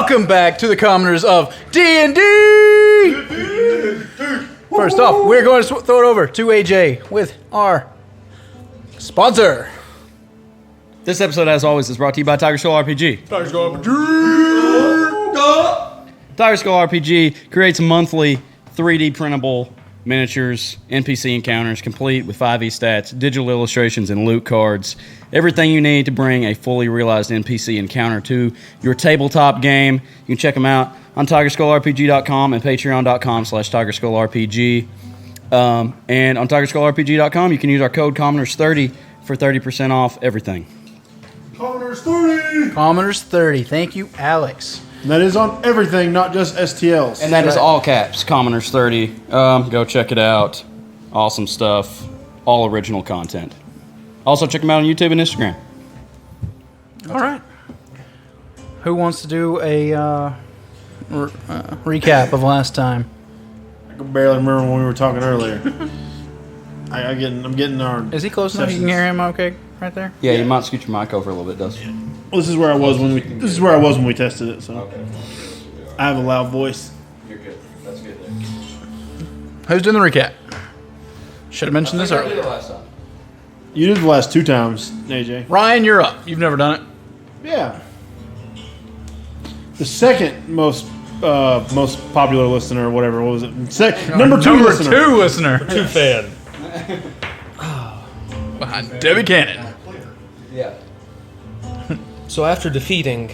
Welcome back to the Commoners of D&D! First off, we're going to throw it over to AJ with our sponsor. This episode, as always, is brought to you by Tiger Skull RPG. Tiger Skull RPG! Tiger Skull RPG creates monthly 3D printable miniatures, NPC encounters, complete with 5e stats, digital illustrations, and loot cards. Everything you need to bring a fully realized NPC encounter to your tabletop game. You can check them out on TigerSkullRPG.com and Patreon.com/TigerSkullRPG. And on TigerSkullRPG.com, you can use our code Commoners30 for 30% off everything. Commoners 30! Commoners 30. Thank you, Alex. And that is on everything, not just STLs. And that is all caps, Commoners 30. Go check it out. Awesome stuff. All original content. Also, check them out on YouTube and Instagram. All right. Who wants to do a recap of last time? I can barely remember when we were talking earlier. I'm getting our... Is he close enough? You can hear him okay right there? Yeah, you might scoot your mic over a little bit, Dustin. Well, this is where I was when we tested it, so... Okay. I have a loud voice. You're good. That's good there. Who's doing the recap? Should have mentioned this earlier. You did the last 2 times, AJ. Ryan, you're up. You've never done it. Yeah. The second most popular listener, or whatever, what was it? Number 2 listener. Number 2 listener. 2 fan. Behind Debbie Cannon. Yeah. So after defeating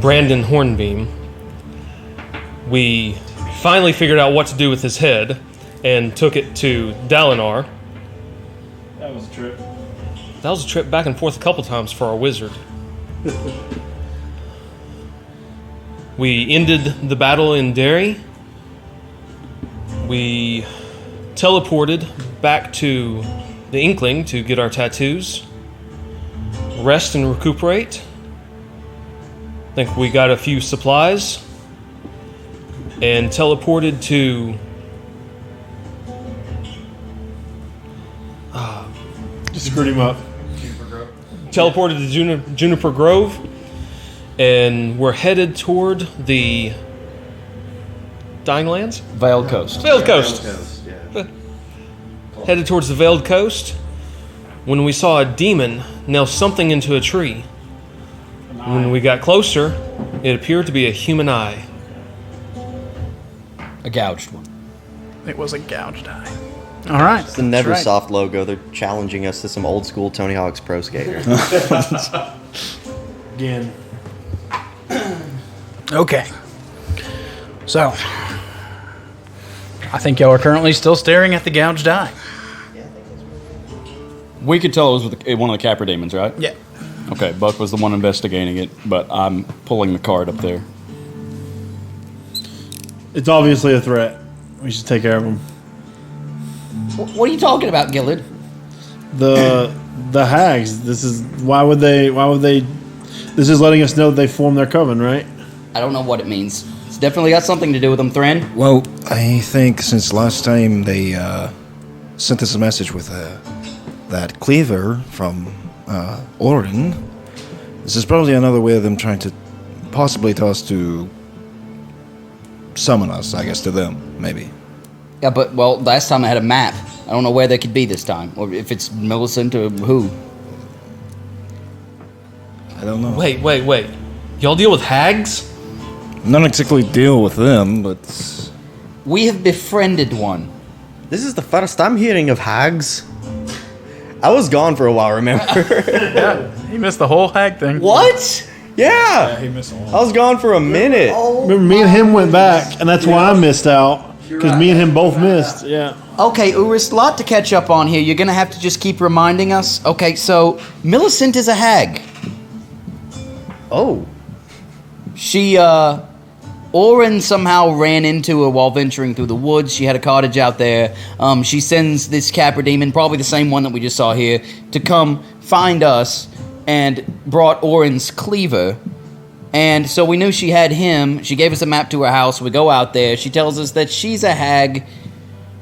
Brandon Hornbeam, we finally figured out what to do with his head and took it to Dalinar. That was a trip. That was a trip back and forth a couple times for our wizard. We ended the battle in Derry. We teleported back to the Inkling to get our tattoos, rest and recuperate. I think we got a few supplies and teleported to Just screwed him up. teleported to Juniper Grove, and we're headed toward the Dying Lands? Veiled Coast. Veiled Coast. Headed towards the Veiled Coast when we saw a demon nail something into a tree. When we got closer, it appeared to be a human eye. A gouged one. It was a gouged eye. All right. It's the Neversoft logo. They're challenging us to some old school Tony Hawk's Pro Skater. Again. Okay. So, I think y'all are currently still staring at the gouged eye. We could tell it was with one of the Capra demons, right? Yeah. Okay, Buck was the one investigating it, but I'm pulling the card up there. It's obviously a threat. We should take care of him. What are you talking about, Gillard? The hags. This is why would they? This is letting us know that they formed their coven, right? I don't know what it means. It's definitely got something to do with them, Thran. Well, I think since last time they sent us a message with that cleaver from Orin, this is probably another way of them trying to possibly tell us to summon us, I guess, to them, maybe. Yeah, but, well, last time I had a map. I don't know where they could be this time. Or if it's Millicent or who. I don't know. Wait. Y'all deal with hags? Not exactly deal with them, but... We have befriended one. This is the first I'm hearing of hags. I was gone for a while, remember? Yeah, he missed the whole hag thing. What? Yeah. He missed all. I was gone for a minute. Remember, me and him went back, and that's why I missed out. Because me and him both missed. Yeah. Okay, Urus, a lot to catch up on here. You're gonna have to just keep reminding us. Okay, so Millicent is a hag. Oh. She, Orin somehow ran into her while venturing through the woods. She had a cottage out there. She sends this Capra demon, probably the same one that we just saw here, to come find us, and brought Orin's cleaver. And so we knew she had him. She gave us a map to her house. We go out there. She tells us that she's a hag.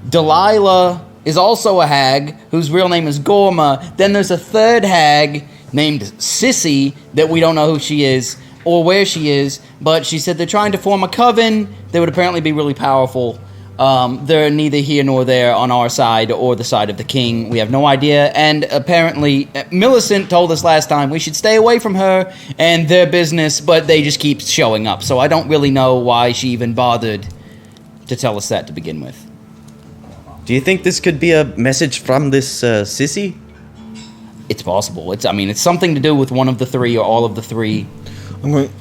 Delilah is also a hag, whose real name is Gorma. Then there's a third hag named Sissy that we don't know who she is. or where she is, but she said they're trying to form a coven. They would apparently be really powerful. They're neither here nor there on our side or the side of the king. We have no idea. And apparently, Millicent told us last time we should stay away from her and their business, but they just keep showing up. So I don't really know why she even bothered to tell us that to begin with. Do you think this could be a message from this sissy? It's possible. It's something to do with one of the three or all of the three.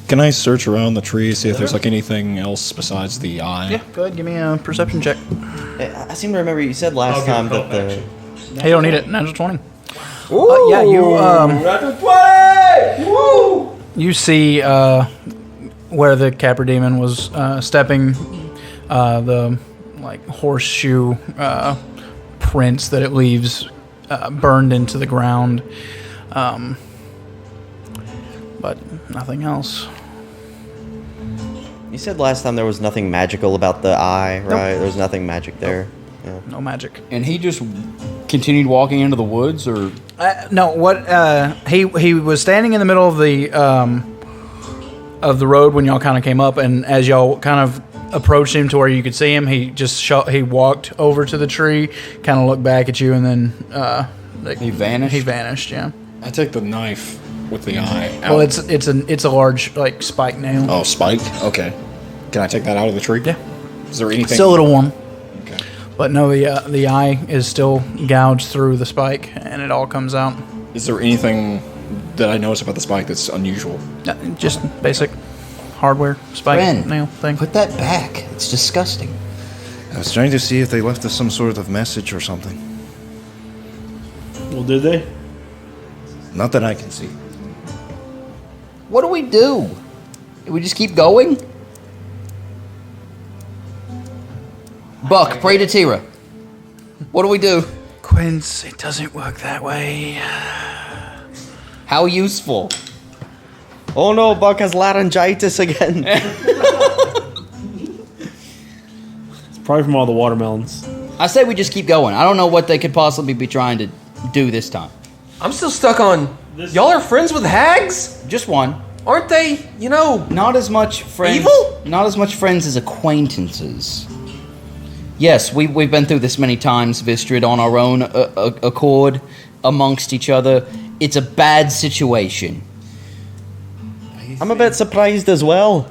Can I search around the tree, see if there's like anything else besides the eye? Yeah, go ahead, give me a perception check. I seem to remember you said last time that the... Hey, you don't need it. Natural 20. Ooh, Yeah, you natural 20! Woo! you see where the Capra Demon was stepping, the like horseshoe prints that it leaves burned into the ground, but nothing else. You said last time there was nothing magical about the eye, right? There was nothing magic there. Yeah. No magic. And he just continued walking into the woods, or No, what he was standing in the middle of the road when y'all kind of came up, and as y'all kind of approached him to where you could see him, he just he walked over to the tree, kind of looked back at you, and then he vanished. He vanished. Yeah. I take the knife with the eye out. Well, it's a large like spike nail. Oh, spike? Okay. Can I take that out of the tree? Yeah. Is there anything? Still a little warm. Okay. But no, the eye is still gouged through the spike, and it all comes out. Is there anything that I notice about the spike that's unusual? Just basic hardware spike Ren, nail thing. put that back. It's disgusting. I was trying to see if they left us some sort of message or something. Well, did they? Not that I can see. What do? Do we just keep going? Buck, pray to Tira. What do we do? Quince, it doesn't work that way. How useful. Oh no, Buck has laryngitis again. It's probably from all the watermelons. I say we just keep going. I don't know what they could possibly be trying to do this time. I'm still stuck on. Y'all are friends with hags? Just one. Aren't they, Not as much friends. Evil? Not as much friends as acquaintances. Yes, we've been through this many times, Vistrid, on our own accord, amongst each other. It's a bad situation. I'm a bit surprised as well.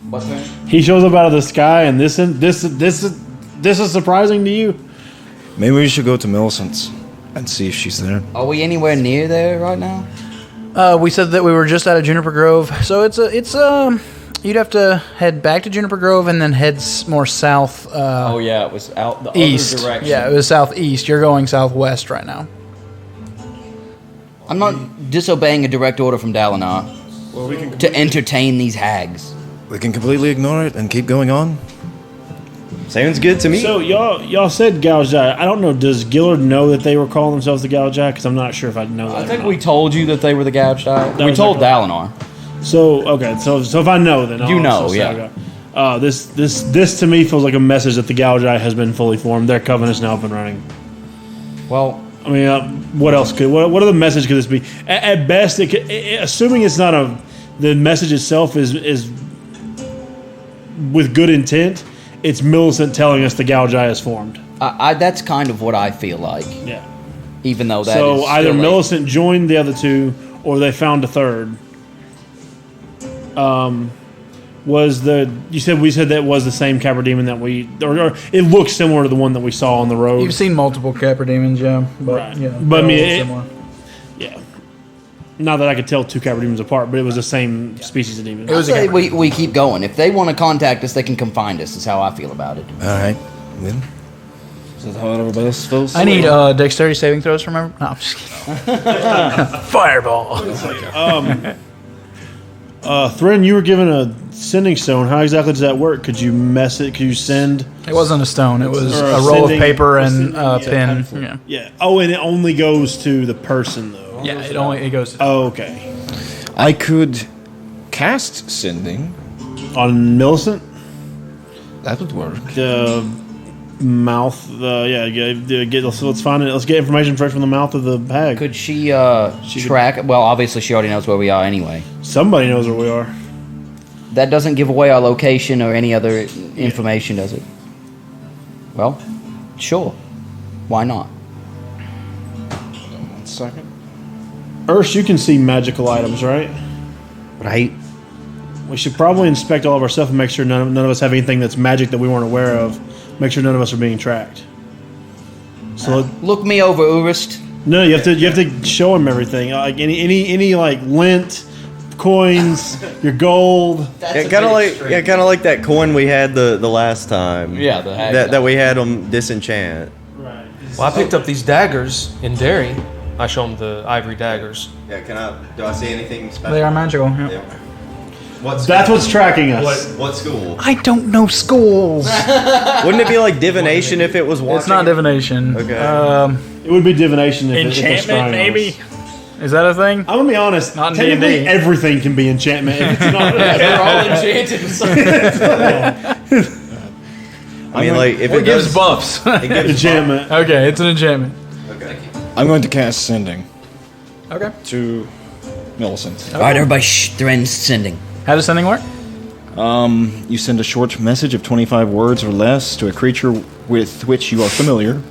What's that? He shows up out of the sky, and this is surprising to you. Maybe we should go to Millicent's and see if she's there. Are we anywhere near there right now? We said that we were just out of Juniper Grove, so you'd have to head back to Juniper Grove and then head more south. Oh yeah, it was out the East. other direction. Yeah, it was southeast. You're going southwest right now. I'm not disobeying a direct order from Dalinar to entertain these hags. We can completely ignore it and keep going on. Sounds good to me. So y'all said gouged eye. I don't know. Does Gillard know that they were calling themselves the gouged eye? Because I'm not sure if I know that. I think we told you that they were the gouged eye. That We was told their Dalinar. So okay. So if I know, then You I'll know, also say, yeah. okay. This to me feels like a message that the gouged eye has been fully formed. Their covenant's now up and running. Well, I mean, what else could? What other message could this be? At best, it could, assuming it's not the message itself is with good intent. It's Millicent telling us the gouge eye is formed. that's kind of what I feel like. Yeah. Even though that So is either still Millicent joined the other two, or they found a third. We said that was the same Capra Demon that or it looks similar to the one that we saw on the road. You've seen multiple Capra Demons, yeah. But, Right. yeah, But, I mean, they're all it- similar. Yeah. Not that I could tell two Capra Demons apart, but it was the same species of demon. I say we keep going. If they want to contact us, they can come find us. Is how I feel about it. All right. Then. Is that how everybody else feels? I need dexterity saving throws from everyone. No, I'm just kidding. Fireball. Thren, you were given a sending stone. How exactly does that work? Could you Could you send? It wasn't a stone. It was Or a a roll of sending- paper a and sending- a yeah, pin. Yeah. Yeah. Oh, and it only goes to the person though. Yeah, it goes to Oh, okay. I could cast sending. On Millicent, That would work. mouth. Let's find it. Let's get information fresh from the mouth of the hag. Could she track? Well, obviously she already knows where we are anyway. Somebody knows where we are. That doesn't give away our location or any other information, does it? Well, sure. Why not? 1 second. Urs, you can see magical items, right? Right. We should probably inspect all of our stuff and make sure none of us have anything that's magic that we weren't aware of. Make sure none of us are being tracked. So Look me over, Urist. no, you have to show him everything. Like any like lint, coins, your gold. Kind of like that coin we had the last time. Yeah, the hag. that we had them disenchant. Right. Well, I picked up these daggers in Derry. I show them the ivory daggers. Yeah, do I see anything special? They are magical. Yeah. Yeah. That's what's tracking us. What school? I don't know schools. Wouldn't it be like divination if it was watching? It's not divination. Okay. It would be divination if it's Enchantment, scrying maybe. us. Is that a thing? I'm gonna be honest. Not in technically, D&D. everything can be enchantment. If it's not, They're all enchanted with something. I mean, like if It it gives does, buffs. it gives enchantment. Okay, it's an enchantment. I'm going to cast Sending Okay. to Millicent. All right, everybody, shh. Therein sending. How does sending work? You send a short message of 25 words or less to a creature with which you are familiar.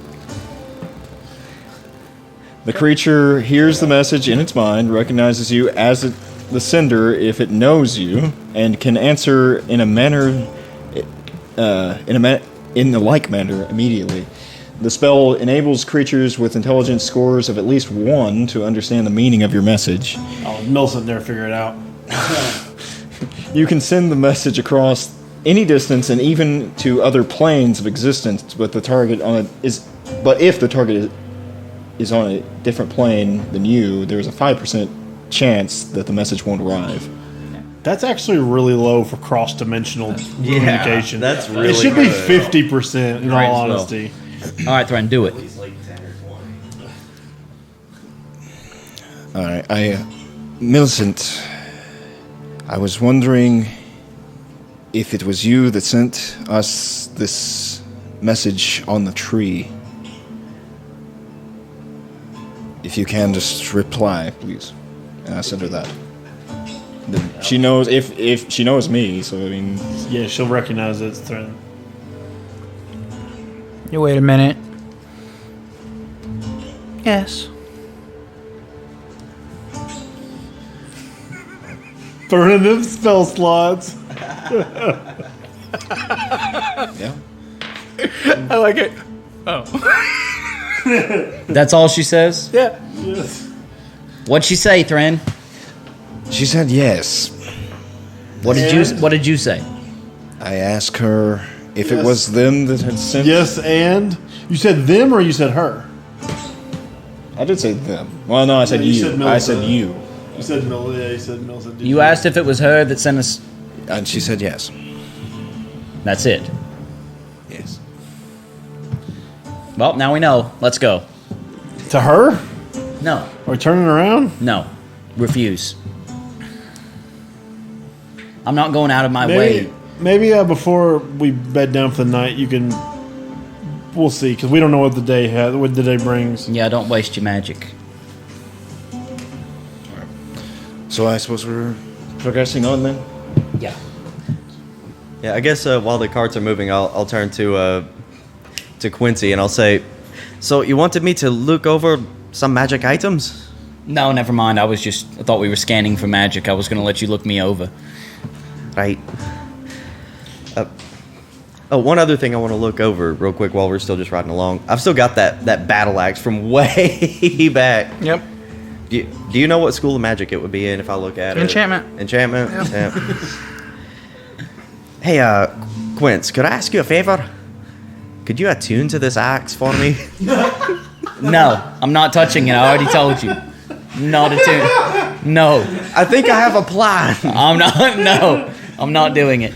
The creature hears the message in its mind, recognizes you as the sender if it knows you, and can answer in a manner, in the like manner immediately. The spell enables creatures with intelligence scores of at least 1 to understand the meaning of your message. Oh, Millicent never figure it out. You can send the message across any distance and even to other planes of existence, but if the target is on a different plane than you, there's a 5% chance that the message won't arrive. That's actually really low for cross-dimensional communication. that's really It should be good. 50%. In all Right, as well. honesty, All right, Therein, do it. All right, Millicent, I was wondering if it was you that sent us this message on the tree. If you can, just reply, please. And I sent her that. Then she knows if she knows me, so I mean, yeah, she'll recognize it's threatened. You wait a minute. Yes. Burning them spell slots. yeah. I like it. Oh. That's all she says? Yeah. Yes. What'd she say, Therin? She said yes. What did you say? I asked her if it Yes. was them that had sent. Yes, and you said them or you said her? I did say them. Well, no, I said Yeah, you you. said I said Millicent. you. You said Mill. Yeah, you said Millicent. You asked if it was her that sent us. And she said yes. That's it. Yes. Well, now we know. Let's go. to her. No. Are we turning around? No. Refuse. I'm not going out of my Maybe, way. maybe before we bed down for the night, you can. We'll see, because we don't know what the day has, what the day brings. Yeah, don't waste your magic. So I suppose we're progressing on then? Yeah. Yeah, I guess while the carts are moving, I'll turn to Quincy and I'll say, so you wanted me to look over some magic items? No, never mind. I thought we were scanning for magic. I was going to let you look me over. Right. One other thing I want to look over real quick while we're still just riding along. I've still got that battle axe from way back. Yep. Do you know what school of magic it would be in if I look at Enchantment. it? Enchantment? Yeah. Hey, Quince, could I ask you a favor? Could you attune to this axe for me? No, I'm not touching it. I already told you. Not a tune. No. I think I have a plan. I'm not. No. I'm not doing it.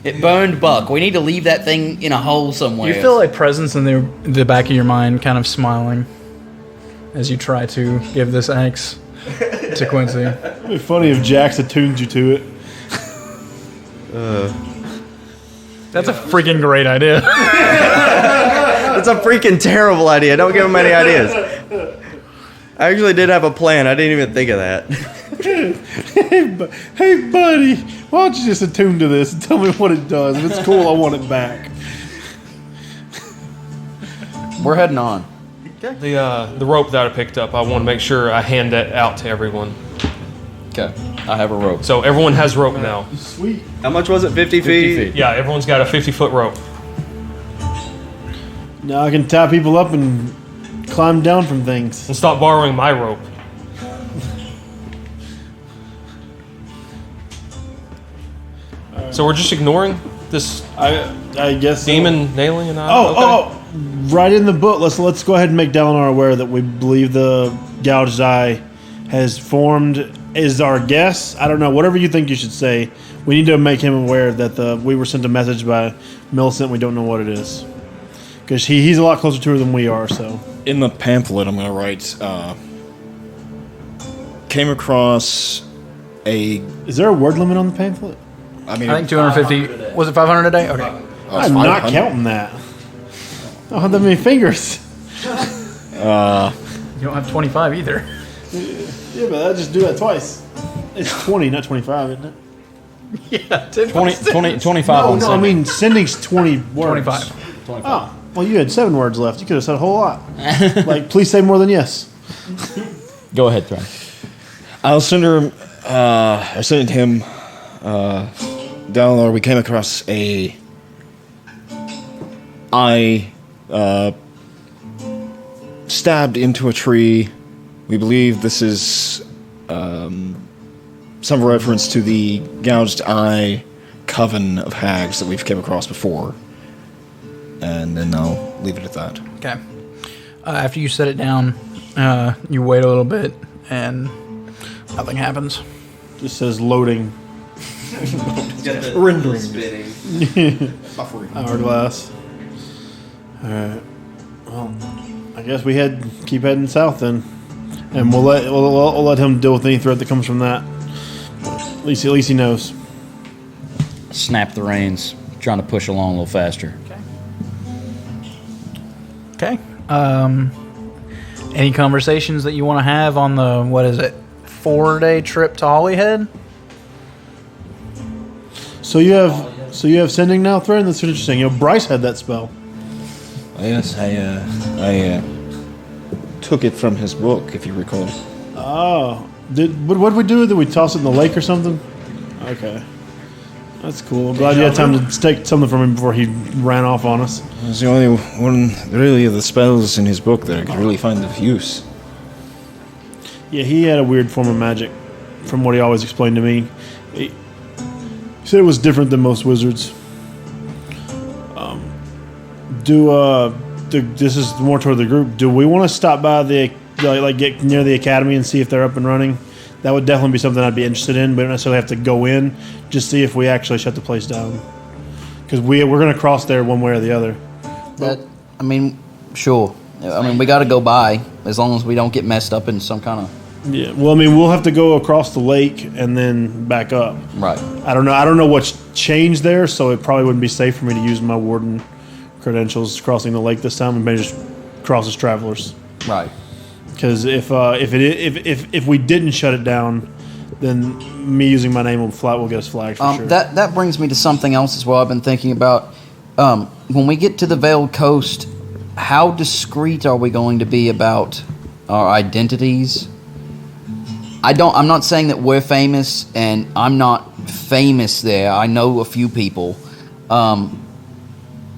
It burned Buck. We need to leave that thing in a hole somewhere. You feel a presence in the back of your mind kind of smiling as you try to give this axe to Quincy. It'd be funny if Jax attuned you to it. That's a freaking great idea. That's a freaking terrible idea. Don't give him any ideas. I actually did have a plan. I didn't even think of that. Hey, buddy, why don't you just attune to this and tell me what it does? If it's cool, I want it back. We're heading on. The rope that I picked up, I want to make sure I hand that out to everyone. Okay. I have a rope. So everyone has rope now. Sweet. How much was it? 50 feet? Yeah, everyone's got a 50-foot rope. Now I can tie people up and climb down from things. And stop borrowing my rope. So we're just ignoring this I guess so. demon nailing and I. Oh, right in the book. Let's go ahead and make Dalinar aware that we believe the gouged eye has formed. Is our guess? I don't know. Whatever you think you should say. We need to make him aware that we were sent a message by Millicent. We don't know what it is because he's a lot closer to her than we are. So In the pamphlet, I'm going to write, came across a... is there a word limit on the pamphlet? I mean, I think 250. Was it 500 a day? Okay. I'm not counting that. I don't have that many fingers. You don't have 25 either. Yeah, but I just do that twice. It's 20, not 25, isn't it? Yeah, 25 No, on I sending. mean sending's 20 words. 25. Oh, well, you had 7 words left. You could have said a whole lot. Like, please say more than yes. Go ahead, Thrain. I'll send her. I sent him. Down there, we came across a eye stabbed into a tree. We believe this is some reference to the gouged eye coven of hags that we've come across before. And then I'll leave it at that. Okay. After you set it down, you wait a little bit, and nothing happens. Just says loading. Rendering. Spinning. Hourglass. Alright. Well, I guess we keep heading south then. And we'll let him deal with any threat that comes from that. At least he knows. Snap the reins. Trying to push along a little faster. Okay. Any conversations that you want to have on the 4-day trip to Hollyhead? So you have sending now, Thrain? That's interesting. Bryce had that spell. Yes, I took it from his book, if you recall. Oh. What did we do? Did we toss it in the lake or something? Okay. That's cool. Glad you had time to take something from him before he ran off on us. It was the only one, really, of the spells in his book that I could really find of use. Yeah, he had a weird form of magic, from what he always explained to me. He said it was different than most wizards. This is more toward the group. Do we want to stop by get near the academy and see if they're up and running? That would definitely be something I'd be interested in, but don't necessarily have to go in. Just see if we actually shut the place down. Because we're going to cross there one way or the other. Sure. We got to go by as long as we don't get messed up in some kind of. Yeah. Well, we'll have to go across the lake and then back up. Right. I don't know what's changed there, so it probably wouldn't be safe for me to use my warden credentials crossing the lake this time, and maybe just cross as travelers. Right. Because if we didn't shut it down, then me using my name will get us flagged for sure. That brings me to something else as well. I've been thinking about when we get to the Veiled Coast, how discreet are we going to be about our identities? I'm not saying that we're famous, and I'm not famous there. I know a few people,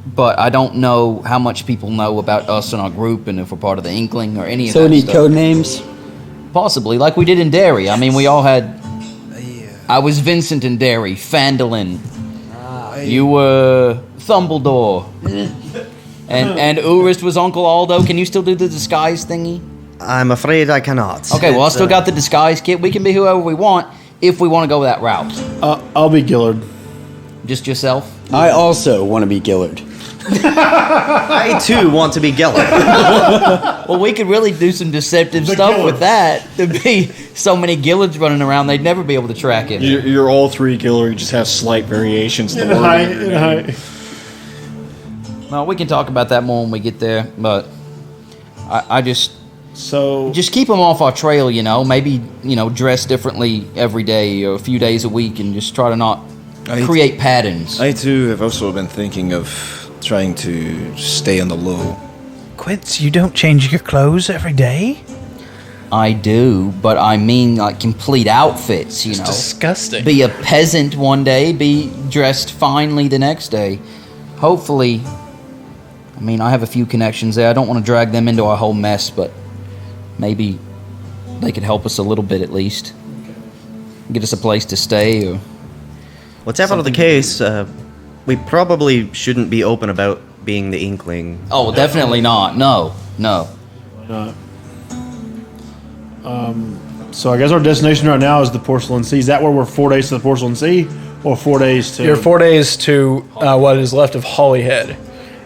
but I don't know how much people know about us and our group, and if we're part of the Inkling or any of that So any stuff. code names? Possibly, like we did in Derry. We all had. I was Vincent in Derry, Fandolin. You were Thumbledore. And Urist was Uncle Aldo. Can you still do the disguise thingy? I'm afraid I cannot. Okay, well, I still got the disguise kit. We can be whoever we want if we want to go that route. I'll be Gillard. Just yourself? I also want to be Gillard. I too want to be Gellert. Well, we could really do some deceptive stuff with that. There'd be so many Gillards running around, they'd never be able to track him. You're all three Giller, you just have slight variations in the In wording of your height. name. Well, we can talk about that more when we get there, but I just keep them off our trail, you know. Maybe, you know, dress differently every day or a few days a week and just try to not create patterns. I, too, have also been thinking of trying to stay on the low. Quince, you don't change your clothes every day? I do, but I mean like complete outfits, you know. Disgusting. Be a peasant one day, be dressed finely the next day. Hopefully, I mean, I have a few connections there. I don't want to drag them into our whole mess, but maybe they could help us a little bit at least. Get us a place to stay or... Whatever the case, we probably shouldn't be open about being the Inkling. Oh, definitely not. No. So I guess our destination right now is the Porcelain Sea. Is that where we're 4 days to the Porcelain Sea, or 4 days to? You're 4 days to what is left of Holyhead,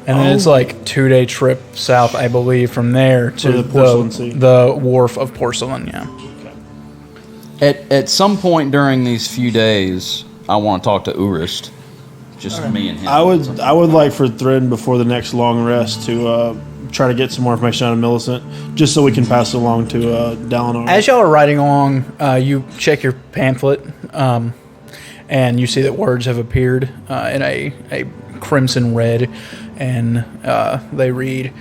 and then it's like 2-day trip south, I believe, from there to the Porcelain Sea. The Wharf of Porcelain. Yeah. At some point during these few days, I want to talk to Urist. Just me and him. I would like for Thrin before the next long rest to try to get some more information out of Millicent, just so we can pass it along to Dalinar. As y'all are riding along, you check your pamphlet, and you see that words have appeared in a crimson red, and they read,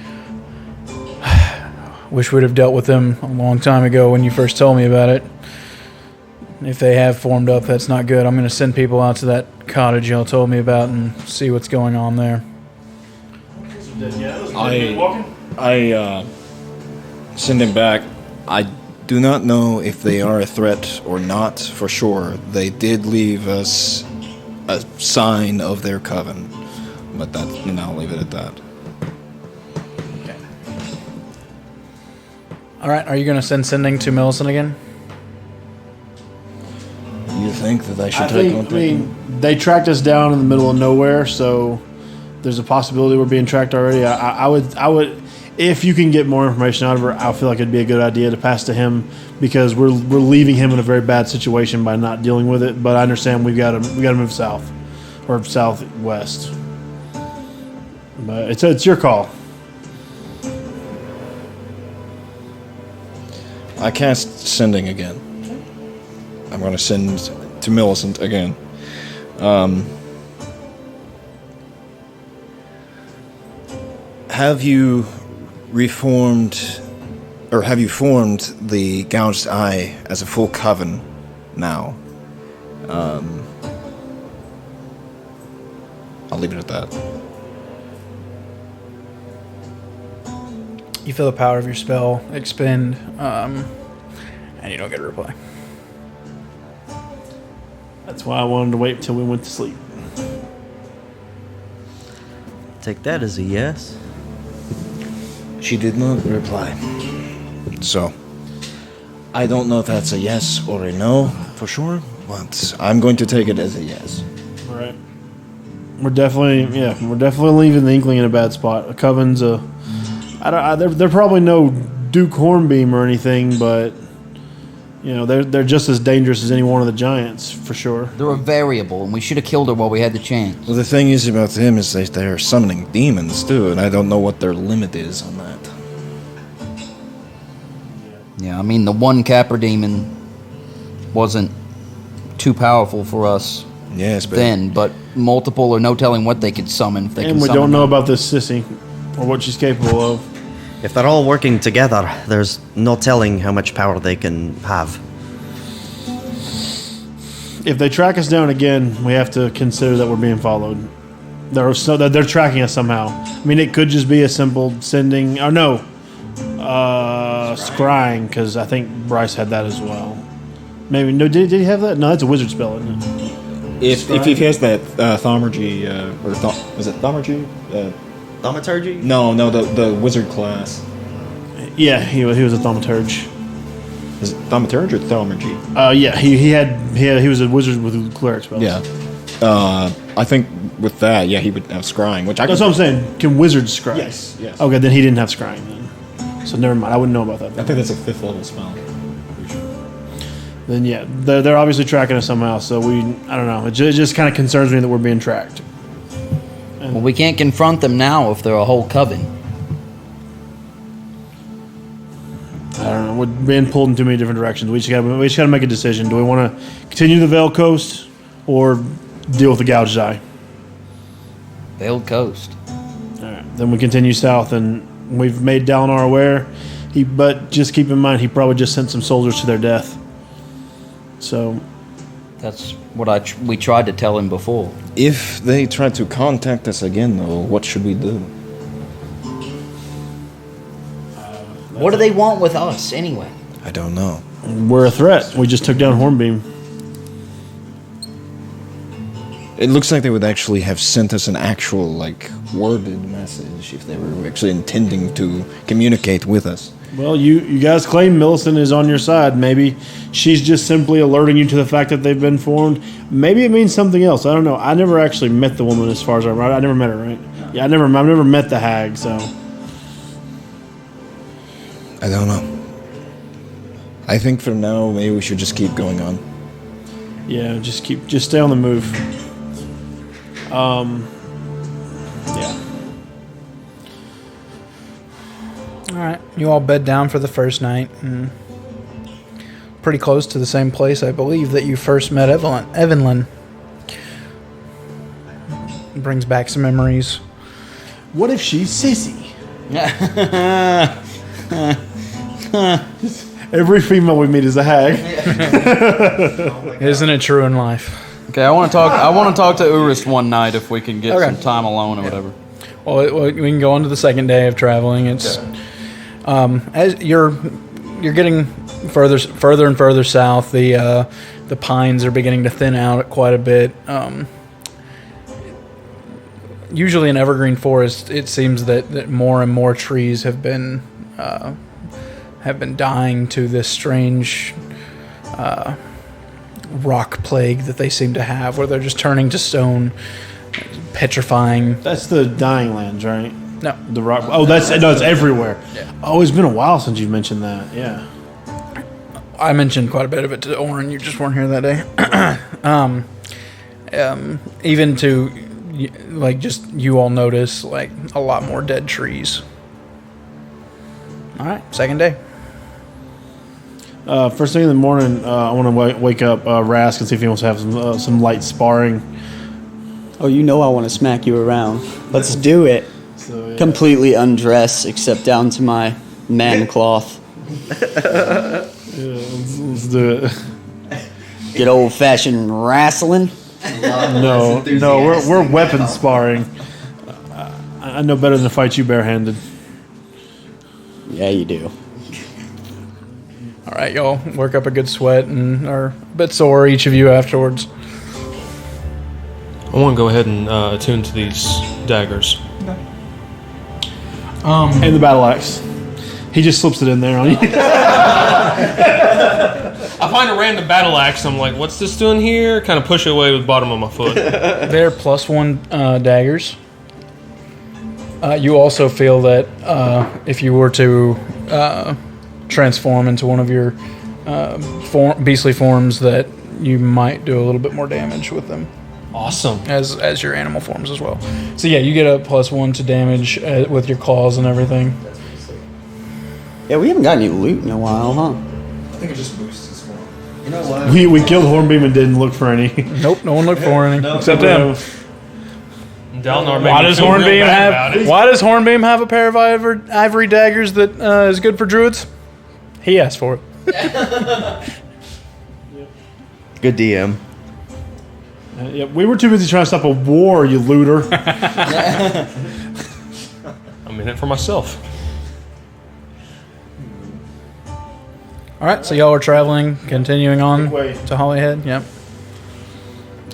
"Wish we'd have dealt with them a long time ago when you first told me about it. If they have formed up, that's not good. I'm going to send people out to that cottage y'all told me about and see what's going on there." I send him back. I do not know if they are a threat or not for sure. They did leave us a sign of their coven, but that, and I'll leave it at that. Okay. All right. Are you going to send sending to Millicent again? You think that I should I take one mean, they tracked us down in the middle of nowhere, so there's a possibility we're being tracked already. I would, if you can get more information out of her, I feel like it'd be a good idea to pass to him, because we're leaving him in a very bad situation by not dealing with it. But I understand we got to move south or southwest. But it's your call. I cast sending again. I'm going to send to Millicent again. Have you reformed, or have you formed the Gouged Eye as a full coven now? I'll leave it at that. You feel the power of your spell expend, and you don't get a reply. That's why I wanted to wait until we went to sleep. Take that as a yes. She did not reply. So, I don't know if that's a yes or a no for sure, but I'm going to take it as a yes. All right. We're definitely leaving the Inkling in a bad spot. A coven's they're probably no Duke Hornbeam or anything, but you know they're just as dangerous as any one of the giants for sure. They're a variable, and we should have killed her while we had the chance. Well, the thing is about them is they're summoning demons too, and I don't know what their limit is on that. Yeah, I mean, the one Capra demon wasn't too powerful for us Yes, but then, but multiple or no telling what they could summon. If they And can we summon don't know them. about this sissy or what she's capable of. If they're all working together, there's no telling how much power they can have. If they track us down again, we have to consider that we're being followed. They're tracking us somehow. I mean, it could just be a simple sending. Or no, scrying, because I think Bryce had that as well. Maybe no. Did he have that? No, that's a wizard spell, isn't it? if he has that thaumaturgy, was it thaumaturgy? Thaumaturgy? No, the wizard class. Yeah, he was a thaumaturge. Is it thaumaturgy or thaumaturgy? Yeah, he was a wizard with cleric spells. Yeah. I think with that, yeah, he would have scrying, which I That's what I'm saying. Can wizards scry? Yes. Okay, then he didn't have scrying then. So never mind. I wouldn't know about that. I think that's a 5th level spell. Then yeah, they're obviously tracking us somehow. So I don't know. It just kind of concerns me that we're being tracked. Well, we can't confront them now if they're a whole coven. I don't know. We're being pulled in too many different directions. We just got to make a decision. Do we want to continue the Veil Coast or deal with the Gouged Eye? Veiled Coast. All right. Then we continue south, and we've made Dalinar aware. But just keep in mind, he probably just sent some soldiers to their death. So That's what we tried to tell him before. If they try to contact us again, though, what should we do? What do they want with us, anyway? I don't know. we're a threat. We just took down Hornbeam. It looks like they would actually have sent us an actual, worded message if they were actually intending to communicate with us. Well, you guys claim Millicent is on your side. Maybe she's just simply alerting you to the fact that they've been formed. Maybe it means something else. I don't know. I never actually met the woman, as far as I remember. I never met her, right? Yeah, I've never met the hag. So I don't know. I think for now, maybe we should just keep going on. yeah, just stay on the move. Yeah. All right, you all bed down for the first night, and pretty close to the same place, I believe, that you first met Evelyn. Brings back some memories. What if she's sissy? Every female we meet is a hag. Isn't it true in life? Okay, I want to talk to Urist one night if we can get some time alone or whatever. Well, we can go on to the second day of traveling. It's as you're getting further and further south. The pines are beginning to thin out quite a bit. Usually in evergreen forest, it seems that more and more trees have been dying to this strange rock plague that they seem to have, where they're just turning to stone, petrifying. That's the dying lands, right? No, The rock. Oh, it's everywhere. Yeah. Oh, it's been a while since you've mentioned that. Yeah. I mentioned quite a bit of it to Oren. You just weren't here that day. Even to just you all notice a lot more dead trees. All right, second day. First thing in the morning, I want to wake up Rask and see if he wants to have some light sparring. Oh, you know I want to smack you around. Let's do it. So, yeah. Completely undressed, except down to my man cloth. Yeah, let's do it. Get old-fashioned wrestling. No, we're weapon sparring. I know better than to fight you barehanded. Yeah, you do. All right, y'all work up a good sweat and are a bit sore, each of you, afterwards. I want to go ahead and attune to these daggers. And the battle axe. He just slips it in there on you. I find a random battle axe. I'm like, what's this doing here? Kind of push it away with the bottom of my foot. They're +1 daggers. You also feel that if you were to transform into one of your beastly forms, that you might do a little bit more damage with them. Awesome. As your animal forms as well. So yeah, you get a +1 to damage with your claws and everything. Yeah, we haven't got any loot in a while, huh? I think it just boosts us more. You know what? We killed Hornbeam and didn't look for any. Nope, no one looked for any except him. Dalinar made Why me does feel real Hornbeam bad about it. Why does Hornbeam have a pair of ivory daggers that is good for druids? He asked for it. Good DM. Yeah, we were too busy trying to stop a war, you looter. I'm in it for myself. All right, so y'all are traveling, continuing on Way. to Hollyhead. Yep.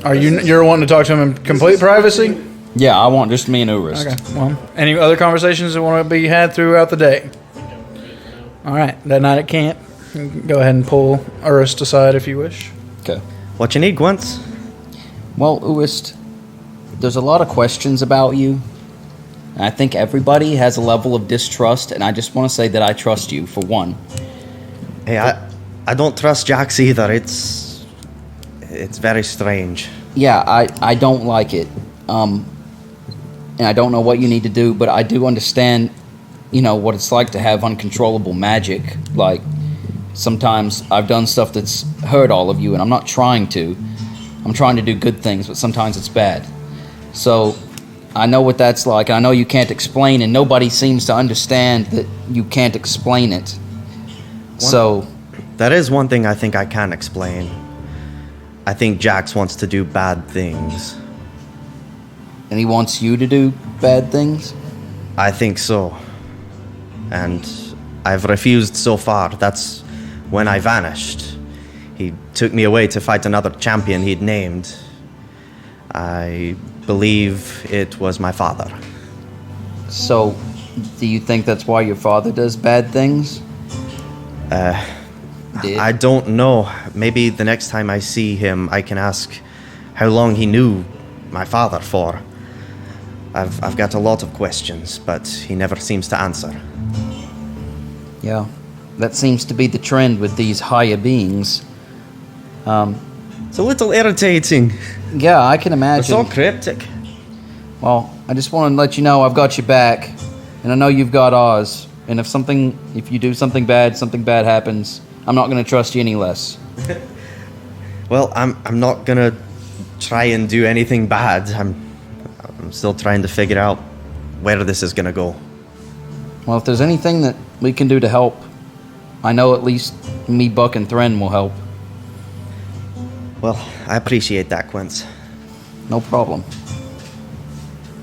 Are you're wanting to talk to him in complete privacy? Yeah, I want just me and Urist. Okay. Well, any other conversations that want to be had throughout the day? All right. That night at camp, you can go ahead and pull Urist aside if you wish. Okay. What you need, Gwents? Well, Urist, there's a lot of questions about you. And I think everybody has a level of distrust, and I just want to say that I trust you, for one. Hey, I don't trust Jax either. It's very strange. Yeah, I don't like it. and I don't know what you need to do, but I do understand, what it's like to have uncontrollable magic. Like, sometimes I've done stuff that's hurt all of you, and I'm not trying to. I'm trying to do good things, but sometimes it's bad. So, I know what that's like, and I know you can't explain, and nobody seems to understand that you can't explain it. So... That is one thing I think I can explain. I think Jax wants to do bad things. And he wants you to do bad things? I think so. And I've refused so far. That's when I vanished. He took me away to fight another champion he'd named. I believe it was my father. So, do you think that's why your father does bad things? I don't know. Maybe the next time I see him, I can ask how long he knew my father for. I've got a lot of questions, but he never seems to answer. Yeah, that seems to be the trend with these higher beings. It's a little irritating. Yeah, I can imagine. It's so cryptic. Well, I just want to let you know I've got your back, and I know you've got ours. And if you do something bad happens, I'm not going to trust you any less. Well, I'm not gonna try and do anything bad. I'm still trying to figure out where this is gonna go. Well, if there's anything that we can do to help, I know at least me, Buck, and Thren will help. Well, I appreciate that, Quince. No problem.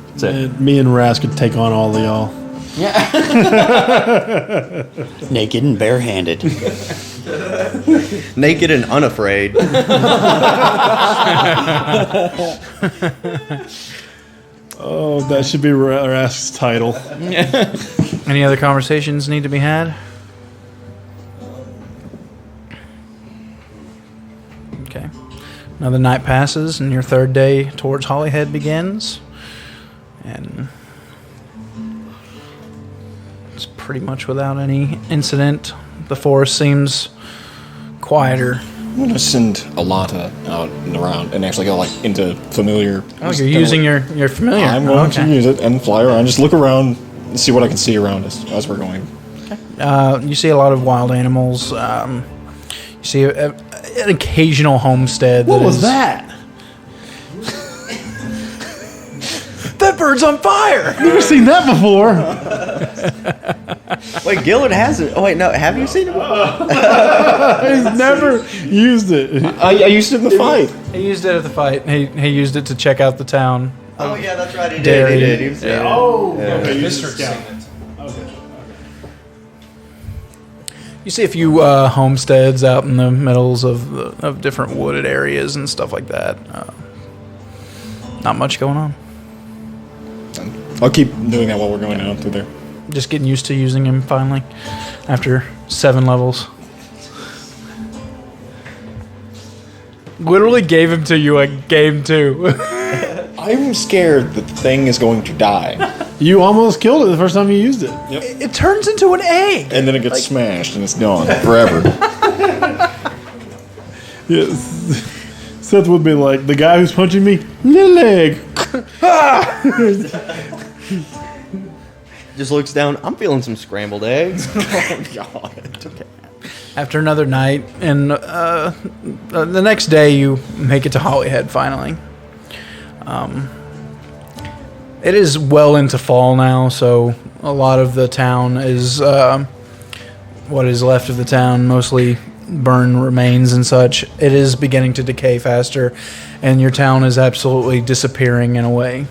That's it. And me and Raz could take on all of y'all. Naked and barehanded. Naked and unafraid. Oh, that should be Raz's title. Any other conversations need to be had? Okay. Another night passes, and your third day towards Holyhead begins. And it's pretty much without any incident. The forest seems quieter. I'm gonna send Alata out and around and actually go into familiar. Oh, you're using your familiar. I'm going to use it and fly around. Just look around and see what I can see around us as we're going. You see a lot of wild animals. You see an occasional homestead. What was that? That bird's on fire! Never seen that before. Wait, Gillard has it. Oh wait, no. Have you seen it? He's never used it. I used it in the fight. He used it at the fight. He used it to check out the town. Oh yeah, that's right. He Dairy. did. He was there. Oh, Yeah. okay. Mr. seen it. Okay. You see a few homesteads out in the middles of different wooded areas and stuff like that. Not much going on. I'll keep doing that while we're going down through there. Just getting used to using him finally after 7 levels. Literally gave him to you at game 2. I'm scared that the thing is going to die. You almost killed it the first time you used it. It turns into an egg. And then it gets smashed and it's gone forever. Yes. Seth would be like, the guy who's punching me, little egg. Just looks down. I'm feeling some scrambled eggs. Oh, God. Okay. After another night, and the next day you make it to Holyhead finally. It is well into fall now, so a lot of the town is what is left of the town, mostly burned remains and such. It is beginning to decay faster, and your town is absolutely disappearing in a way.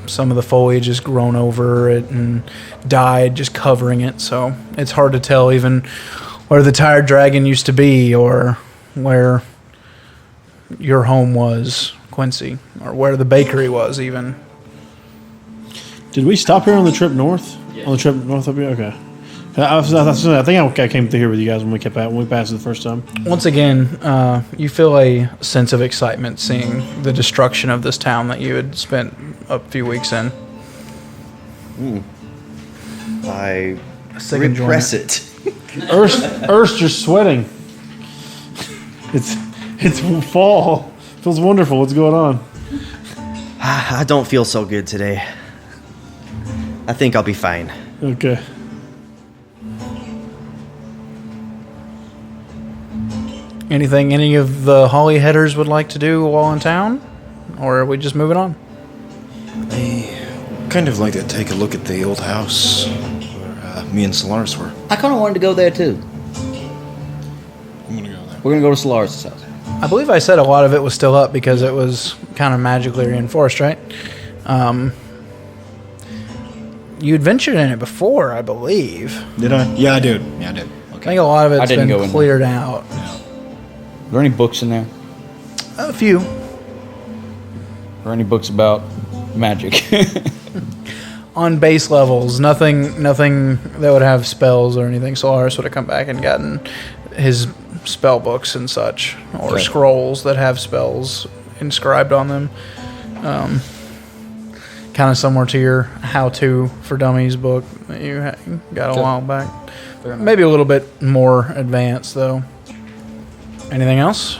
Some of the foliage has grown over it and died, just covering it, so it's hard to tell even where the tired dragon used to be or where your home was, Quincy, or where the bakery was even. Did we stop here on the trip north? Yeah. On the trip north up here? Okay. I think I came through here with you guys when we passed it the first time. Once again, you feel a sense of excitement seeing the destruction of this town that you had spent a few weeks in. I Sick repress enjoyment. it. Erst, you're sweating. It's fall. Feels wonderful. What's going on? I don't feel so good today. I think I'll be fine. Okay. Anything any of the Holly headers would like to do while in town? Or are we just moving on? I kind of like to take a look at the old house where me and Solaris were. I kind of wanted to go there too. I'm gonna go there. We're gonna go to Solaris' house. I believe I said a lot of it was still up because it was kind of magically reinforced, right? You adventured in it before, I believe. Did I? Yeah, I did. Yeah, I did. I think a lot of I it's didn't go been in cleared out. Are there any books in there? A few. Are there any books about magic? On base levels, nothing that would have spells or anything. Solaris would have come back and gotten his spell books and such, or Okay. scrolls that have spells inscribed on them. Kind of similar to your How-To for Dummies book that you got a while back. Maybe a little bit more advanced, though. Anything else?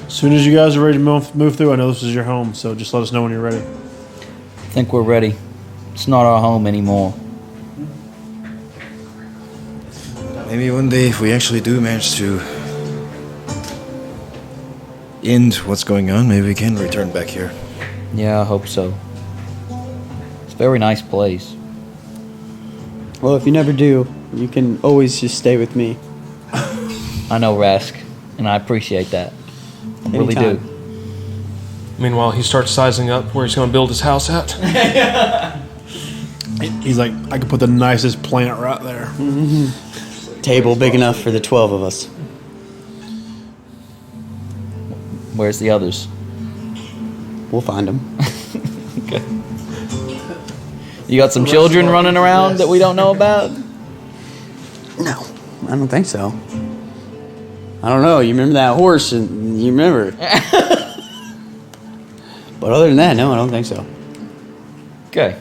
As soon as you guys are ready to move through, I know this is your home, so just let us know when you're ready. I think we're ready. It's not our home anymore. Maybe one day, if we actually do manage to end what's going on, maybe we can return back here. Yeah, I hope so. It's a very nice place. Well, if you never do, you can always just stay with me. I know, Rask, and I appreciate that. I really do. Anytime. Meanwhile, he starts sizing up where he's going to build his house at. He's like, I could put the nicest plant right there. Table big enough for the 12 of us. Where's the others? We'll find them. You got some children running around that we don't know about? No, I don't think so. I don't know. You remember that horse, and you remember it. But other than that, no, I don't think so. Okay.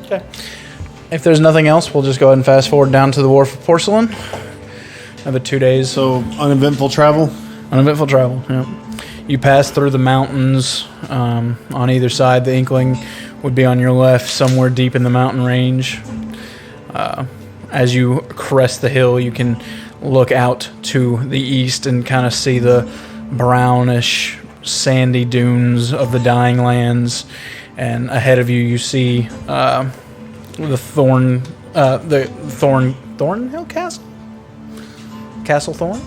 Okay. If there's nothing else, we'll just go ahead and fast forward down to the Wharf of Porcelain. Have it 2 days. So, uneventful travel? Uneventful travel, yeah. You pass through the mountains on either side. The Inkling would be on your left, somewhere deep in the mountain range. As you crest the hill, you can look out to the east and kind of see the brownish, sandy dunes of the Dying Lands. And ahead of you, you see the Thornhill Castle? Castle Thorn?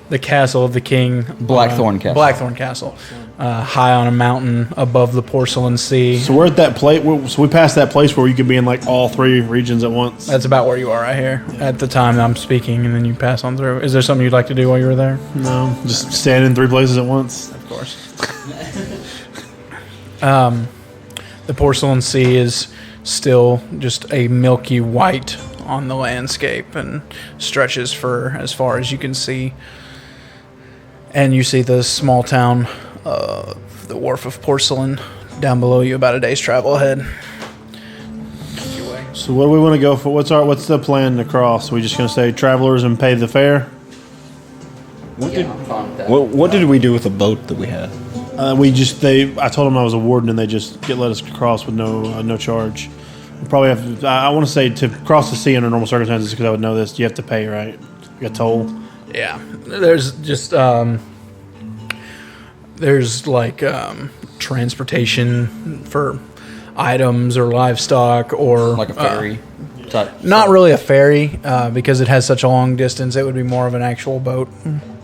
The castle of the king. Blackthorn Castle. Blackthorn Castle. High on a mountain above the Porcelain Sea. So we're at that place. So we passed that place where you could be in like all three regions at once. That's about where you are right here at the time I'm speaking, and then you pass on through. Is there something you'd like to do while you were there? No, just stand in three places at once. Of course. The Porcelain Sea is still just a milky white on the landscape and stretches for as far as you can see. And you see the small town of the Wharf of Porcelain down below you, about a day's travel ahead. So what do we want to go for? What's the plan to cross? We just gonna say travelers and pay the fare? What did we do with the boat that we had? I told them I was a warden, and they just let us cross with no charge. We probably have. I want to say to cross the sea under normal circumstances, because I would know this. You have to pay, right? You got toll. Yeah, there's just there's like transportation for items or livestock or Like a ferry type. Not really a ferry because it has such a long distance. It would be more of an actual boat.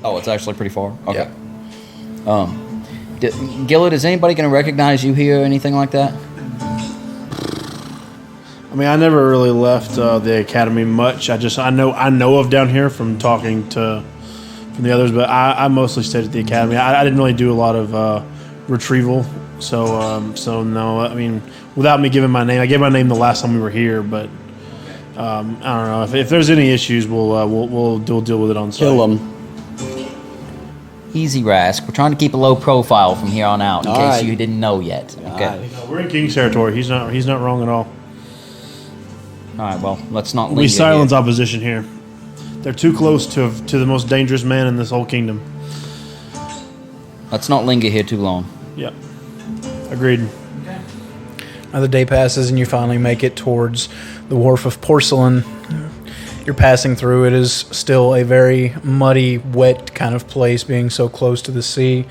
Oh, it's actually pretty far. Okay. Gillett, is anybody going to recognize you here or anything like that? I mean, I never really left the academy much. I know of down here from talking from the others, but I mostly stayed at the academy. I didn't really do a lot of retrieval, so no. I mean, without me giving my name, I gave my name the last time we were here, but I don't know if there's any issues, we'll deal with it on site. Kill them. Easy, Rask. We're trying to keep a low profile from here on out, in All case right. you didn't know yet. Okay. right. We're in King's territory. He's not wrong at all. All right. Well, let's not leave We you silence here. opposition here. They're too close to the most dangerous man in this whole kingdom. Let's not linger here too long. Yep. Agreed. Another day passes and you finally make it towards the Wharf of Porcelain. You're passing through. It is still a very muddy, wet kind of place, being so close to the sea.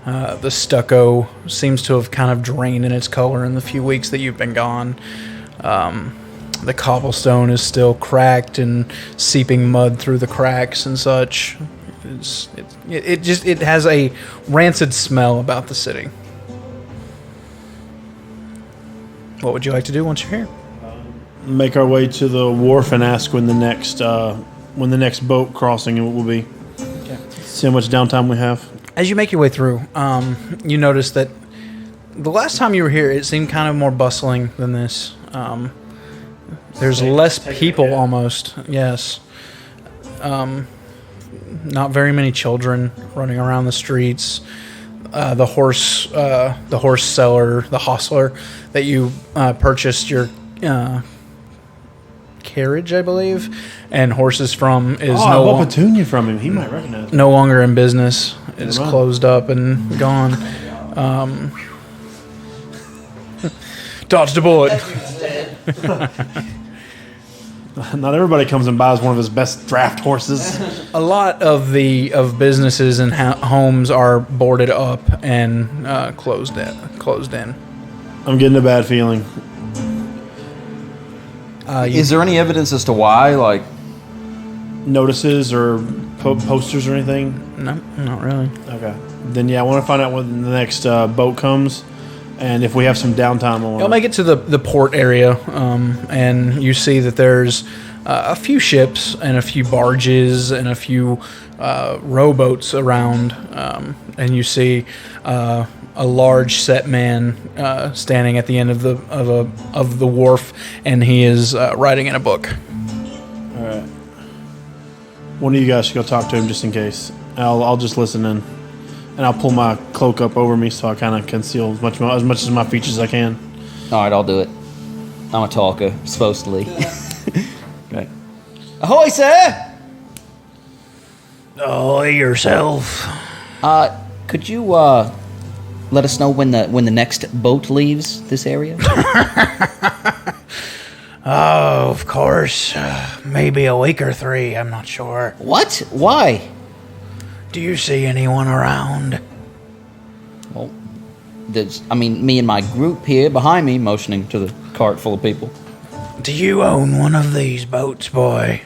The stucco seems to have kind of drained in its color in the few weeks that you've been gone. The cobblestone is still cracked and seeping mud through the cracks and such. It has a rancid smell about the city. What would you like to do once you're here? Make our way to the wharf and ask when the next boat crossing will be. Okay. See how much downtime we have. As you make your way through, you notice that the last time you were here, it seemed kind of more bustling than this. There's less people almost. Yes. Not very many children running around the streets. The horse seller, the hostler that you purchased your carriage, I believe, and horses from is I bought Petunia from him. He might recognize me. No longer in business. It's closed up and gone. Dodged a bullet. Not everybody comes and buys one of his best draft horses. A lot of businesses and homes are boarded up and closed in. I'm getting a bad feeling. Is there any evidence as to why? Like notices or posters or anything? No, not really. Okay. Then I want to find out when the next boat comes, and if we have some downtime on. You'll make it to the port area, and you see that there's a few ships and a few barges and a few rowboats around, and you see a large set man standing at the end of the wharf, and he is writing in a book. All right. One of you guys should go talk to him just in case. I'll just listen in, and I'll pull my cloak up over me so I kind of conceal as much as my features as I can. All right, I'll do it. I'm a talker, supposedly. Okay. Ahoy, sir! Ahoy yourself. Could you let us know when the next boat leaves this area? Oh, of course. Maybe a week or 3. I'm not sure. What? Why? Do you see anyone around? Well, me and my group here behind me, motioning to the cart full of people. Do you own one of these boats, boy?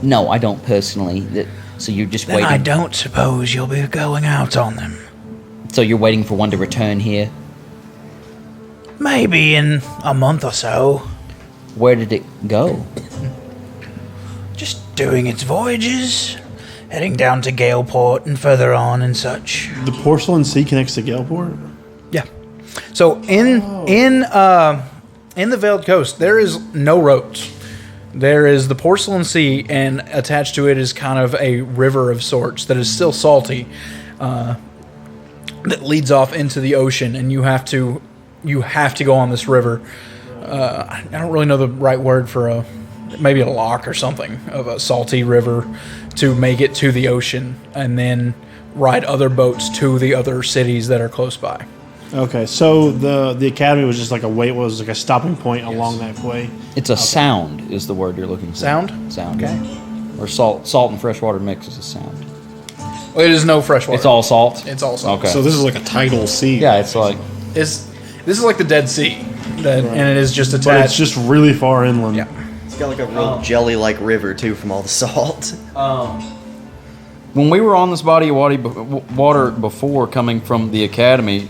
No, I don't personally. So you're just waiting? I don't suppose you'll be going out on them. So you're waiting for one to return here? Maybe in a month or so. Where did it go? Just doing its voyages, heading down to Galeport and further on and such. The Porcelain Sea connects to Galeport? Yeah. So in the Veiled Coast, there is no roads. There is the Porcelain Sea, and attached to it is kind of a river of sorts that is still salty, that leads off into the ocean, and you have to go on this river. I don't really know the right word for maybe a lock or something of a salty river to make it to the ocean, and then ride other boats to the other cities that are close by. Okay, so the academy was just like a stopping point along that way. It's a sound is the word you're looking for. Sound? Sound. Okay. Or salt and freshwater mix is a sound. Well, it is no freshwater. It's all salt? It's all salt. Okay. So this is like a tidal sea. Yeah, it's like... This is like the Dead Sea, and it is just attached. But it's just really far inland. Yeah. It's got like a real jelly-like river too from all the salt. When we were on this body of water before coming from the academy,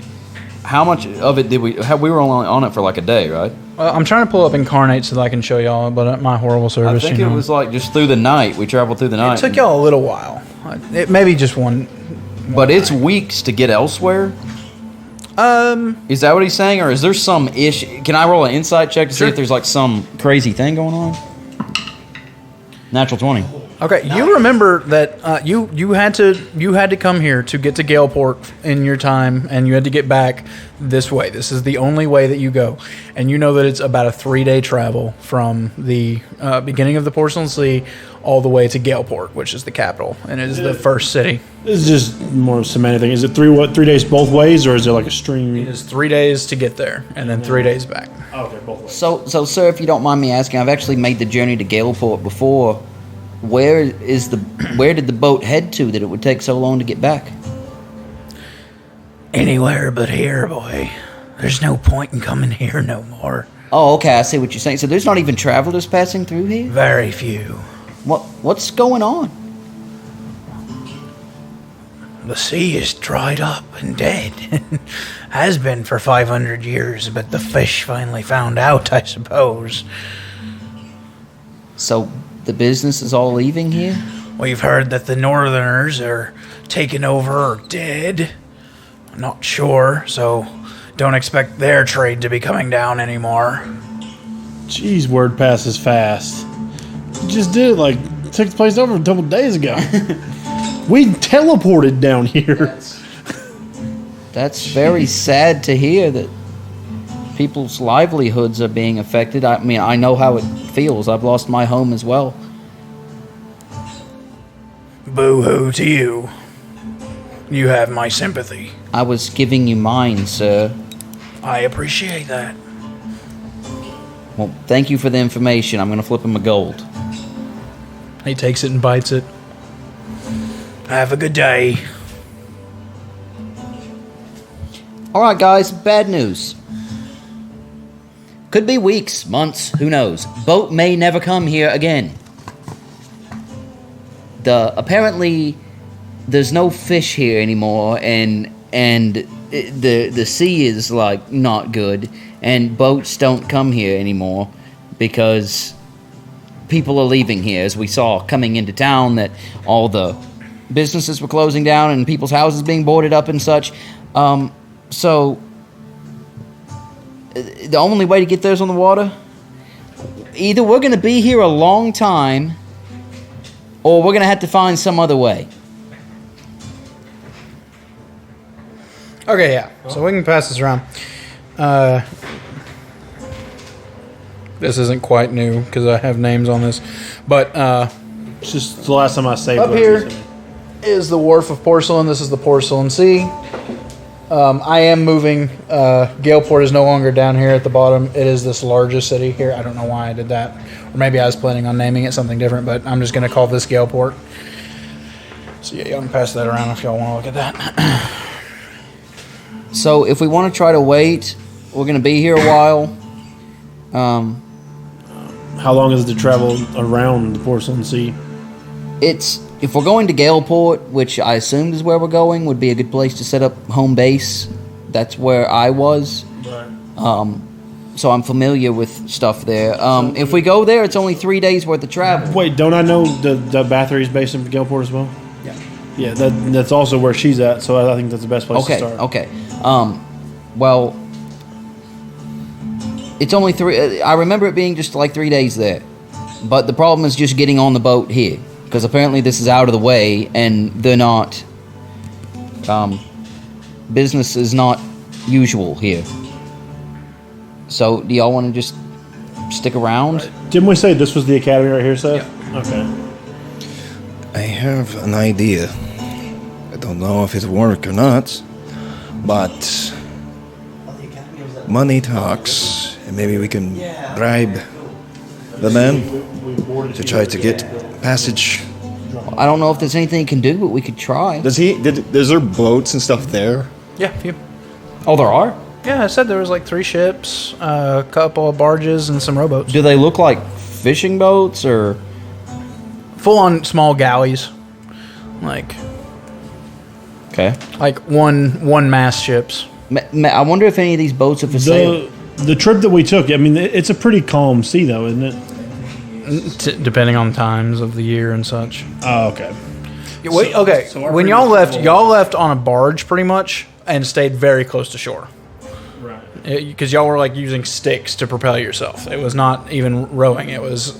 how much of it did we were only on it for like a day, right? I'm trying to pull up Incarnate so that I can show y'all, but at my horrible service, I think it was like just through the night. We traveled through the night. It took y'all a little while. It maybe just one. But it's weeks to get elsewhere. Is that what he's saying, or is there some issue? Can I roll an insight check to see if there's like some crazy thing going on? Natural 20. Okay, you remember that you had to come here to get to Galeport in your time, and you had to get back this way. This is the only way that you go, and you know that it's about a 3-day travel from the beginning of the Porcelain Sea all the way to Galeport, which is the capital, and it is the first city. This is just more of a semantic thing. Is it 3 days both ways, or is there like a stream? It is 3 days to get there, and then 3 days back. Okay, both ways. So, sir, if you don't mind me asking, I've actually made the journey to Galeport before. Where did the boat head to that it would take so long to get back? Anywhere but here, boy. There's no point in coming here no more. Oh, okay, I see what you're saying. So there's not even travelers passing through here? Very few. What's going on? The sea is dried up and dead. Has been for 500 years, but the fish finally found out, I suppose. So the business is all leaving here? We've heard that the Northerners are taken over or dead. I'm not sure, so don't expect their trade to be coming down anymore. Jeez, word passes fast. You just did it took place over a couple days ago. We teleported down here. That's very sad to hear that people's livelihoods are being affected. I mean, I know how it feels. I've lost my home as well. Boo-hoo to you. You have my sympathy. I was giving you mine, sir. I appreciate that. Well, thank you for the information. I'm going to flip him a gold. He takes it and bites it. Have a good day. All right, guys, bad news. Could be weeks, months, who knows. Boat may never come here again. Apparently there's no fish here anymore, and the sea is not good, and boats don't come here anymore because people are leaving here, as we saw coming into town that all the businesses were closing down and people's houses being boarded up and such. So the only way to get those on the water, either we're going to be here a long time, or we're going to have to find some other way. Okay, yeah. So we can pass this around. This isn't quite new because I have names on this, but It's just the last time I saved up here is the Wharf of Porcelain. This is the Porcelain Sea. I am moving. Galeport is no longer down here at the bottom. It is this largest city here. I don't know why I did that. Or maybe I was planning on naming it something different, but I'm just going to call this Galeport. So yeah, y'all can pass that around if y'all want to look at that. So if we want to try to wait, we're going to be here a while. How long is it to travel around the Porcelain Sea? If we're going to Galeport, which I assumed is where we're going, would be a good place to set up home base. That's where I was. Right. So I'm familiar with stuff there. If we go there, it's only 3 days worth of travel. Wait, don't I know the Bathory is based in Galeport as well? Yeah. Yeah, that's also where she's at, so I think that's the best place to start. Okay. Well, it's only 3. I remember it being just 3 days there. But the problem is just getting on the boat here. Because apparently this is out of the way, and they're not... business is not usual here. So, do y'all want to just stick around? Right. Didn't we say this was the academy right here, Seth? Yeah. Okay. I have an idea. I don't know if it'll work or not, but money talks, and maybe we can bribe the men to try to get passage. I don't know if there's anything he can do, but we could try. Is there boats and stuff there? Yeah, a few. Oh, there are? Yeah, I said there was 3 ships, a couple of barges, and some rowboats. Do they look like fishing boats, or...? Full-on small galleys. Okay. One mast ships. I wonder if any of these boats are for sale. The trip that we took, I mean, it's a pretty calm sea, though, isn't it? Depending on times of the year and such. Oh, okay. Wait, okay, when y'all left on a barge pretty much and stayed very close to shore. Right. because y'all were like using sticks to propel yourself. It was not even rowing. It was.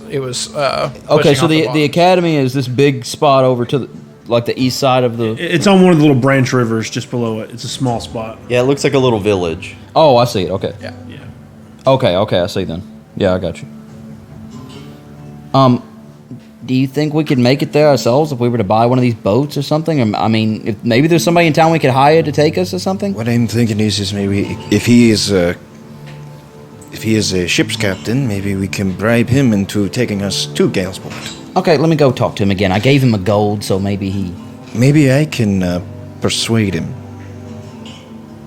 Okay, so the academy is this big spot over to the east side of the. It's on one of the little branch rivers just below it. It's a small spot. Yeah, it looks like a little village. Oh, I see it. Okay. Yeah. Okay, I see then. Yeah, I got you. Do you think we could make it there ourselves if we were to buy one of these boats or something? I mean, if maybe there's somebody in town we could hire to take us or something? What I'm thinking is maybe if he is a ship's captain, maybe we can bribe him into taking us to Galesport. Okay, let me go talk to him again. I gave him a gold, so maybe he... Maybe I can persuade him.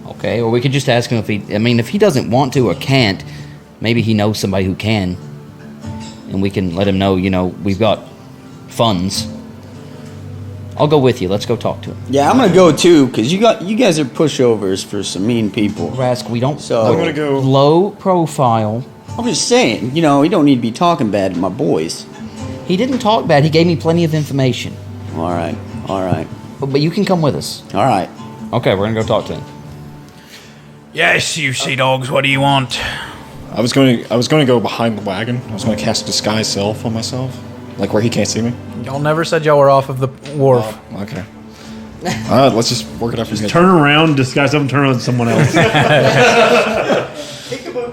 Okay, or we could just ask him if he... I mean, if he doesn't want to or can't, maybe he knows somebody who can. And we can let him know, we've got funds. I'll go with you. Let's go talk to him. Yeah, I'm gonna go too, because you guys are pushovers for some mean people. Rask, we don't... So I'm gonna go... Low profile. I'm just saying, you don't need to be talking bad to my boys. He didn't talk bad. He gave me plenty of information. All right. But you can come with us. All right. Okay, we're gonna go talk to him. Yes, you sea dogs. What do you want? I was going to go behind the wagon. I was going to cast disguise self on myself, like where he can't see me. Y'all never said y'all were off of the wharf. Oh, okay. Let's just work it out from here. Turn around, disguise yourself, and turn on someone else.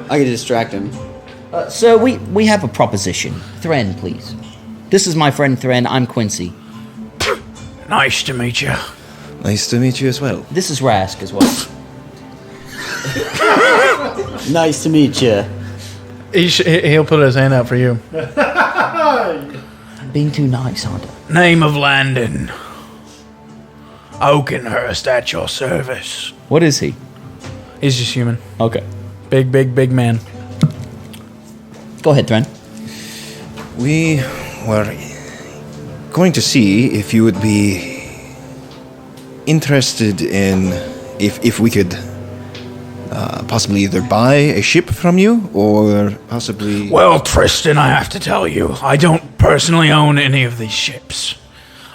I can distract him. Sir, we have a proposition. Thren, please. This is my friend Thren. I'm Quincy. Nice to meet you. Nice to meet you as well. This is Rask as well. Nice to meet you. He'll put his hand out for you. Being too nice, aren't I? Name of Landon. Oakenhurst at your service. What is he? He's just human. Okay. Big man. Go ahead, Thren. We were going to see if you would be interested in if we could possibly either buy a ship from you or possibly... Well, Tristan, I have to tell you, I don't personally own any of these ships.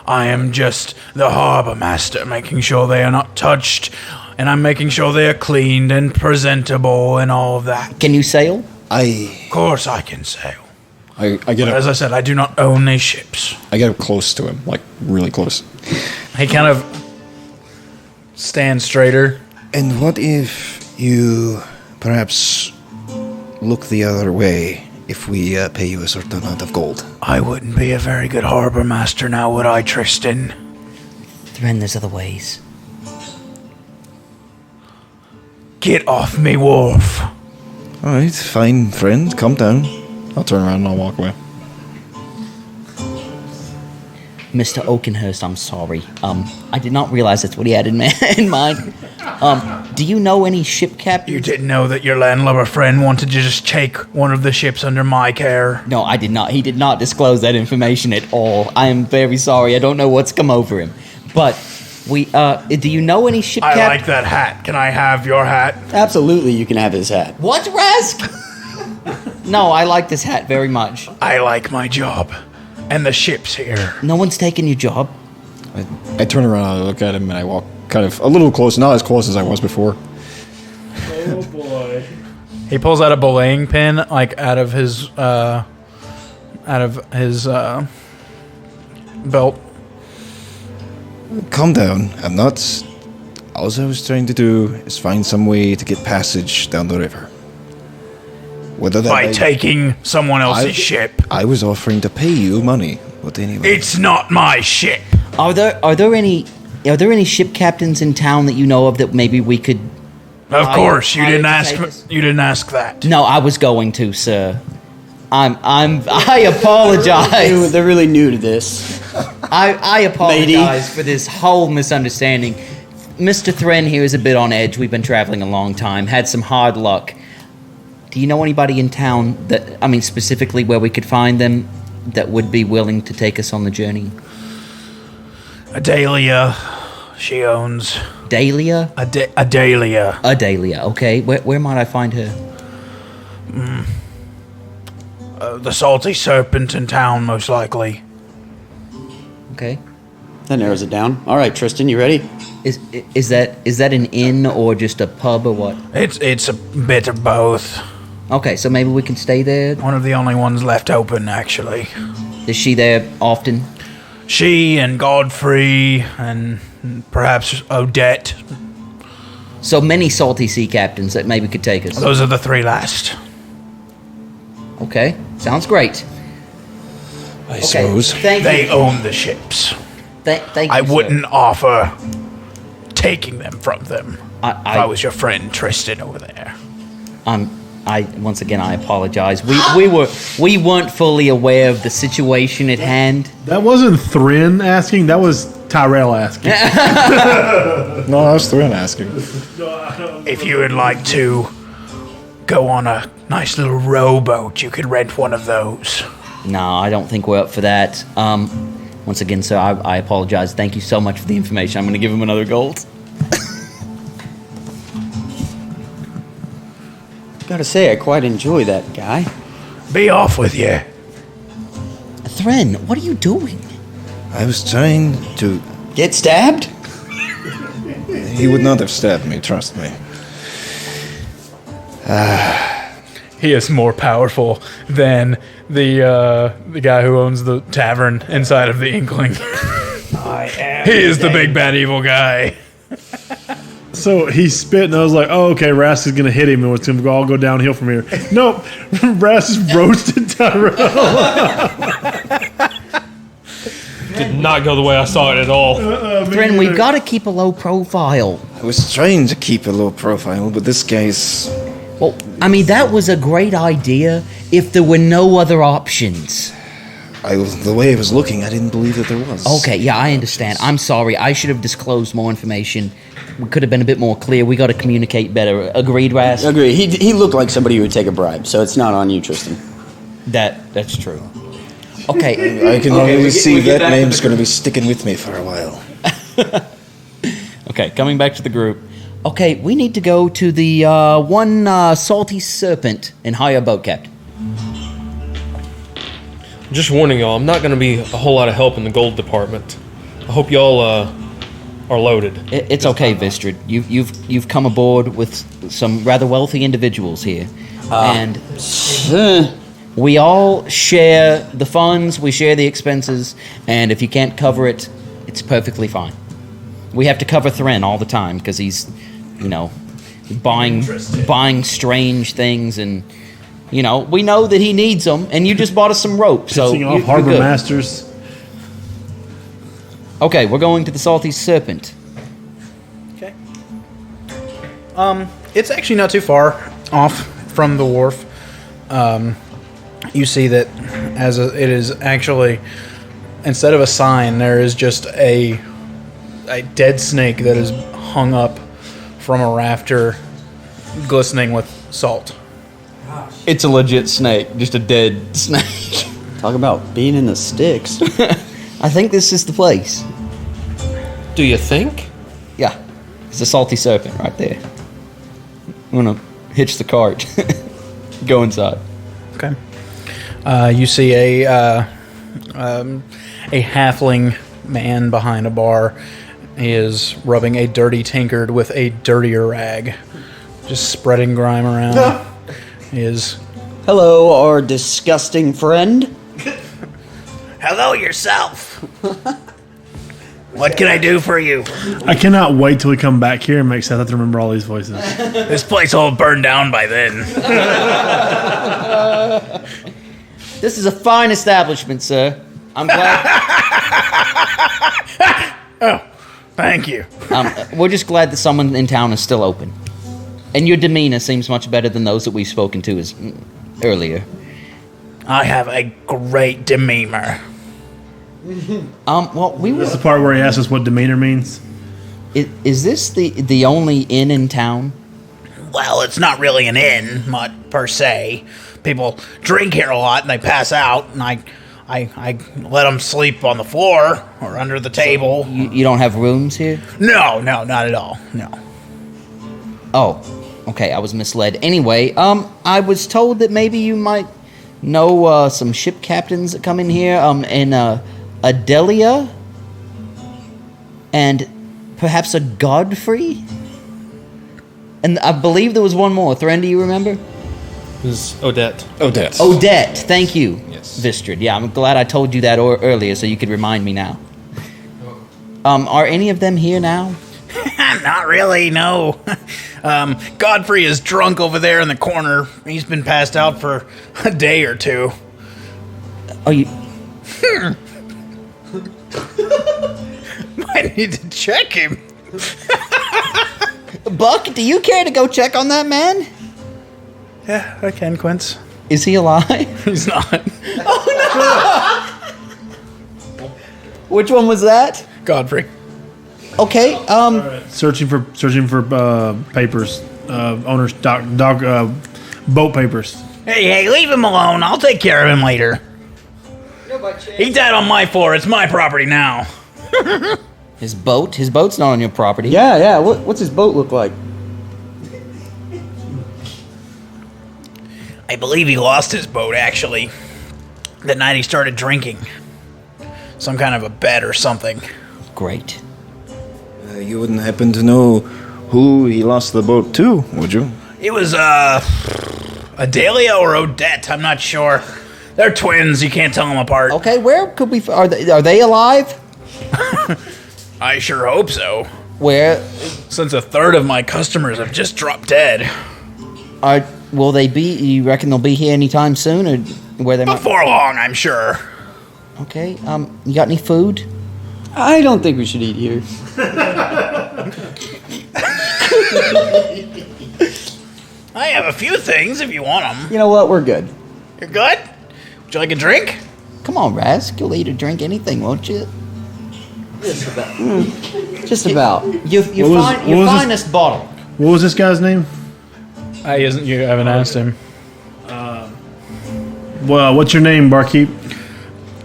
I am just the harbor master, making sure they are not touched, and I'm making sure they are cleaned and presentable and all of that. Can you sail? Of course I can sail. I get As I said, I do not own these ships. I get up close to him, like really close. He kind of stands straighter. And what if you perhaps look the other way if we pay you a certain amount of gold? I wouldn't be a very good harbor master now, would I, Tristan? Thren, there's other ways. Get off me wharf. All right, fine, friend. Calm down. I'll turn around and I'll walk away. Mr. Oakenhurst, I'm sorry. I did not realize that's what he had in mind. Do you know any ship captains? You didn't know that your landlubber friend wanted to just take one of the ships under my care? No, I did not. He did not disclose that information at all. I am very sorry. I don't know what's come over him. But do you know any ship captains? I like that hat. Can I have your hat? Absolutely, you can have his hat. What, Rask? No, I like this hat very much. I like my job. And the ship's here. No one's taking your job. I turn around, I look at him, and I walk kind of a little close, not as close as I was before. Oh boy. He pulls out a belaying pin, like out of his belt. Calm down. I'm not... All I was trying to do is find some way to get passage down the river. Whether that By taking someone else's ship. I was offering to pay you money, but anyway. It's not my ship. Are there any ship captains in town that you know of that maybe we could? Of course, you didn't ask. take us? You didn't ask that. No, I was going to, sir. I apologize. They're really new to this. I apologize for this whole misunderstanding. Mr. Thren here is a bit on edge. We've been traveling a long time, had some hard luck. Do you know anybody in town specifically where we could find them that would be willing to take us on the journey? Adalia, she owns. Dahlia? Adalia. Adalia, okay. Where might I find her? The salty serpent in town, most likely. Okay. That narrows it down. All right, Tristan, you ready? Is that an inn or just a pub or what? It's a bit of both. Okay, so maybe we can stay there. One of the only ones left open, actually. Is she there often? She and Godfrey and perhaps Odette. So many salty sea captains that maybe could take us. Those are the three last. Okay, sounds great. I suppose. Thank They you. own the ships. Thank you, I sir. wouldn't offer taking them from them if I I was your friend Tristan over there. once again I apologize. We weren't fully aware of the situation at hand. That wasn't Thrin asking. That was Tyrell asking. No, I was through asking. If you would like to go on a nice little rowboat, you could rent one of those. No, I don't think we're up for that. Once again, sir, I apologize. Thank you so much for the information. I'm going to give him another gold. Gotta say, I quite enjoy that guy. Be off with you. Thren, what are you doing? I was trying to. Get stabbed? He would not have stabbed me, trust me. He is more powerful than the guy who owns the tavern inside of the Inkling. He is the big bad evil guy. So he spit, and I was like, "Oh, okay, Rast is gonna hit him, and it's gonna all go downhill from here." Nope, Rast just roasted Tyrell. Did not go the way I saw it at all. Thren, we've got to keep a low profile. I was trying to keep a low profile, but this guy's. Well, I mean, that was a great idea if there were no other options. The way I was looking, I didn't believe that there was. Okay, yeah, I understand. I'm sorry. I should have disclosed more information. We could have been a bit more clear. We got to communicate better. Agreed, Raz? Agree. He looked like somebody who would take a bribe, so it's not on you, Tristan. That's true. Okay. I can already see that name's going to be sticking with me for a while. Okay, coming back to the group. Okay, we need to go to the one salty serpent and hire a boat captain. Just warning y'all, I'm not going to be a whole lot of help in the gold department. I hope y'all are loaded. It's okay, Vistrid. You've come aboard with some rather wealthy individuals here, and we all share the funds. We share the expenses, and if you can't cover it, it's perfectly fine. We have to cover Thren all the time because he's, buying strange things, and we know that he needs them. And you just bought us some rope, so Pissing off you're Harbor good. Masters. Okay, we're going to the Salty Serpent. Okay. It's actually not too far off from the wharf. You see that it is actually, instead of a sign, there is just a dead snake that is hung up from a rafter, glistening with salt. It's a legit snake, just a dead snake. Talk about being in the sticks. I think this is the place. Do you think? Yeah, it's a Salty Serpent right there. I'm gonna hitch the cart. Go inside. Okay. You see a halfling man behind a bar. He is rubbing a dirty tankard with a dirtier rag, just spreading grime around. He is. Hello, our disgusting friend. Hello yourself. What can I do for you? I cannot wait till we come back here and make Seth have to remember all these voices. This place will have burned down by then. This is a fine establishment, sir. I'm glad. Oh, thank you. We're just glad that someone in town is still open. And your demeanor seems much better than those that we've spoken to earlier. I have a great demeanor. Well, we That's were. the part where he asks us what demeanor means. Is this the only inn in town? Well, it's not really an inn, per se. People drink here a lot and they pass out, and I let them sleep on the floor or under the table. You don't have rooms here? No, not at all. No. Oh, okay. I was misled. Anyway, I was told that maybe you might know some ship captains that come in here. And Adelia. and perhaps a Godfrey? And I believe there was one more. Thren, do you remember? It was Odette. Odette, thank you, Yes. Vistrid. Yeah, I'm glad I told you that earlier so you could remind me now. Are any of them here now? Not really, no. Godfrey is drunk over there in the corner. He's been passed out for a day or two. Are you... Might need to check him. Buck, do you care to go check on that man? Yeah, I can, Quince. Is he alive? He's not. Which one was that? Godfrey. Okay, Searching for papers. Owner's boat papers. Hey, leave him alone. I'll take care of him later. He died on my floor. It's my property now. His boat's not on your property. Yeah. What's his boat look like? I believe he lost his boat, actually. The night he started drinking. Some kind of a bet or something. Great. You wouldn't happen to know who he lost the boat to, would you? It was, Adelia or Odette. I'm not sure. They're twins. You can't tell them apart. Okay, where could we... Are they alive? I sure hope so. Where... Since a third of my customers have just dropped dead. Will they be... You reckon they'll be here anytime soon, or where they might... Before long, I'm sure. Okay, you got any food? I don't think we should eat here. I have a few things if you want them. You know what? We're good. You're good? Would you like a drink? Come on, Rask. You'll eat or drink anything, won't you? Just about. Your was finest bottle. What was this guy's name? You haven't asked him. Well, what's your name, barkeep?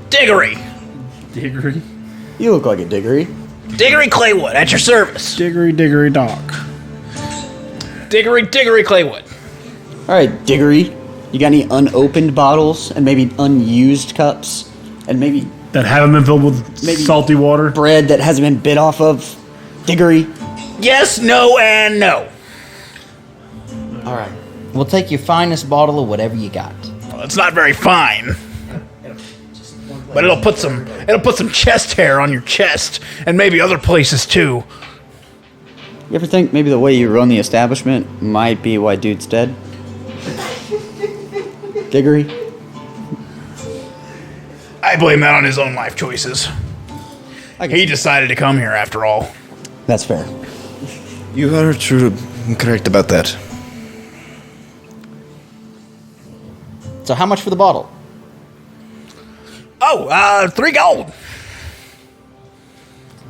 Diggory. Diggory. You look like a Diggory. Diggory Claywood, at your service. Diggory Doc. Diggory Claywood. All right, Diggory. You got any unopened bottles and maybe unused cups and maybe That haven't been filled with Maybe- salty water? bread that hasn't been bit off of? Diggory. Yes, no, and no. All right. We'll take your finest bottle of whatever you got. Well, it's not very fine. But it'll put some chest hair on your chest, and maybe other places too. You ever think maybe the way you run the establishment might be why dude's dead? Diggory? I blame that on his own life choices. He decided to come here after all. That's fair. You are true, correct about that. So how much for the bottle? Oh, 3 gold.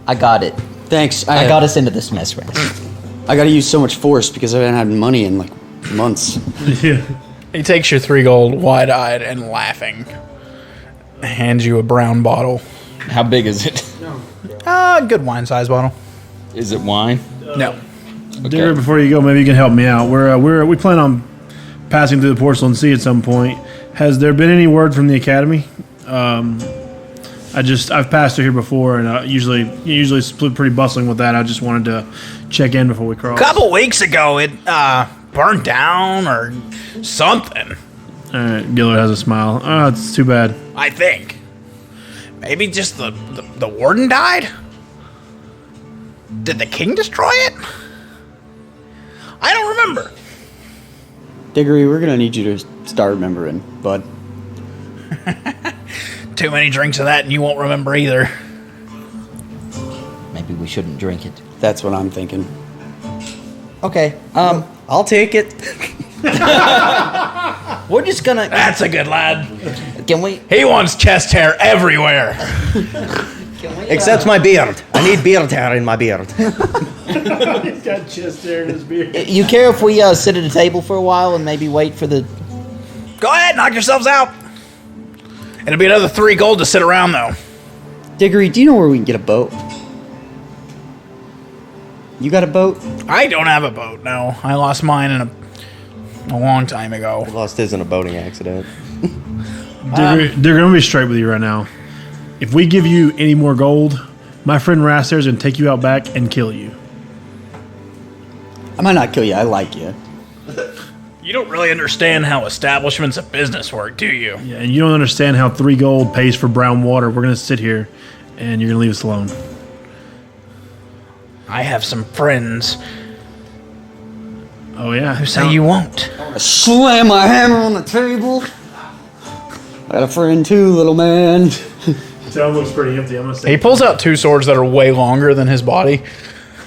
I got it. Thanks. I got us into this mess, Rask. I gotta use so much force because I haven't had money in like months. Yeah. He takes your 3 gold, wide-eyed and laughing. Hands you a brown bottle. How big is it? Good wine-sized bottle. Is it wine? No. Diggory, before you go, maybe you can help me out. We plan on passing through the Porcelain Sea at some point. Has there been any word from the Academy? I've passed through here before, and usually it's pretty bustling with that. I just wanted to check in before we cross. A couple weeks ago, it burned down or something. All right, Gillard has a smile. Oh, it's too bad. I think. Maybe just the warden died? Did the king destroy it? I don't remember. Diggory, we're gonna need you to start remembering, bud. Too many drinks of that and you won't remember either. Maybe we shouldn't drink it. That's what I'm thinking. Okay, I'll take it. we're just gonna... That's a good lad. Can we... He wants chest hair everywhere. Except my beard. I need beard hair in my beard. He's got chest hair in his beard. You care if we sit at a table for a while and maybe wait for the... Go ahead, knock yourselves out. It'll be another 3 gold to sit around, though. Diggory, do you know where we can get a boat? You got a boat? I don't have a boat, no. I lost mine in a long time ago. Lost his in a boating accident. Diggory, I'm gonna be straight with you right now. If we give you any more gold, My friend Raster's going to take you out back and kill you. I might not kill you. I like you. You don't really understand how establishments of business work, do you? Yeah, and you don't understand how 3 gold pays for brown water. We're going to sit here, and you're going to leave us alone. I have some friends Oh, yeah. who say you won't. I slam my hammer on the table. I got a friend too, little man. Town looks pretty empty. I'm going to say. He pulls out 2 swords that are way longer than his body.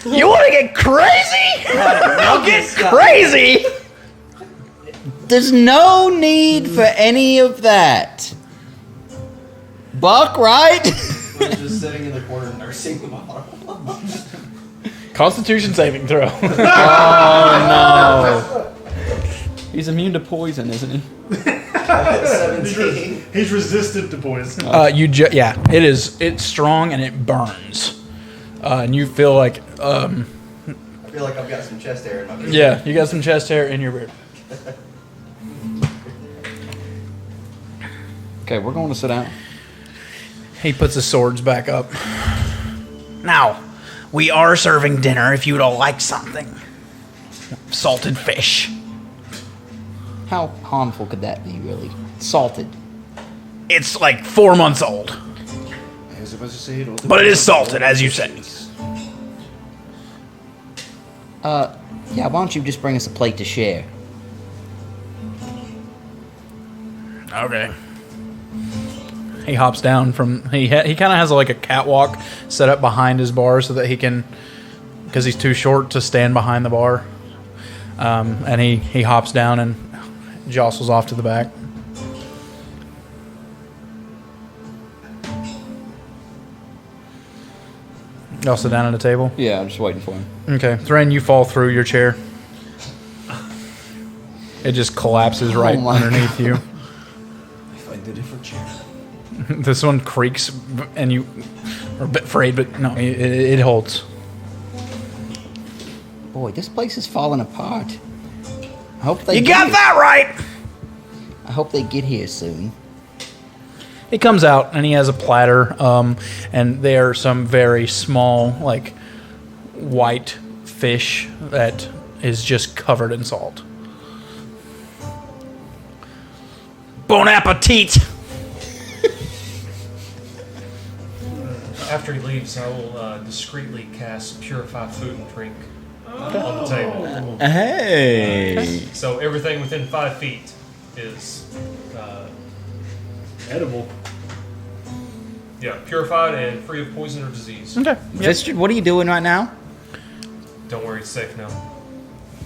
You want to get crazy? I'll get crazy! There's no need for any of that. Buck, right? We're just sitting in the corner nursing the bottle. Constitution saving throw. Oh no. He's immune to poison, isn't he? 17. He's resistant to poison. Yeah, it's strong and it burns. And you feel like, I feel like I've got some chest hair in my beard. yeah, you got some chest hair in your beard. Okay, we're going to sit down. He puts his swords back up. Now, we are serving dinner if you would all like something. Salted fish. How harmful could that be, really? Salted. It's like 4 months old, I was about to say it all. but it is salted, as you said. Yeah, why don't you just bring us a plate to share? Okay. He hops down from he kind of has like a catwalk set up behind his bar so that he can, because he's too short to stand behind the bar, and he hops down and jostles off to the back. Y'all sit down at a table. Yeah, I'm just waiting for him. Okay, Thren, you fall through your chair. It just collapses right my underneath you. I find a different chair. This one creaks, and you are a bit afraid, but no, it holds. Boy, this place is falling apart. I hope they You got that right! I hope they get here soon. He comes out, and he has a platter, and they are some very small, like, white fish that is just covered in salt. Bon appetit! After he leaves, I will discreetly cast Purify Food and Drink on the table. Hey. So everything within 5 feet is Edible. yeah, purified and free of poison or disease. Okay. Richard, what are you doing right now? Don't worry, it's safe now.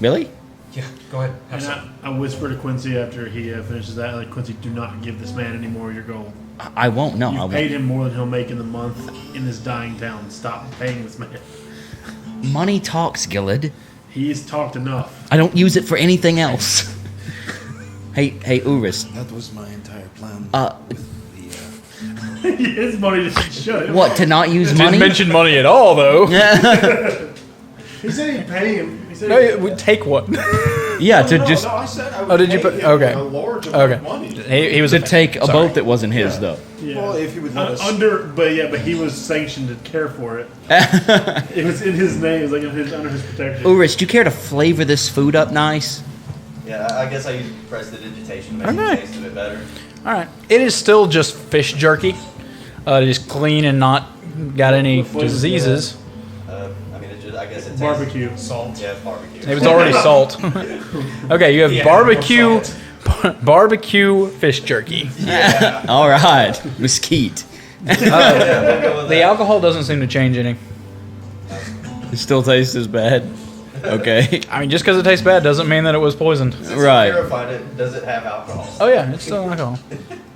Really? Yeah, go ahead. Have And some. I whisper to Quincy after he finishes that, like, Quincy, do not give this man any more of your gold. I won't. No, I You've won't. paid him more than he'll make in the month in this dying town. Stop paying this man. Money talks, Gillard. He's talked enough. I don't use it for anything else. hey, Urus. That was my entire plan. His money doesn't shut him. What, to not use Didn't money? mention money at all, though. He said he'd pay him. He said No, we take one. Yeah, to just I said I would Oh, did you pay put? him Okay. a large amount of money. Okay. He was To take a sorry. boat that wasn't his, though. Yeah. Well, if he would let us. But he was sanctioned to care for it. It was in his name. It was like under his protection. Urus, do you care to flavor this food up nice? Yeah, I guess I use prestidigitation to make Okay. it taste a bit better. All right. It is still just fish jerky. It is clean and not got any What flavor is diseases. I mean, I guess it tastes... Barbecue. Salt. Yeah, barbecue. It was already salt. Okay, you have Yeah, barbecue, more salt. barbecue fish jerky. All right. Mesquite. The alcohol doesn't seem to change any. It still tastes as bad. Okay. I mean, just because it tastes bad doesn't mean that it was poisoned. Since Right. you purified it, does it have alcohol? Oh yeah, it's still alcohol.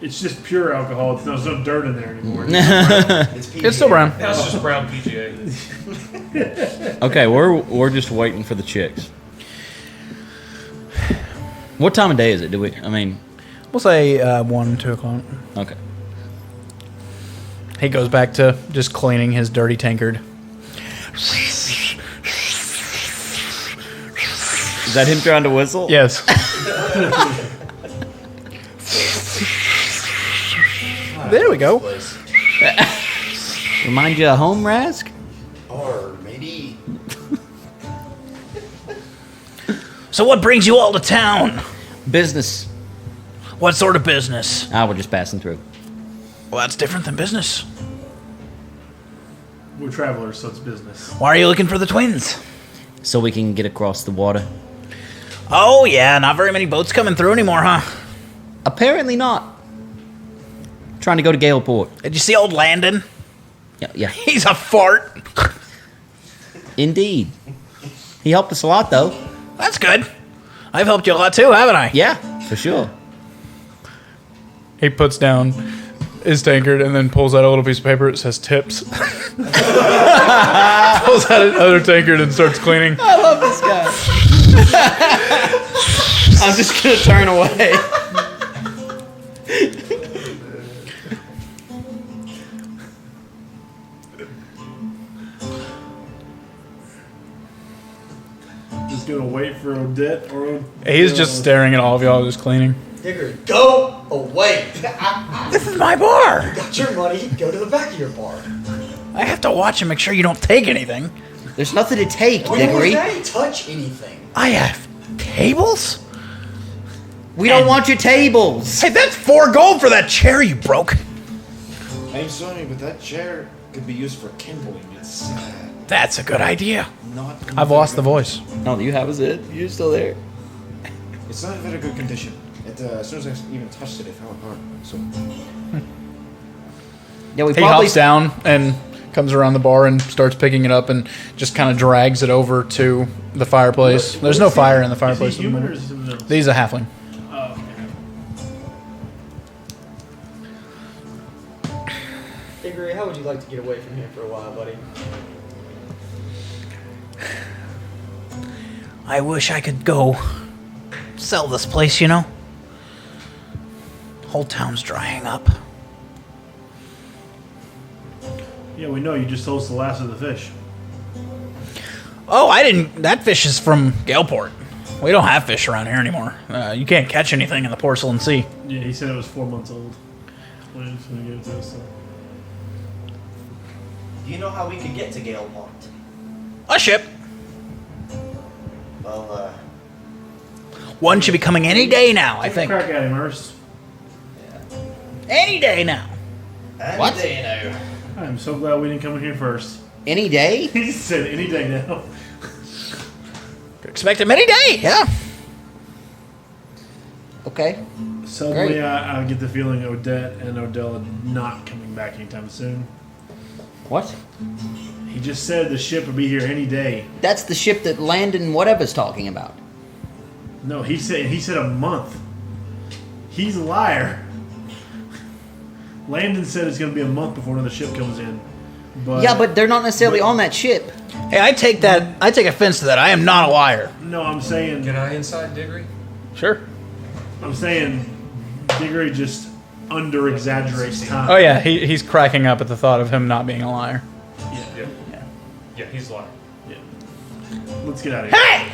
It's just pure alcohol. There's no dirt in there anymore. It's It's still brown. That's just brown PGA. Okay, we're just waiting for the chicks. What time of day is it? I mean, We'll say 1, 2 o'clock. okay. He goes back to just cleaning his dirty tankard. Is that him trying to whistle? Yes. There we go. Remind you of home, Rask? Or maybe. So what brings you all to town? Business. What sort of business? We're just passing through. Well, that's different than business. We're travelers, so it's business. Why are you looking for the twins? So we can get across the water. Oh, yeah, not very many boats coming through anymore, huh? Apparently not. Trying to go to Galeport. Did you see old Landon? Yeah. He's a fart. Indeed. He helped us a lot, though. That's good. I've helped you a lot too, haven't I? Yeah, for sure. He puts down his tankard and then pulls out a little piece of paper. It says tips. Pulls out another tankard and starts cleaning. I love this guy. I'm just going to turn away. Just gonna wait for Odette or He's just staring at all of y'all, just cleaning. Digger, go away. This is my bar. Got your money. Go to the back of your bar. I have to watch and make sure you don't take anything. There's nothing to take, We don't Diggory. let you touch anything. I have tables? We don't want your tables. Hey, that's 4 gold for that chair you broke. I'm sorry, but that chair could be used for kindling. It's That's a good idea. not. I've lost the voice. No, you have it. You're still there. It's not in very good condition. As soon as I even touched it, it fell apart. So Yeah, we He probably hops down and comes around the bar and starts picking it up and just kind of drags it over to the fireplace. There's no fire in the fireplace. Is he human or is he something else? He's a halfling. Oh, okay. Diggory, how would you like to get away from here for a while, buddy? I wish I could go sell this place, you know? Whole town's drying up. Yeah, we know. You just told us the last of the fish. Oh, I didn't. That fish is from Galeport. We don't have fish around here anymore. You can't catch anything in the Porcelain Sea. Yeah, he said it was 4 months old when he was going to give it to us. So. Do you know how we could get to Galeport? A ship. Well, One should be coming any day now, I think. Crack at him, Ernst. Any day now. What? I'm so glad we didn't come in here first. Any day? He just said any day now. Expect him any day, yeah. Okay. Suddenly, Great. I get the feeling Odette and Odell are not coming back anytime soon. What? He just said the ship would be here any day. That's the ship that Landon whatever's talking about. No, he said a month. He's a liar. Landon said it's going to be a month before another ship comes in. But Yeah, but they're not necessarily on that ship. Hey, I take offense to that. I am not a liar. no, I'm saying Can I inside Diggory? Sure. Diggory just under exaggerates time. Oh, yeah, he's cracking up at the thought of him not being a liar. Yeah, he's lying. Yeah. Let's get out of here. Hey!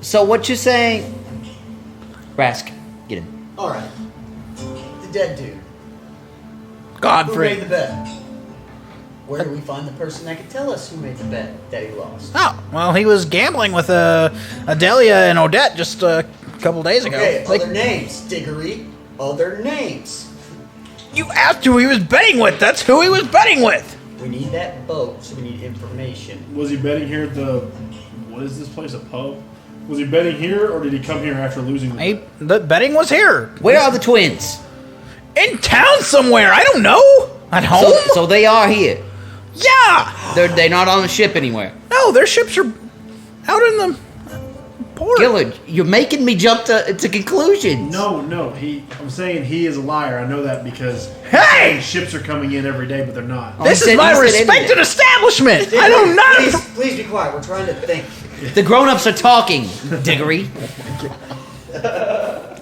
So what you're saying... Rask, get him. Alright. The dead dude. Who made Godfrey. the bet? Where do we find the person that could tell us who made the bet that he lost? Oh, well, he was gambling with Adelia and Odette just a couple days ago. Okay, Like, other names, Diggory. Other names. you asked who he was betting with. That's who he was betting with. We need that boat, so we need information. Was he betting here at the... What is this place, a pub? Was he betting here, or did he come here after losing the bet? The betting was here. Where are the twins? In town somewhere. I don't know. At home? So they are here. Yeah. They're not on the ship anywhere. No, their ships are out in the port. Gillard, you're making me jump to conclusions. No, I'm saying he is a liar. I know that because Hey! ships are coming in every day, but they're not. This He is said- my he said respected anything. establishment. I do not. Please be quiet. We're trying to think. The grown-ups are talking, Diggory.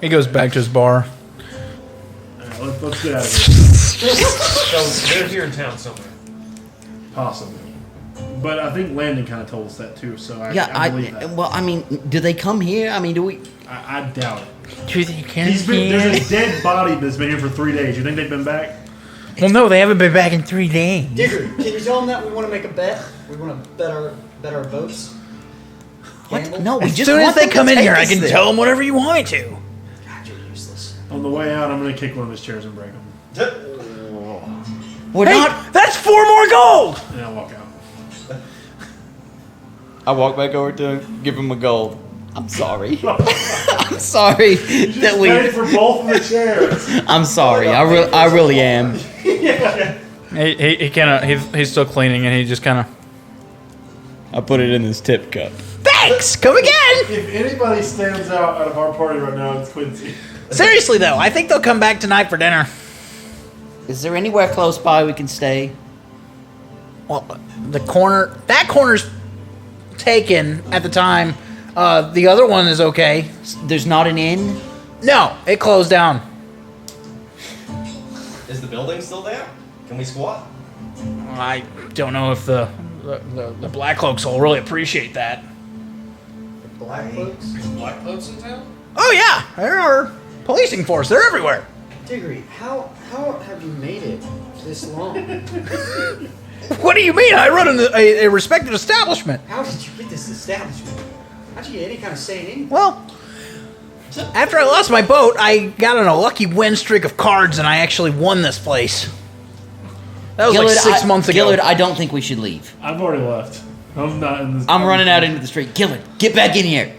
He goes back to his bar. All right, let's get out of here. So they're here in town somewhere. Possibly. But I think Landon kind of told us that too, so I believe that. Well, I mean, do they come here? I mean, do we... I doubt it. Do you think you can? There's a dead body that's been here for 3 days. You think they've been back? Well, no, they haven't been back in 3 days. Digger, can you tell them that we want to make a bet? We want to bet our votes. What? No, we As just soon as want they them to come in take here, I us can there. tell them whatever you want me to. God, you're useless. On the way out, I'm going to kick one of his chairs and break him. We're Hey, not. that's 4 more gold! And I'll walk out. I walk back over to him, give him a gold. I'm sorry. I'm sorry that we. Paid for both of the chairs. I'm sorry. I really am. He kind of, he's still cleaning and he just kind of, I put it in this tip cup. thanks, come again! If anybody stands out of our party right now, it's Quincy. Seriously though, I think they'll come back tonight for dinner. Is there anywhere close by we can stay? Well, that corner's taken at the time. The other one is okay. There's not an inn? No, it closed down. Is the building still there? Can we squat? I don't know if the Black Cloaks will really appreciate that. Black cloaks? Black cloaks in town? Oh yeah, there are policing force. They're everywhere. Diggory, how have you made it this long? What do you mean? I run a respected establishment. How did you get this establishment? How did you get any kind of say in anything? Well, after I lost my boat, I got on a lucky win streak of cards, and I actually won this place. That was like 6 months ago. Gillard, I don't think we should leave. I've already left. I'm not in this. I'm running out into the street. Gillard, get back in here.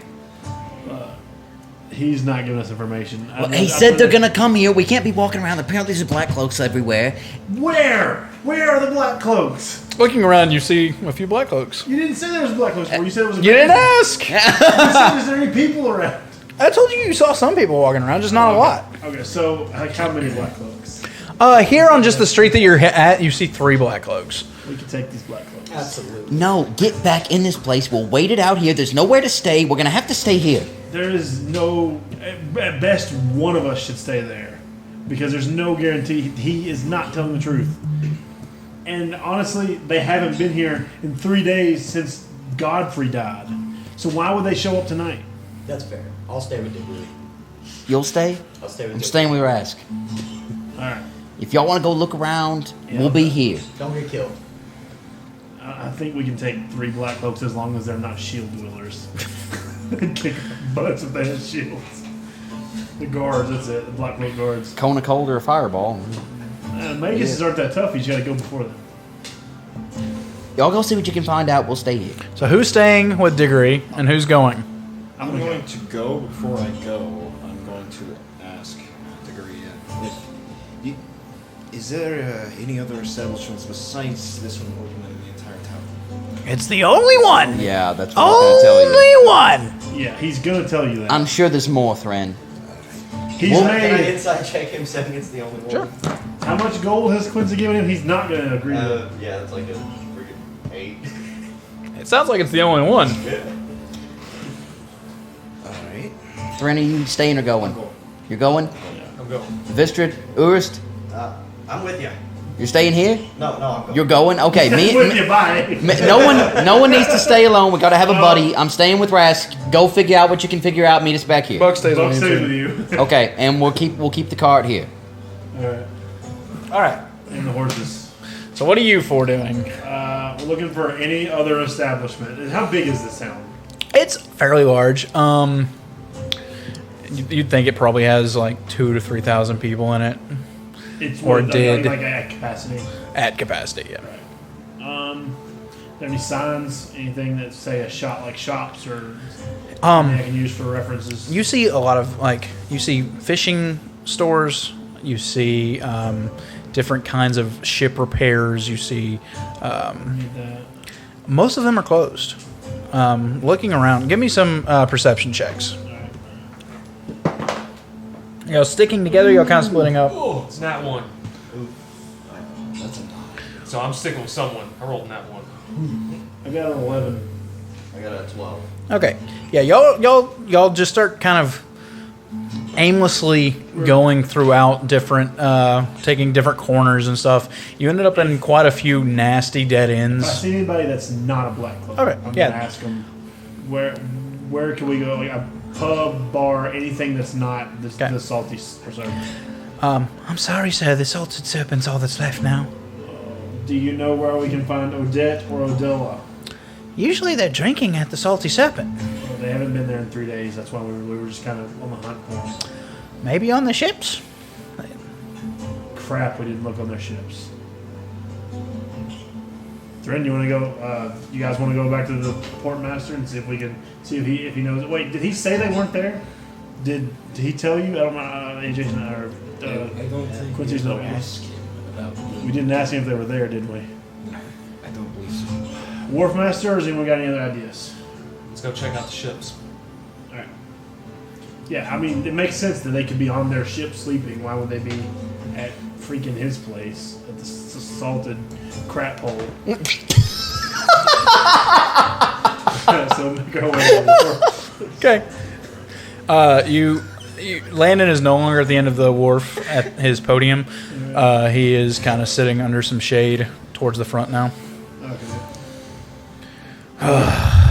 He's not giving us information. Well, he said they're gonna come here. We can't be walking around. Apparently, there's black cloaks everywhere. Where? Where are the black cloaks? Looking around, you see a few Black Cloaks. You didn't say there was black cloaks. You said it was. You didn't ask. You said, is there any people around? I told you saw some people walking around, just not a lot. Okay, so like how many black cloaks? Here on just the street that you're at, you see 3 Black Cloaks. We could take these black cloaks. Absolutely. No, get back in this place. We'll wait it out here. There's nowhere to stay. We're gonna have to stay here. There is no. At best, one of us should stay there because there's no guarantee he is not telling the truth. And honestly, they haven't been here in 3 days since Godfrey died. So why would they show up tonight? That's fair. I'll stay with Diggory. You'll stay? I'll stay with I'm Diggory. staying with Rask. All right. If y'all want to go look around, Yeah. we'll be here. Don't get killed. I think we can take 3 black cloaks as long as they're not shield wielders. Kick butts if they have shields. The guards, that's it. The black cloak guards. Cone of cold or a fireball. Maguses aren't that tough. You just got to go before them. Y'all go see what you can find out. We'll stay here. So who's staying with Diggory and who's going? I'm going to go before I go. I'm going to ask Degree is there any other establishments besides this one open in the entire town? It's the only one. Yeah, that's what I'm going to tell you. Only one. Yeah, he's going to tell you that. I'm sure there's more, Thren. He's Can I made. inside check him saying it's the only one? Sure. How much gold has Quincy given him? He's not going to agree with it. Yeah, it's like a freaking 8. It sounds like it's the only one. Alright. Thren, are you staying or going? You're going? I'm going. Vistrid, Urst, I'm with you. you're staying here? No, I'm going. You're going? Okay, With you, bye. no one needs to stay alone. We gotta have a buddy. I'm staying with Rask. Go figure out what you can figure out. Meet us back here. Buck stays Buck on you stays too. with you. Okay, and we'll keep the cart here. All right. All right. And the horses. So what are you four doing? We're looking for any other establishment. And how big is this town? It's fairly large. You'd think it probably has like 2,000 to 3,000 people in it It's Or what, did. like at capacity. at capacity. Yeah. Are there any signs, anything that say a shop like shops or Um, I can use for references? You see a lot of you see fishing stores. You see different kinds of ship repairs. You see Need that. most of them are closed. Looking around, give me some perception checks. You know, sticking together, you're kind of splitting up. Oh, it's nat 1. So I'm sticking with someone. I rolled nat 1. I got an 11. I got a 12. Okay, yeah, y'all just start kind of aimlessly going throughout different, taking different corners and stuff. You ended up in quite a few nasty dead If I ends. see anybody that's not a black cloak, Okay, I'm yeah. gonna ask them where can we go? Like a pub, bar, anything that's not the salty persona. I'm sorry, sir. The salted serpent's all that's left now. Do you know where we can find Odette or Odella? Usually they're drinking at the Salty Serpent. Well, they haven't been there in 3 days. That's why we were just kind of on the hunt for them. Maybe on the ships? Crap, we didn't look on their ships. Therein, you want to go? You guys want to go back to the port master and see if we can see if he knows? Wait, did he say they weren't there? Did he tell you? I don't know. AJ or I don't think Quincy's we not asked about We didn't ask him if they were there, did we? I don't believe so. Wharf master, or has anyone got any other ideas? Let's go check out the ships. All right. Yeah, I mean, it makes sense that they could be on their ship sleeping. Why would they be at freaking his place at the salted crap hole? So go away. Okay. Landon is no longer at the end of the wharf at his podium. He is kind of sitting under some shade towards the front now. Okay.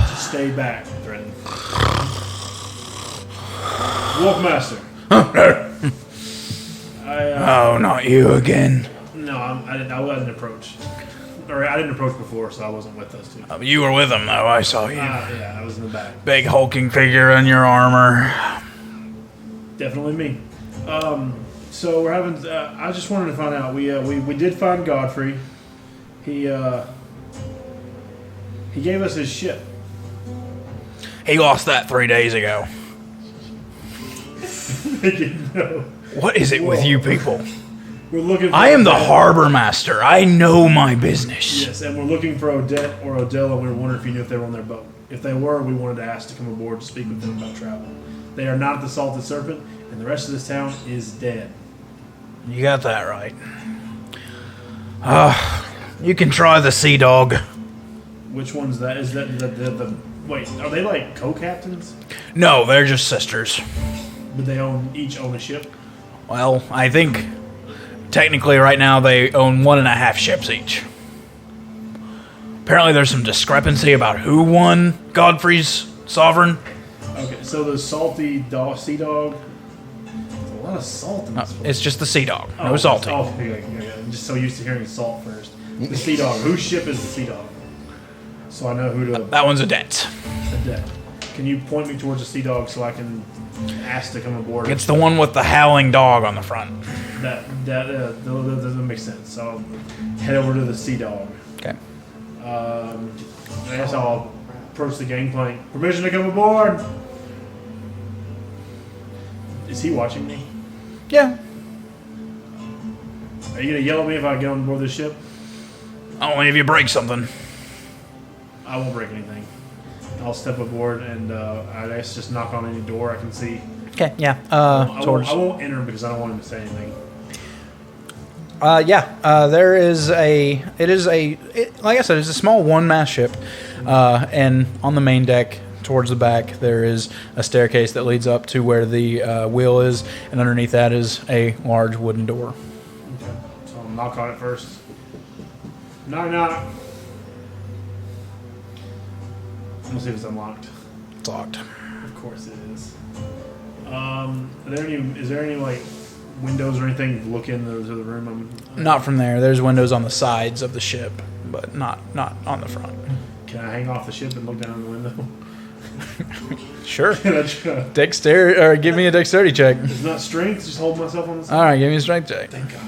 Just stay back, Threaten. Wolfmaster. Oh, not you again. No, I wasn't approached. Or I didn't approach before, so I wasn't with those two. You were with him, though. I saw you. Yeah, I was in the back. Big hulking figure in your armor. Definitely me. So we're having. I just wanted to find out. We did find Godfrey. He gave us his ship. He lost that 3 days ago. No. What is it with you people? We're looking. For I am the Odette. harbor master. I know my business. Yes, and we're looking for Odette or Odella. We were wondering if you knew if they were on their boat. If they were, we wanted to ask to come aboard to speak with them about travel. They are not at the Salted Serpent, and the rest of this town is dead. You got that right. You can try the Sea Dog. Which one's that? Is that the wait? Are they like co-captains? No, they're just sisters. But they each own a ship. Well, I think technically right now they own 1.5 ships each. Apparently there's some discrepancy about who won Godfrey's Sovereign. Okay, so the Sea Dog. There's a lot of salt in this place. It's just the Sea Dog. No salty. Oh, yeah. I'm just so used to hearing salt first. The Sea Dog. Whose ship is the Sea Dog? So I know who to. That one's Odette. Odette. Can you point me towards the Sea Dog so I can ask to come aboard? It's the one with the howling dog on the front. That doesn't make sense. So I'll head over to the Sea Dog. Okay. I guess I'll approach the gangplank. Permission to come aboard. Is he watching me? Yeah. Are you gonna yell at me if I get on board the ship? Only if you break something. I won't break anything. I'll step aboard and I guess just knock on any door I can see. Okay, yeah. I won't enter because I don't want him to say anything. There is like I said, it's a small one-mast ship, and on the main deck towards the back there is a staircase that leads up to where the wheel is, and underneath that is a large wooden door. Okay, so I'll knock on it first. Knock, knock. We'll see if it's unlocked. It's locked. Of course it is. Is there any like windows or anything look into the room? Not from there. There's windows on the sides of the ship, but not on the front. Can I hang off the ship and look down the window? Sure. Can I try? Dexterity, or give me a dexterity check. It's not strength. Just hold myself on the side. All right, give me a strength check. Thank God.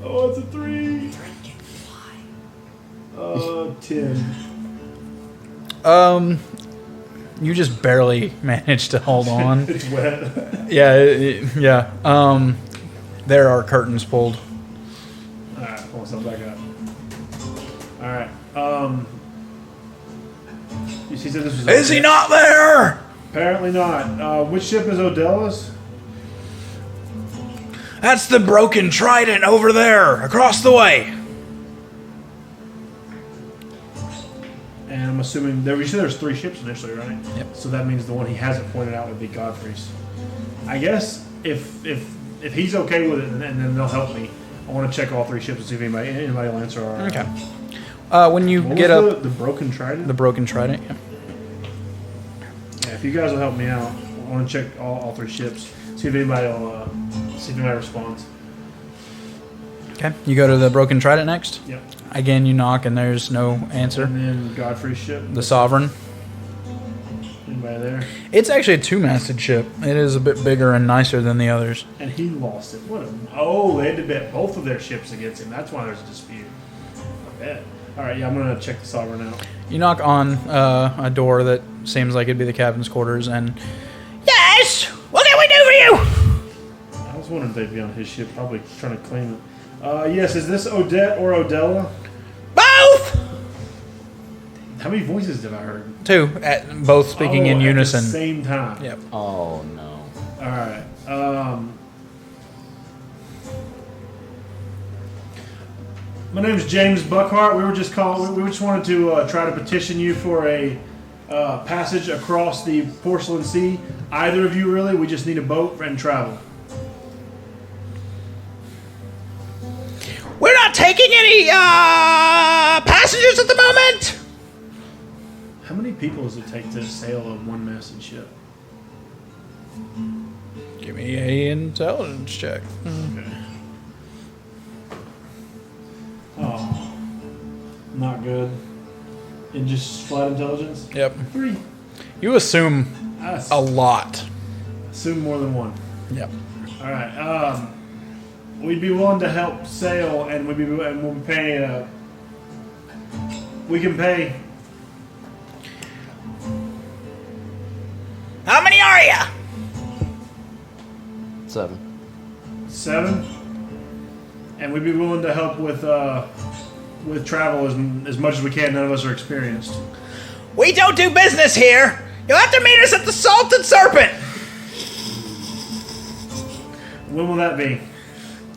Oh, it's a 3. 10. You just barely managed to hold on. It's wet. Yeah. There are curtains pulled. All right, pull myself back up. All right. You said this was. Is he not there? Apparently not. Which ship is Odella's? That's the broken trident over there, across the way. And I'm assuming you said there's 3 ships initially, right? Yep. So that means the one he hasn't pointed out would be Godfrey's. I guess if he's okay with it, and then they'll help me. I want to check all 3 ships and see if anybody will answer our. Okay. When you What get was up, the broken trident. the broken trident. Yeah. Yeah, if you guys will help me out, want to check all 3 ships. See if anybody responds. Okay, you go to the Broken Trident next. Yep. Again, you knock and there's no answer. And then Godfrey's ship. The Sovereign. Anybody there? It's actually a 2-masted ship. It is a bit bigger and nicer than the others. And he lost it. They had to bet both of their ships against him. That's why there's a dispute. I bet. All right, I'm gonna check the Sovereign out. You knock on a door that seems like it'd be the captain's quarters, and yes, what can we do for you? I was wondering if they'd be on his ship, probably trying to claim it. Yes, is this Odette or Odella? Both. How many voices have I heard? 2, both speaking in unison. At the same time. Yep. Oh no. All right. My name is James Buckhart. We just wanted to try to petition you for a passage across the Porcelain Sea. Either of you, really. We just need a boat and travel. We're not taking any passengers at the moment. How many people does it take to sail a one-masted ship? Give me a intelligence check. Okay. Oh, not good. And just flat intelligence? Yep. 3. You assume a lot. Assume more than 1. Yep. All right. We'd be willing to help sail, and we'll be paying. We can pay. How many are ya? 7. 7, and we'd be willing to help with travel as much as we can. None of us are experienced. We don't do business here. You'll have to meet us at the Salted Serpent. When will that be?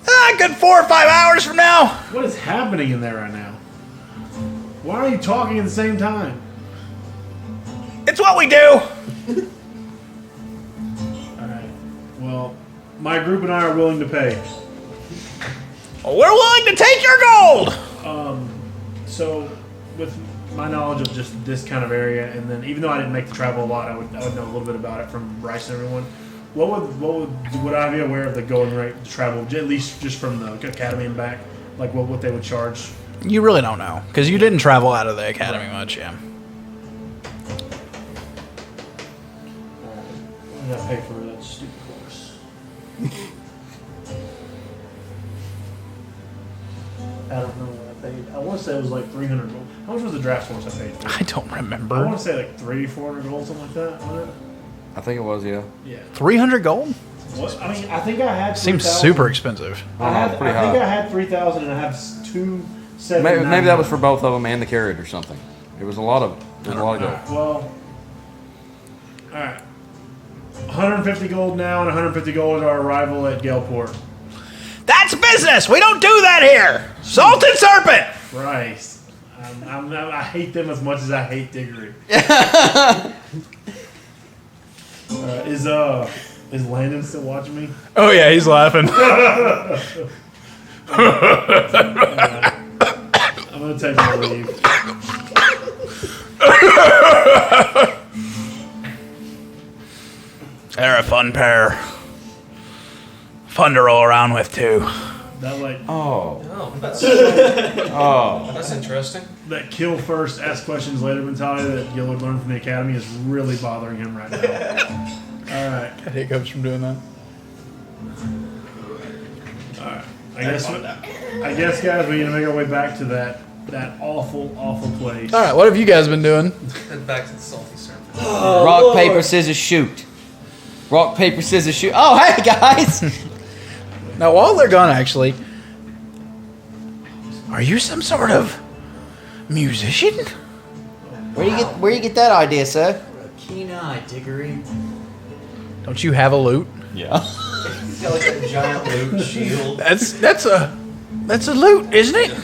A good 4 or 5 hours from now. What is happening in there right now? Why are you talking at the same time? It's what we do. All right. Well, my group and I are willing to pay. We're willing to take your gold. So, with my knowledge of just this kind of area, and then even though I didn't make the travel a lot, I would know a little bit about it from Bryce and everyone. Would I be aware of the going rate to travel, at least just from the academy and back? Like what they would charge? You really don't know because you didn't travel out of the academy much, yeah. I gotta pay for that stupid course. I don't know what I paid. I want to say it was like 300 gold. How much was the draft course I paid for? I don't remember. I want to say like 300-400 gold, something like that. Wasn't it? I think it was, yeah. Yeah. 300 gold? What? I mean, I think I had. Seems 3,000. super expensive. I think pretty high. I had 3,000 and I have 2,799. Maybe that was for both of them and the carriage or something. It was a lot of gold. Well, all right. 150 gold now and 150 gold at our arrival at Galeport. That's business. We don't do that here. Salted Serpent. Christ. I hate them as much as I hate Diggory. Is Landon still watching me? Oh yeah, he's laughing. I'm gonna take my leave. They're a fun pair. Fun to roll around with too. That like Oh, that's interesting. that kill first, ask questions later mentality that Gil would learn from the academy is really bothering him right now. All right. Got hiccups from doing that. All right. I guess, guys, we need to make our way back to that awful, awful place. All right, what have you guys been doing? Head back to the salty surface. Rock, paper, scissors, shoot. Rock, paper, scissors, shoot. Oh, hey, guys. Now, while they're gone, actually, are you some sort of musician? Where you get that idea, sir? Keen eye, Diggory. Don't you have a lute? Yeah. He's got like a giant loot shield. That's a lute, isn't it?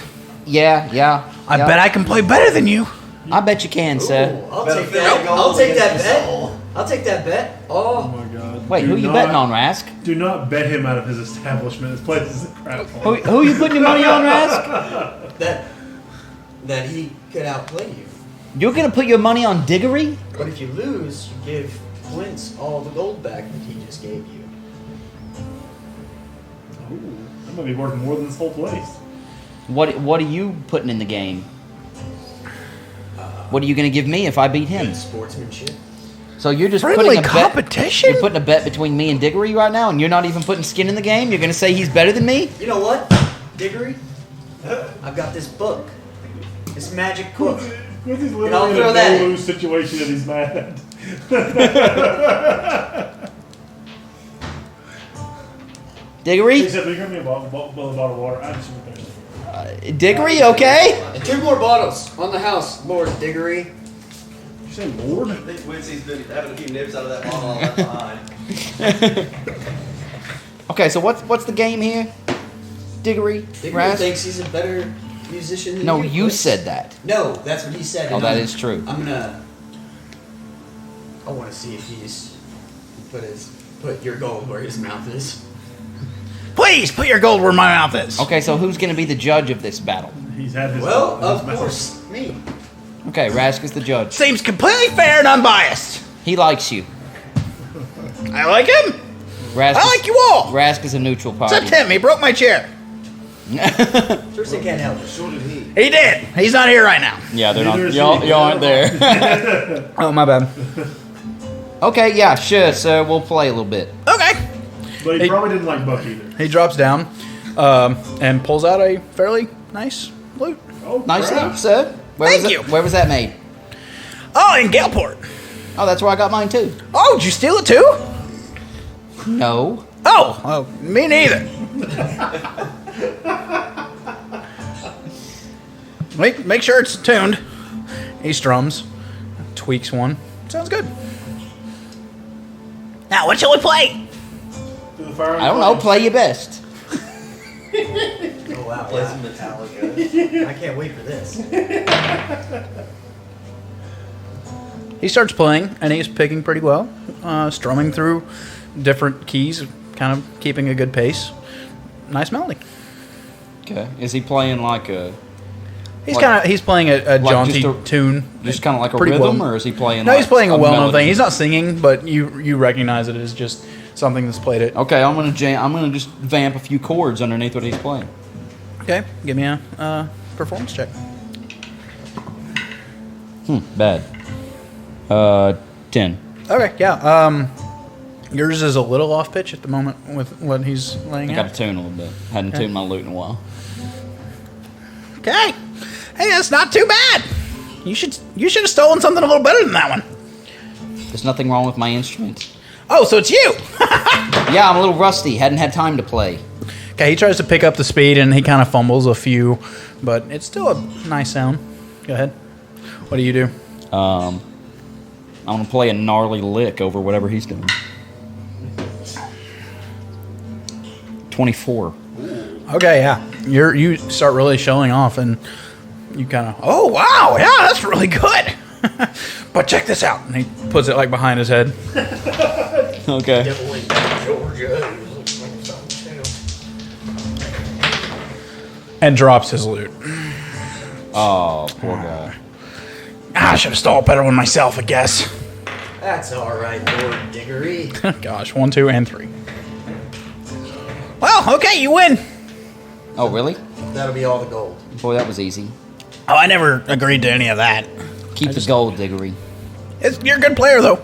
Yeah. I bet I can play better than you. I bet you can, sir. Ooh, I'll take that. I'll take that bet. I'll take that bet. Oh Oh, my God. Wait, Do who you not- betting on, Rask? Do not bet him out of his establishment. This place is a crap hole. Who you putting your money on, Rask? that he could outplay you. You're gonna put your money on Diggory? But if you lose, you give Quince all the gold back that he just gave you. Ooh, that might be worth more than this whole place. What are you putting in the game? What are you going to give me if I beat him? Good sportsmanship. So you're just Friendly putting a competition? Bet, you're putting a bet between me and Diggory right now, and you're not even putting skin in the game? You're going to say he's better than me? You know what, Diggory? I've got this book. This magic book. He's And I'll literally in throw a that in. no-lose situation and he's mad. Diggory? He said, "Will you give me a bottle of water?" I just went there. Diggory, okay? And 2 more bottles on the house, Lord Diggory. Did you say Lord? I think Quincy's been having a few nips out of that bottle all that behind. Okay, so what's the game here? Diggory? Diggory Raz? thinks he's a better musician than No, you. you Quince. said that. No, that's what he said. Oh, and that I'm- is true. I want to see if he's put your gold where his mouth is. Please put your gold where my mouth is. Okay, so who's going to be the judge of this battle? He's had his. Well, his of mouth. course, me. Okay, Rask is the judge. Seems completely fair and unbiased. He likes you. I like him. Rask I is- like you all. Rask is a neutral party. Except him. He broke my chair. Tristan can't help it. So did he. He did. He's not here right now. Yeah, they're Neither not. is Y'all, he. y'all aren't there. Oh, my bad. Okay, yeah, sure, sir. We'll play a little bit. Okay. But he Hey. probably didn't like Buck either. He drops down and pulls out a fairly nice loot. Oh, Nicely, crap. sir. Thank was you. Where was that made? Oh, in Galeport. Oh, that's where I got mine too. Oh, did you steal it too? No. Oh, well, me neither. Make sure it's tuned. He strums, tweaks one. Sounds good. Now, what shall we play? Through the fire and I don't know. flames. Play your best. Oh wow! Play some Metallica. I can't wait for this. He starts playing, and he's picking pretty well, strumming through different keys, kind of keeping a good pace. Nice melody. Okay. Is he playing like a He's playing a jaunty just a- tune. just kind of like a Pretty rhythm, well- or is he playing? No, like he's playing a well-known melody? thing. He's not singing, but you recognize it as just something that's played it. Okay, I'm gonna just vamp a few chords underneath what he's playing. Okay, give me a performance check. Bad. 10. Okay, yeah. Yours is a little off pitch at the moment with what he's laying I got out. to tune a little bit. Hadn't tuned my lute in a while. Okay. Hey, that's not too bad. You should have stolen something a little better than that one. There's nothing wrong with my instrument. Oh, so it's you. Yeah, I'm a little rusty. Hadn't had time to play. Okay, he tries to pick up the speed and he kind of fumbles a few, but it's still a nice sound. Go ahead. What do you do? I'm gonna play a gnarly lick over whatever he's doing. 24. Okay, yeah. You start really showing off and you kind of, oh, wow, yeah, that's really good. But check this out. And he puts it like behind his head. Okay. Devil in Georgia. He looks like something too. And drops his loot. Oh, poor guy. I should have stole a better one myself, I guess. That's all right, Lord Diggory. Gosh, 1, 2, and 3. Well, okay, you win. Oh, really? That'll be all the gold. Boy, that was easy. Oh, I never agreed to any of that. Keep the gold, Diggory. You're a good player, though.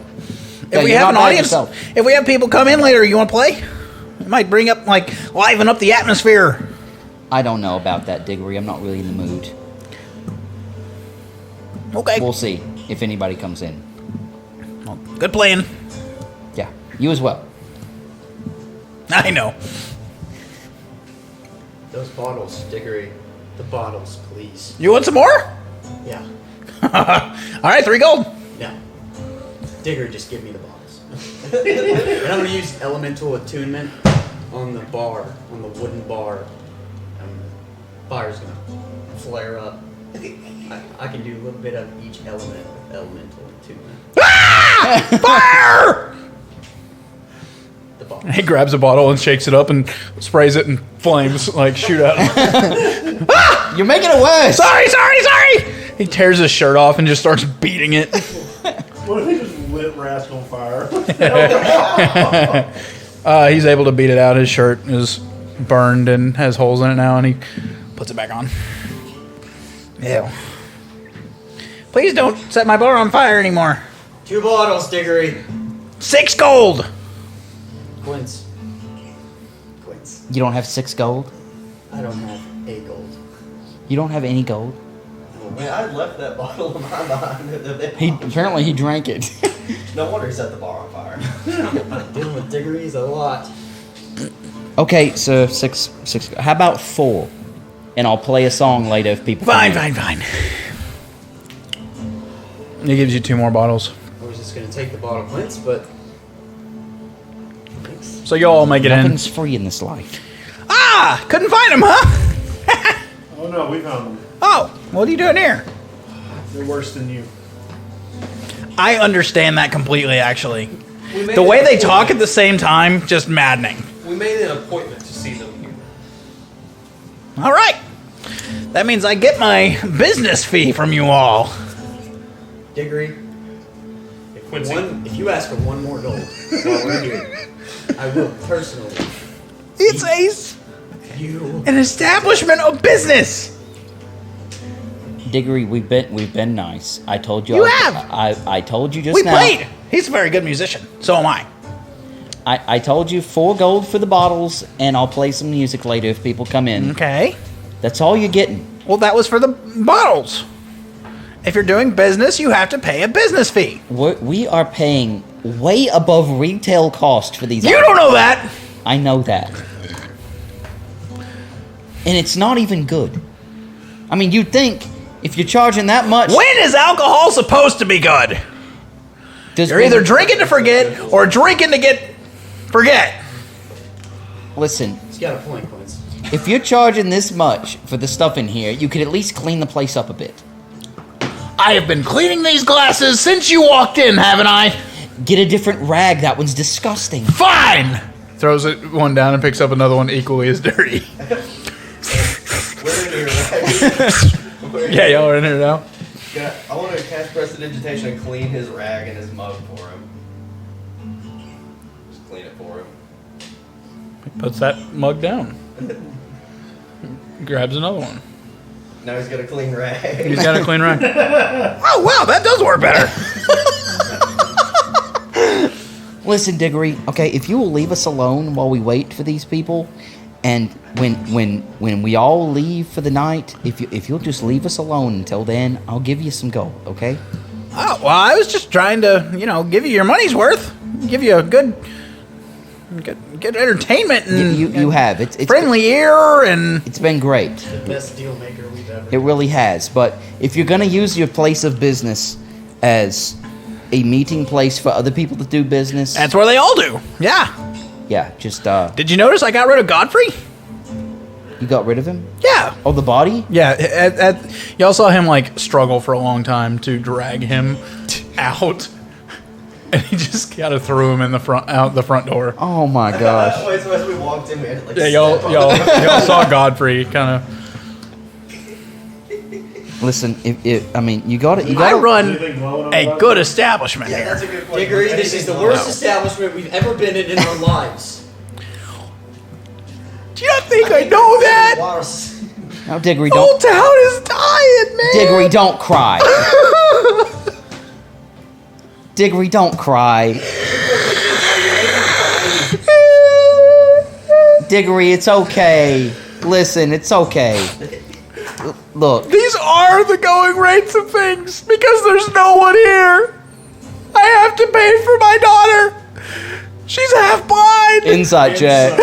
Yeah, If we you're have an not bad audience, yourself. if we have people come in later, you want to play? It might bring up, liven up the atmosphere. I don't know about that, Diggory. I'm not really in the mood. Okay. We'll see if anybody comes in. Well, good playing. Yeah, you as well. I know. Those bottles, Diggory. The bottles, please. You want some more? Yeah. All right, 3 gold. No. Diggory, just give me the bottles. And I'm going to use elemental attunement on the bar, on the wooden bar. Fire's going to flare up. I can do a little bit of each element with elemental attunement. Fire! The bottle. He grabs a bottle and shakes it up and sprays it, and flames shoot out. You're making it worse. Sorry. He tears his shirt off and just starts beating it. What if he just lit Raz mask on fire. He's able to beat it out. His shirt is burned and has holes in it now, and he puts it back on. Ew. Please don't set my bar on fire anymore. 2 bottles, Diggory. 6 gold. Quince. You don't have 6 gold? I don't have 8 gold. You don't have any gold? Man, I left that bottle of mine behind. Apparently he drank it. No wonder he set the bar on fire. Dealing with Diggory's a lot. Okay, so 6. How about 4? And I'll play a song later if people. Fine. He gives you 2 more bottles. I was just gonna take the bottle of Quince, but thanks. So you all make it in. Nothing's free in this life. Ah! Couldn't find him, huh? Oh no, we found them. Oh, what are you doing here? They're worse than you. I understand that completely, actually. The way they talk at the same time, just maddening. We made an appointment to see them here. All right. That means I get my business fee from you all. Diggory, Quincy. if you ask for 1 more gold while we're here, I will personally. It's an establishment of business. Diggory, we've been nice. I told you. You have. I told you just We now. played. He's a very good musician. So am I. I told you 4 gold for the bottles, and I'll play some music later if people come in. Okay. That's all you're getting. Well, that was for the bottles. If you're doing business, you have to pay a business fee. We are paying way above retail cost for these. You don't know that. I know that. And it's not even good. I mean, you'd think if you're charging that much. When is alcohol supposed to be good? You're either drinking to forget or drinking to forget. Listen. He's got a point, Quince. If you're charging this much for the stuff in here, you could at least clean the place up a bit. I have been cleaning these glasses since you walked in, haven't I? Get a different rag. That one's disgusting. Fine! Throws it one down and picks up another one equally as dirty. We're in here, right? Yeah, y'all are in here now. Yeah, I want to cast prestidigitation and clean his rag and his mug for him. Just clean it for him. He puts that mug down. Grabs another one. Now he's got a clean rag. He's got a clean rag. Oh, wow, that does work better. Listen, Diggory, okay, if you will leave us alone while we wait for these people, and when we all leave for the night, if you'll just leave us alone until then, I'll give you some gold, okay? Oh, well, I was just trying to, give you your money's worth. Give you a good entertainment and you have. It's friendly ear, and it's been great. The best deal maker we've ever. It really has. But if you're going to use your place of business as a meeting place for other people to do business, that's where they all do. Yeah. Yeah, just Did you notice I got rid of Godfrey? You got rid of him? Yeah. Oh, the body? Yeah. Y'all saw him struggle for a long time to drag him out, and he just kind of threw him out the front door. Oh my gosh. So as we walked in, we had to Yeah, y'all saw Godfrey kind of. Listen, you got it. I run a good establishment here. That's a good point. Diggory, this is the worst establishment we've ever been in our lives. Do you not think I know that? Now, Diggory, The whole don't. town is dying, man. Diggory, don't cry. Diggory, don't cry. Diggory, it's okay. Listen, it's okay. Look. These are the going rates of things because there's no one here. I have to pay for my daughter. She's half blind. Inside check.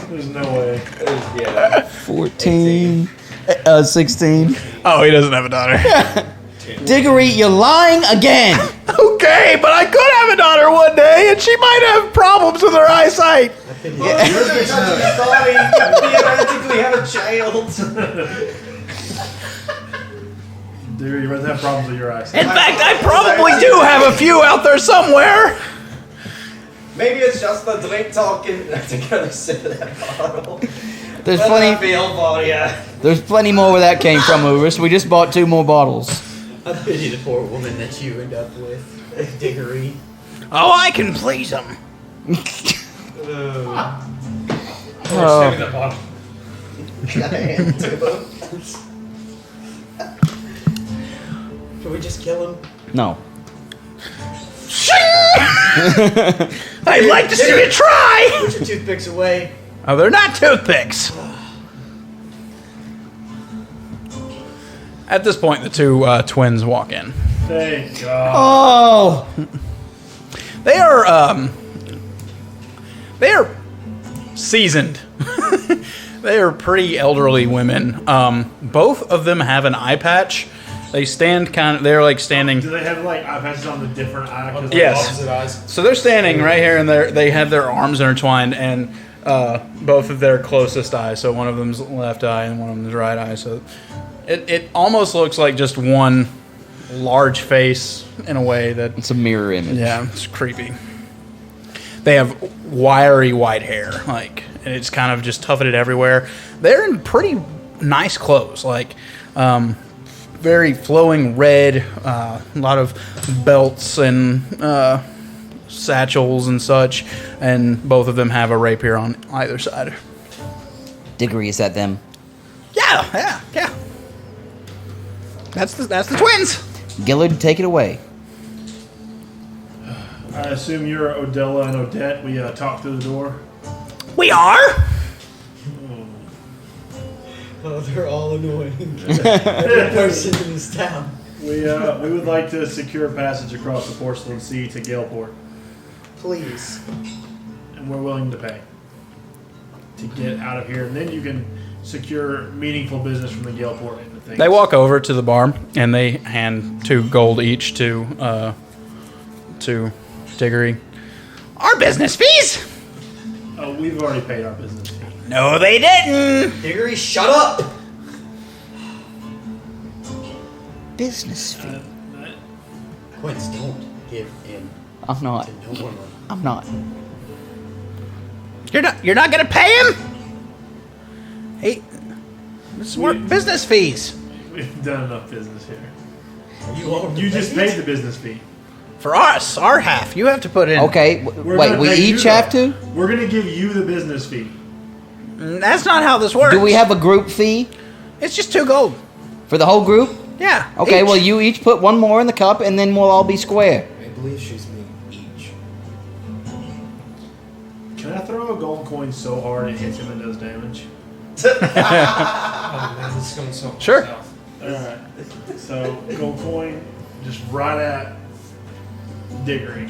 There's no way. Yeah. 14. 16. Oh, he doesn't have a daughter. Diggory, you're lying again. Okay, but I could have a daughter one day, and she might have problems with her eyesight. Sorry, theoretically have a child. Dude, you must have problems with your eyes. In fact, I probably do have a few out there somewhere. Maybe it's just the drink talking. Together sip of that bottle. There's Let plenty. that feel for ya. There's plenty more where that came from, Urus. We just bought 2 more bottles. I pity the poor woman that you end up with, Diggory. Oh, I can please him. Saving that bottle. Can we just kill him? No. I'd like to see you try. Put your toothpicks away. Oh, they're not toothpicks. At this point, the two twins walk in. Thank God. Oh! They are seasoned. They are pretty elderly women. Both of them have an eye patch. They stand they're like standing. Do they have like eye patches on the different eye? 'Cause, like, Yes. opposite eyes? So they're standing right here, and they have their arms intertwined, and both of their closest eyes. So one of them's left eye, and one of them's right eye. So it almost looks like just one large face in a way that It's a mirror image. yeah, it's creepy. They have wiry white hair, like, and it's kind of just tufted everywhere. They're in pretty nice clothes, like very flowing red, a lot of belts and satchels and such, and both of them have a rapier on either side. Diggory, is that them? Yeah. That's the twins. Gillard, take it away. I assume you're Odella and Odette. We talked through the door. We are. Oh, they're all annoying. Every person in this town. We would like to secure passage across the Porcelain Sea to Galeport, Please. and we're willing to pay to get out of here. And then you can secure meaningful business from the Galeport end of things. They walk over to the bar and they hand 2 gold each to Diggory. Our business fees? Oh, we've already paid our business fee. No, they didn't. Diggory, shut up! Business fee. Quince, don't give in I'm not. to no woman. I'm not. You're not gonna pay him? Hey, this is work business fees We've done enough business here. You all You just paid the business fee. for us. Our half. You have to put in. Okay, We're wait, gonna we pay you, each though. have to? We're gonna give you the business fee. That's not how this works. Do we have a group fee It's just 2 gold. for the whole group? Yeah. Okay, each. well, you each put one more in the cup, and then we'll all be square. I believe she's me each. Can I throw a gold coin so hard it hits him and does damage? Oh man, this is going so Sure. south. Alright. So, gold coin, just right at Diggory.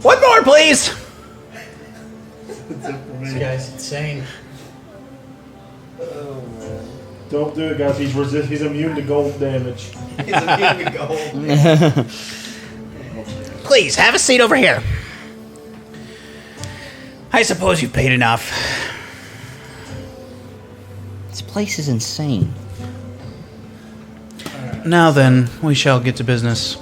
One more, please. That's it for This me. guy's insane. Don't do it, guys. He's immune to gold damage. He's a big gold. Please have a seat over here. I suppose you've paid enough. This place is insane. Now then, we shall get to business.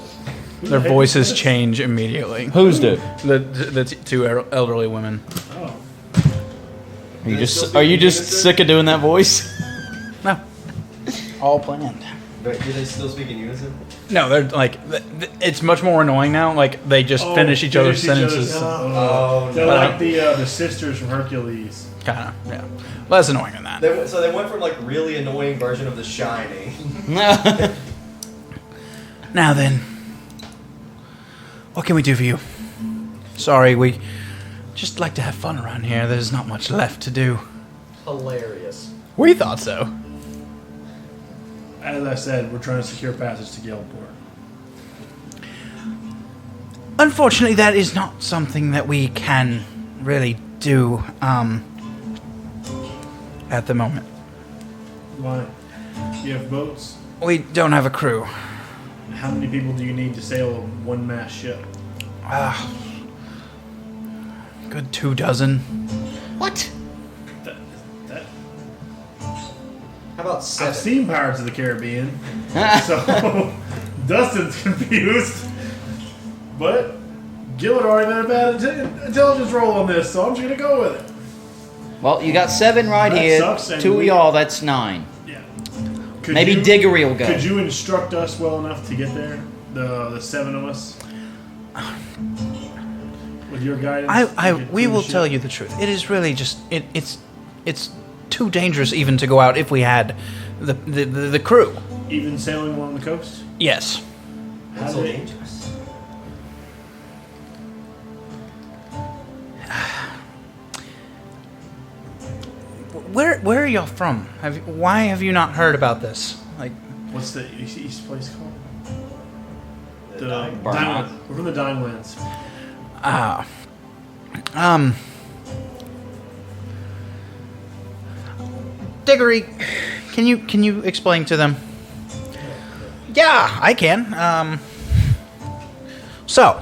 Their voices change immediately. Who's do? The 2 elderly women. Oh. Are you just sick of doing that voice? No. All planned. But do they still speak in unison? No, they're like, it's much more annoying now. Like, they just finish each other's sentences. Oh, They're no. like the sisters from Hercules. Kind of, yeah. Less annoying than that. So they went from like really annoying version of The Shining. Now then, what can we do for you? Sorry, we just like to have fun around here. There's not much left to do. Hilarious. We thought so. As I said, we're trying to secure passage to Galeport. Unfortunately, that is not something that we can really do at the moment. Why? You have boats? We don't have a crew. How many people do you need to sail a one-mast ship? Good 24. What? That How about 7? I've seen Pirates of the Caribbean, so Dustin's confused. But Gillard already made a bad intelligence roll on this, so I'm just gonna go with it. Well, you got 7 right That here. sucks, and 2 of we- y'all, that's 9. Yeah. Maybe Diggory will go. Could you instruct us well enough to get there? The 7 of us? With your guidance? We will tell you the truth. It is really just it's too dangerous even to go out if we had the crew. Even sailing along the coast? Yes. That's so dangerous. Where are y'all from? Why have you not heard about this? Like, what's the east place called? The Diamond. We're from the Dimelands. Diggory, can you explain to them? Yeah, I can. So,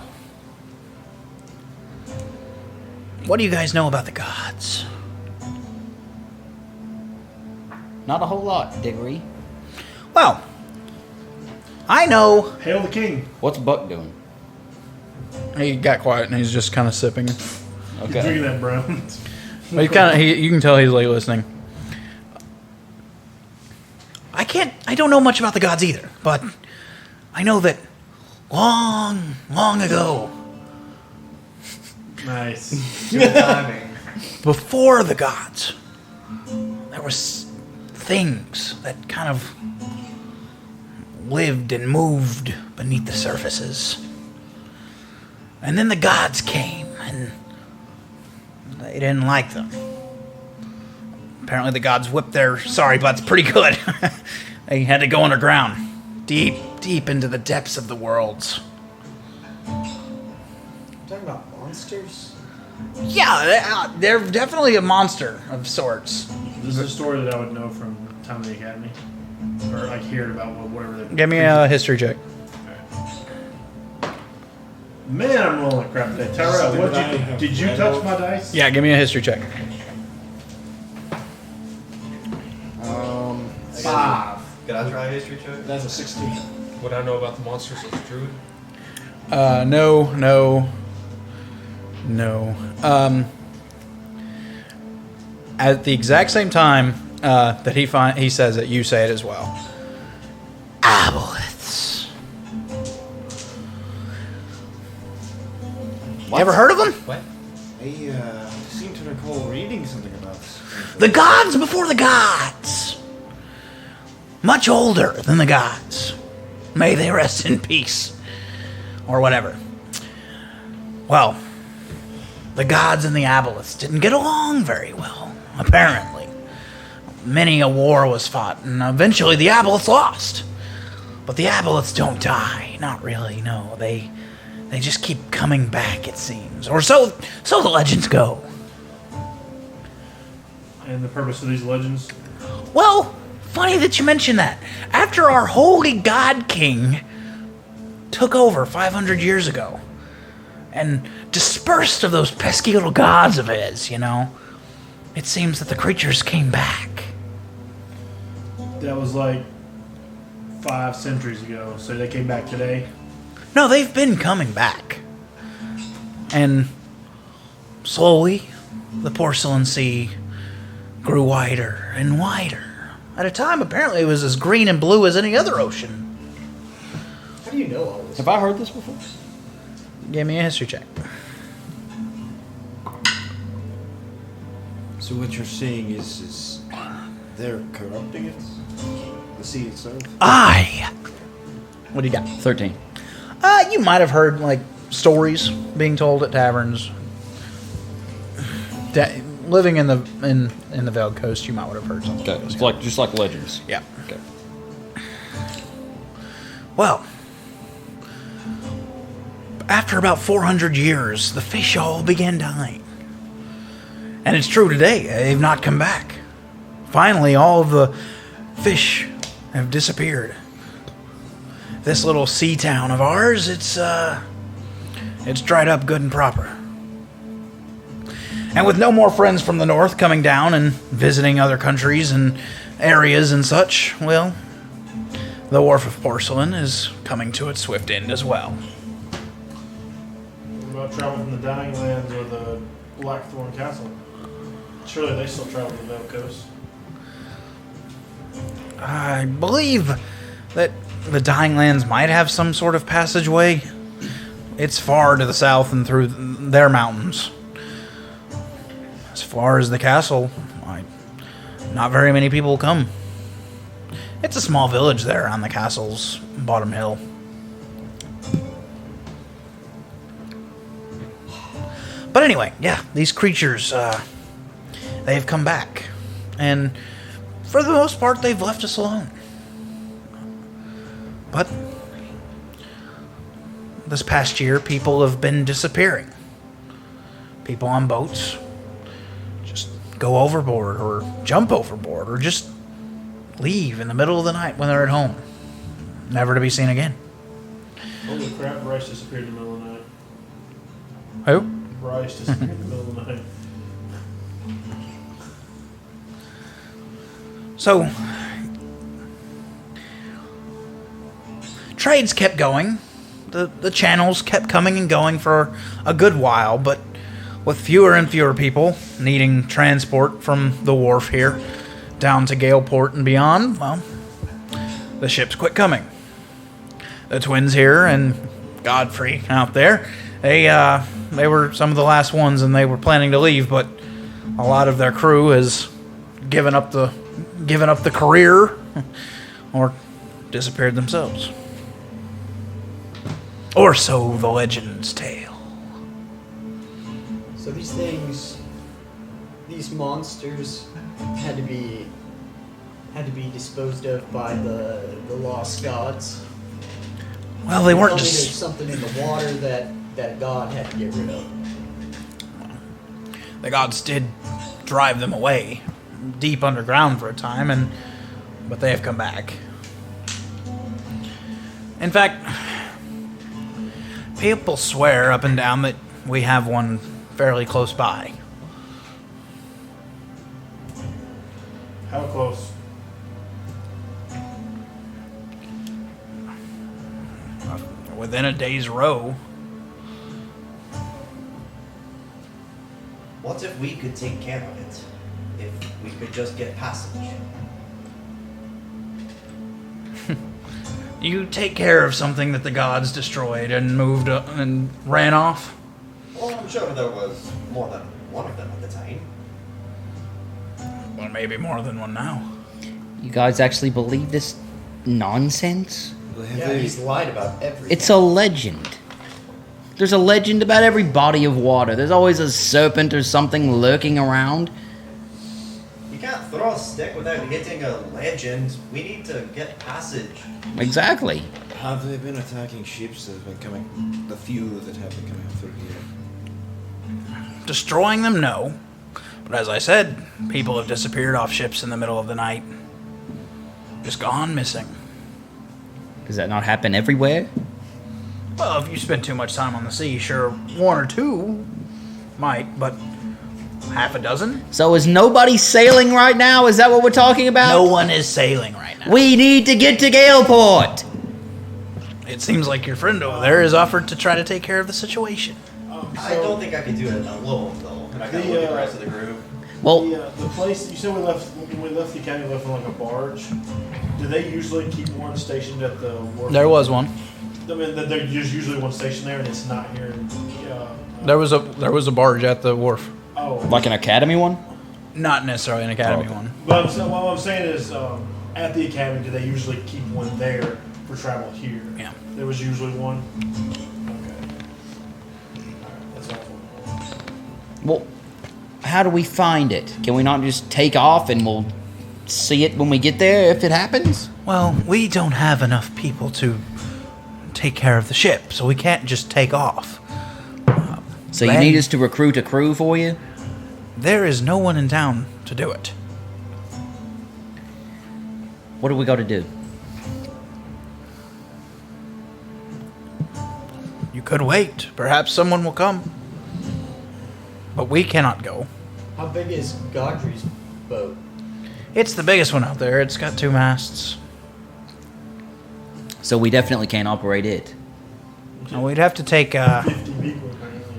what do you guys know about the gods? Not a whole lot, Diggory. Well, I know. Hail the king. What's Buck doing? He got quiet and he's just kind of sipping. Okay. He's drinking that brown. But you can tell he's like listening. I don't know much about the gods either, but I know that long, long ago. Nice. Good timing. Before the gods, there was things that kind of lived and moved beneath the surfaces. And then the gods came, and they didn't like them. Apparently the gods whipped their sorry butts pretty good. They had to go underground, deep, deep into the depths of the worlds. You're talking about monsters? Yeah, they're definitely a monster of sorts. This is a story that I would know from time of the academy. Or like hearing about whatever they... Give me a history check. Man, I'm rolling crap today. Tyrell, did you touch my dice? Yeah, give me a history check. 5. Can I try a history check? That's a 16. What I know about the monsters of the Druid? No. At the exact same time that he says it, you say it as well. Aboleths. You ever heard of them? What? I seem to recall reading something about this. The gods before the gods. Much older than the gods. May they rest in peace. Or whatever. Well, the gods and the aboleths didn't get along very well, apparently. Many a war was fought, and eventually the aboleths lost. But the aboleths don't die. Not really, no. They just keep coming back, it seems. Or so the legends go. And the purpose of these legends? Well, funny that you mention that. After our holy god king took over 500 years ago and dispersed of those pesky little gods of his, it seems that the creatures came back. That was like 5 centuries ago, so they came back today? No, they've been coming back. And slowly, the Porcelain Sea grew wider and wider. At a time, apparently, it was as green and blue as any other ocean. How do you know all this? Have I heard this before? Give me a history check. So what you're saying is they're corrupting it? The sea itself? What do you got? 13. You might have heard, stories being told at taverns. Living in the Veiled Coast, you might have heard something. Okay, it's just like legends. Yeah. Okay. Well, after about 400 years, the fish all began dying. And it's true today, they've not come back. Finally, all of the fish have disappeared. This little sea town of ours, it's dried up good and proper. And with no more friends from the north coming down and visiting other countries and areas and such, well, the Wharf of Porcelain is coming to its swift end as well. What about travel from the Dying Lands or the Blackthorn Castle? Surely they still travel to the Veiled Coast. I believe that the Dying Lands might have some sort of passageway. It's far to the south and through their mountains. As far as the castle, not very many people come. It's a small village there on the castle's bottom hill. But anyway, yeah, these creatures, they've come back. And for the most part, they've left us alone. But this past year, people have been disappearing. People on boats just go overboard or jump overboard or just leave in the middle of the night when they're at home. Never to be seen again. Holy crap, Bryce disappeared in the middle of the night. Who? Bryce disappeared in the middle of the night. So, trades kept going. The channels kept coming and going for a good while, but with fewer and fewer people needing transport from the wharf here down to Galeport and beyond, well, the ships quit coming. The twins here and Godfrey out there, they were some of the last ones, and they were planning to leave, but a lot of their crew has given up the career or disappeared themselves. Or so the legend's tale. So these things, these monsters, had to be disposed of by the lost gods. Well, they weren't Tell me just... There's something in the water that God had to get rid of. The gods did drive them away, deep underground for a time, but they have come back. In fact, people swear up and down that we have one fairly close by. How close? Within a day's row. What if we could take care of it? If we could just get passage? You take care of something that the gods destroyed and moved and ran off? Well, I'm sure there was more than one of them at the time. Well, maybe more than one now. You guys actually believe this nonsense? Yeah, he's lied about everything. It's a legend. There's a legend about every body of water. There's always a serpent or something lurking around. You can't throw a stick without hitting a legend. We need to get passage. Exactly. Have they been attacking ships that have been coming? The few that have been coming through here. Destroying them, no. But as I said, people have disappeared off ships in the middle of the night. Just gone missing. Does that not happen everywhere? Well, if you spend too much time on the sea, sure, one or two might, but half a dozen? So is nobody sailing right now? Is that what we're talking about? No one is sailing right now. We need to get to Galeport! It seems like your friend over there has offered to try to take care of the situation. I don't think I could do it alone, though. And I gotta look at the rest of the group. Well, The place you said when we left the academy, we left on like a barge. Do they usually keep one stationed at the wharf? There was one. I mean, there's usually one station there, and it's not here. There was a barge at the wharf. Oh, like an academy one? Not necessarily an academy one. But what I'm saying is, at the academy, do they usually keep one there for travel here? Yeah. There was usually one. Okay. Alright, that's all. Well, how do we find it? Can we not just take off and we'll see it when we get there if it happens? Well, we don't have enough people to take care of the ship, so we can't just take off. So you need us to recruit a crew for you? There is no one in town to do it. What do we got to do? You could wait. Perhaps someone will come. But we cannot go. How big is Godfrey's boat? It's the biggest one out there. It's got 2 masts. So we definitely can't operate it. Now, we'd have to take... 50 people, apparently.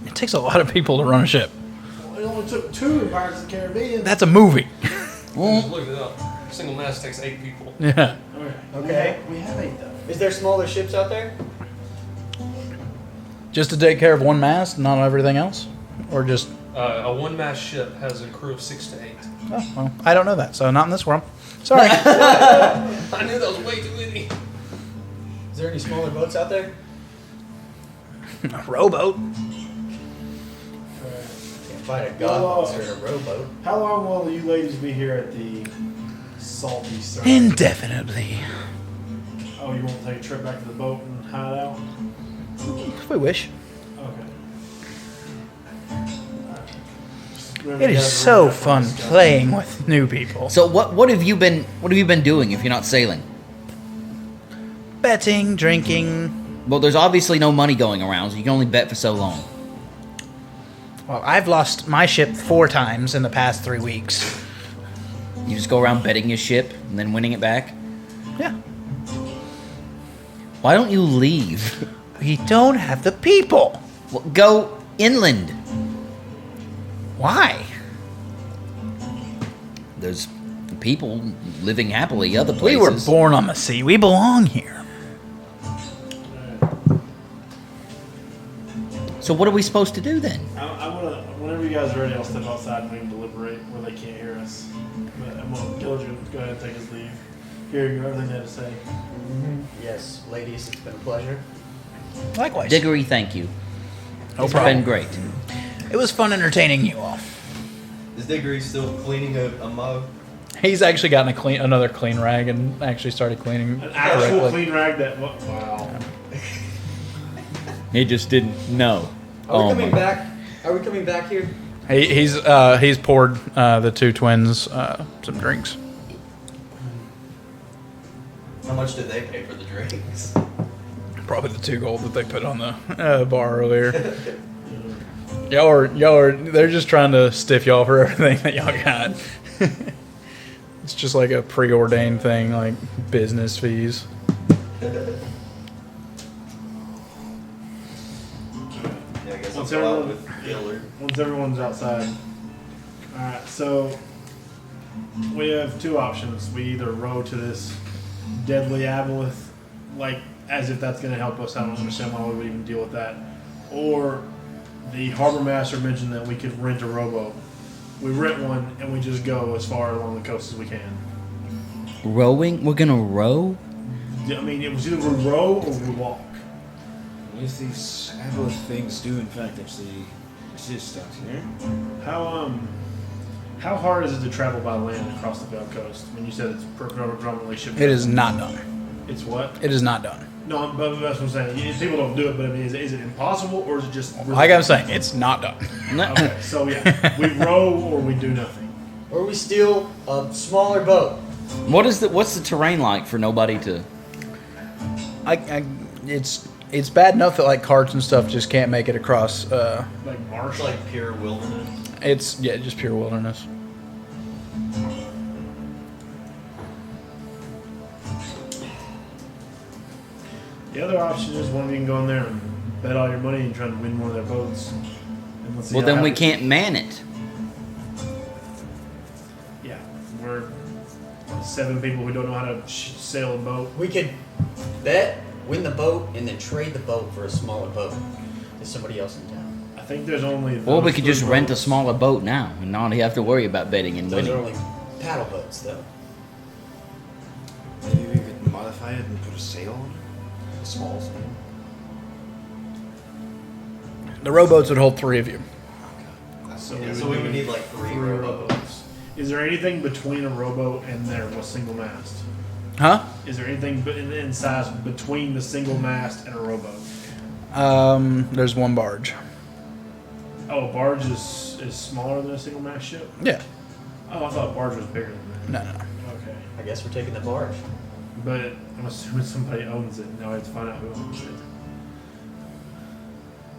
It takes a lot of people to run a ship. Well, it only took 2 in Pirates of the Caribbean. That's a movie. Just looked it up. Single mast takes 8 people. Yeah. Okay. We have 8 though. Is there smaller ships out there? Just to take care of one mast, not everything else? Or just... A one-mast ship has a crew of 6 to 8. Oh, well, I don't know that, so not in this world. Sorry. I knew that was way too many. Is there any smaller boats out there? A rowboat. Can't fight a god monster in a rowboat. How long will you ladies be here at the salty side? Indefinitely. Oh, you won't take a trip back to the boat and hide out? If we wish. Okay. It is so fun playing with new people. So what have you been doing if you're not sailing? Betting, drinking. Well, there's obviously no money going around, so you can only bet for so long. Well, I've lost my ship 4 times in the past 3 weeks. You just go around betting your ship and then winning it back? Yeah. Why don't you leave? We don't have the people. Well, go inland. Why? There's people living happily other We places. were born on the sea. We belong here. So what are we supposed to do then? I'm gonna, whenever you guys are ready, I'll step outside and we can deliberate where they can't hear us. But I'm gonna Gilligan go ahead and take his leave. Hearing everything they have to say. Yes, ladies, it's been a pleasure. Likewise. Diggory, thank you. No It's problem. been great. It was fun entertaining you all. Is Diggory still cleaning a mug? He's actually gotten another clean rag and actually started cleaning An actual correctly. clean rag that, wow. He just didn't know. Are we coming back? Are we coming back here? He's poured the 2 twins some drinks. How much did they pay for the drinks? Probably the 2 gold that they put on the bar earlier. y'all are they're just trying to stiff y'all for everything that y'all got. It's just like a preordained thing, like business fees. Yeah, I guess I'll Once go out everyone- with Gillard. Once everyone's outside. Alright, so we have 2 options. We either row to this deadly aboleth, like as if that's going to help us. I don't understand why we would even deal with that. Or the harbor master mentioned that we could rent a rowboat. We rent one and we just go as far along the coast as we can. Rowing? We're gonna row? I mean, it was either we row or we walk. If these aboleth things do in fact actually exist out here. How hard is it to travel by land across the Gulf Coast? I mean, you said it's predominantly ship. It is not done. It's what? It is not done. No, but that's what I'm saying. People don't do it, but I mean, is it impossible or is it just? Like I'm saying, it's not done. Okay, so yeah, we row or we do nothing. Or we steal a smaller boat. What's the terrain like for nobody to? It's bad enough that like carts and stuff just can't make it across. Like marsh. It's like pure wilderness. It's just pure wilderness. The other option is one of you can go in there and bet all your money and try to win one of their boats. And let's see Well, how then we happy- can't man it. Yeah, we're 7 people who don't know how to sail a boat. We could bet, win the boat, and then trade the boat for a smaller boat to somebody else in town. I think there's only. Or we those could 3 just rent a boats. smaller boat now and not have to worry about betting and Those winning. are only paddle boats, though. Maybe we could modify it and put a sail on it. A small sail. The rowboats would hold 3 of you. So, Yeah, so we would need like 3 rowboats. Is there anything between a rowboat and their single mast? Huh? Is there anything in size between the single mast and a rowboat? There's 1 barge. Oh, a barge is smaller than a single mast ship? Yeah. Oh, I thought a barge was bigger than that. No. Okay. I guess we're taking the barge. But I'm assuming somebody owns it. Now I have to find out who owns it.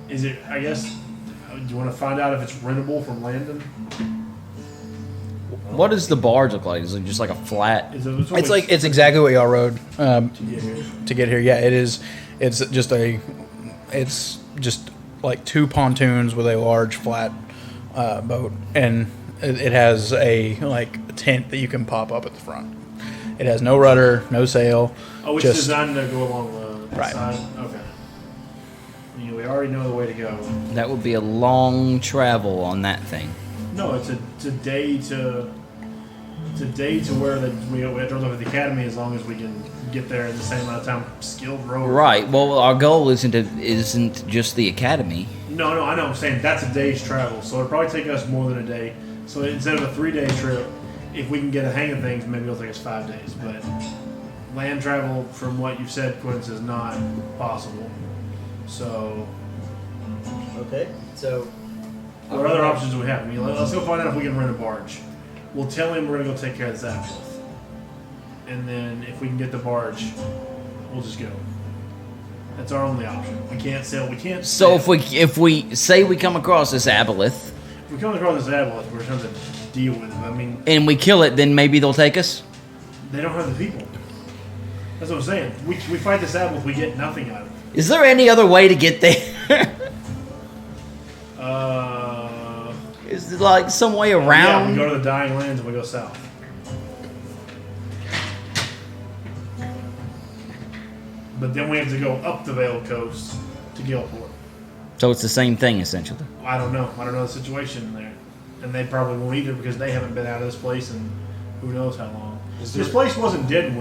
Is it, I guess, do you want to find out if it's rentable from Landon? What does the barge look like? Is it just like a flat? It's It's exactly what y'all rode to get here. to get here. Yeah, it is. It's just like 2 pontoons with a large flat boat, and It has a tent that you can pop up at the front. It has no rudder, no sail. Oh, it's just designed to go along the Right. side? Okay. We already know the way to go. That would be a long travel on that thing. No, it's a day to where we have to look at the academy as long as we can get there in the same amount of time. Skilled rowers. Right. Well, our goal isn't just the academy. No, I know. I'm saying that's a day's travel, so it'll probably take us more than a day. So instead of a 3-day trip, if we can get a hang of things, maybe it'll take us 5 days. But land travel, from what you've said, Quince, is not possible. So, Okay, so what other options do we have? I mean, let's go find out if we can rent a barge. We'll tell him we're gonna go take care of this Zapdos, and then if we can get the barge, we'll just go. That's our only option. We can't sail. We can't. So sail. if we say we come across this aboleth If we come across this Aboleth, we're trying to deal with it. I mean, and we kill it, then maybe they'll take us. they don't have the people. That's what I'm saying. We fight this Aboleth, we get nothing out of it. Is there any other way to get there? Is there like some way Yeah, around? we go to the Dying Lands and we go south. But then we have to go up the Vale Coast to Gilport. So it's the same thing essentially. I don't know. I don't know the situation there. And they probably won't either because they haven't been out of this place in who knows how long. This place wasn't dead